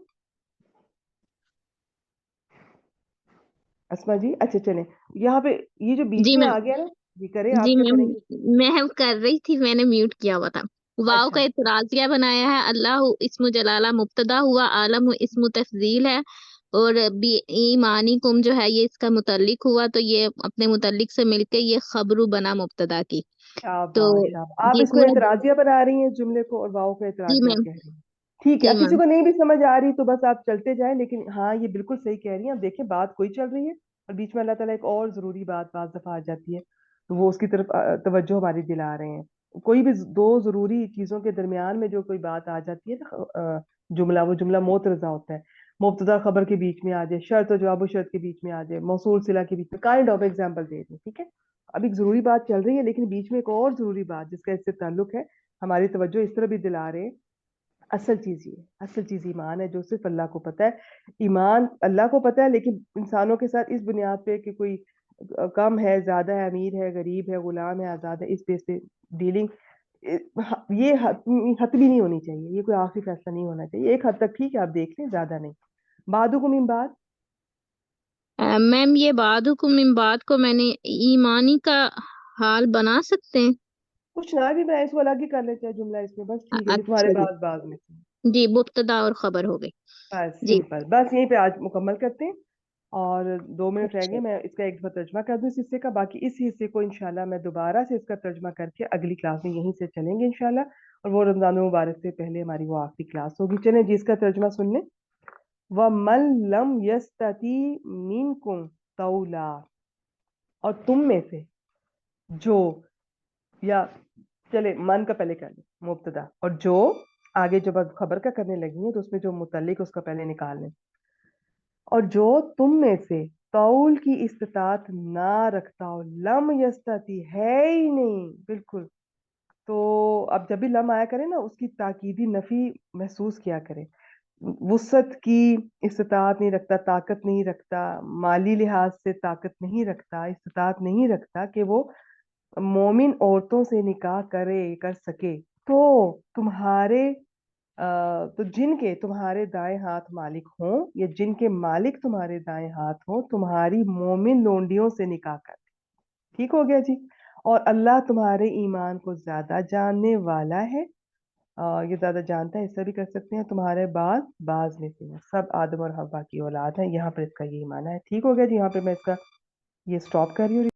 अस्मा जी, अच्छा चलें. यहाँ पे ये जो बीच जी में मैम, आ गया ना, ये करें, आप जी क्या मैम, करेंगे? मैं कर रही थी, मैंने म्यूट किया हुआ था। वाव का अच्छा, इतराजिया बनाया है। अल्लाह इस्मु जलाला मुब्तदा हुआ, आलम इस्मु तफजील है, और बी ईमानी कुम जो है ये इसका मुतल्लिक हुआ, तो ये अपने मुतल्लिक से मिलके ये खबरू बना मुब्तदा की। तो शाबाश शाबाश. आप ये इसको पूरा, एतराजिया बना रही हैं जुमले को, और वाओ को जी एतराजिया मैम, कह रही हैं. ठीक है. जी अब किसी मैम, को नहीं भी समझ आ रही तो बस आप चलते जाएं, लेकिन हाँ ये बिल्कुल सही कह रही हैं. अब देखिए बात कोई चल रही है और बीच में अल्लाह ताला एक और जरूरी बात बाज दफा आ जाती है, तो वो उसकी तरफ तवज्जो हमारी दिला रहे हैं. कोई भी दो जरूरी चीजों के दरमियान में जो कोई बात आ जाती है ना, जुमला, वो जुमला मोतरजा होता है. मुब्तदा खबर के बीच में आ जाए, शर्त और जवाब शर्त के बीच में आ जाए, मौसूल सिला के बीच में, काइंड ऑफ एग्जांपल दे दें. ठीक है. अब एक जरूरी बात चल रही है, लेकिन बीच में एक और जरूरी बात जिसका इससे ताल्लुक है, हमारी तवज्जो इस तरह भी दिला रहे हैं. असल चीज ये, असल चीज ईमान है जो सिर्फ अल्लाह को पता है. ईमान अल्लाह को पता है, लेकिन इंसानों के साथ इस बुनियाद पे कि कोई कम है, ज्यादा है, अमीर है, गरीब है, गुलाम है, आजाद है, इस बेस पे डीलिंग, ये हतमी नहीं होनी चाहिए. ये कोई आखिरी फैसला नहीं होना चाहिए. एक हद तक ठीक है, आप देख लें, ज्यादा नहीं. बादुकुम मिन बाद. मैम ये बाद हुकुम मिन बाद को मैंने ईमानी का हाल बना सकते हैं? कुछ ना भी, मैं इसको अलग ही कर लेते हैं जुमला इसमें, बस ठीक है जी. तुम्हारे अच्छा जी, पास बाद में से. जी मुब्तदा और खबर हो गई। बस जी, सिंपल, बस यहीं पे आज मुकम्मल करते हैं. और 2 मिनट रह अच्छा, गए, मैं इसका एक दफा तर्जमा कर दूं इस हिस्से का. बाकी इस हिस्से को इंशाल्लाह मैं दोबारा से इसका तर्जमा करके अगली क्लास में यहीं से चलेंगे इंशाल्लाह. और वो रमजान मुबारक से पहले हमारी वो आखिरी क्लास होगी. चलें जिसका तर्जमा सुन लें. व मन लम यस्तती मिनकुम तौला. और तुम में से जो, या चले मन का पहले कर लें, मुब्तदा, और जो, आगे जब अब खबर का करने लगी है तो उसमें जो मुतल्लिक उसका पहले निकाल लें. और जो तुम में से तौल की इस्तात ना रखता हो, लम यस्ताती है ही नहीं बिल्कुल. तो अब जब भी लम आया करे ना, उसकी ताकीदी नफी महसूस किया करे. वुसत की इस्तात नहीं रखता, ताकत नहीं रखता, माली लिहाज से ताकत नहीं रखता, इस्तात नहीं रखता कि वो मोमिन औरतों से निकाह कर सके. तो तुम्हारे तो जिनके तुम्हारे दाएं हाथ मालिक हों, या जिनके मालिक तुम्हारे दाएं हाथ हों, तुम्हारी मोमिन लोंडियों से निकाह कर. ठीक हो गया जी. और अल्लाह तुम्हारे ईमान को ज्यादा जानने वाला है. ये ज्यादा जानता है, ऐसा भी कर सकते हैं. तुम्हारे बाज में से हैं, सब आदम और हव्वा की औलाद हैं. यहाँ पर इसका यही माना है. ठीक हो गया जी. यहाँ पे मैं इसका ये स्टॉप कर रही हूँ.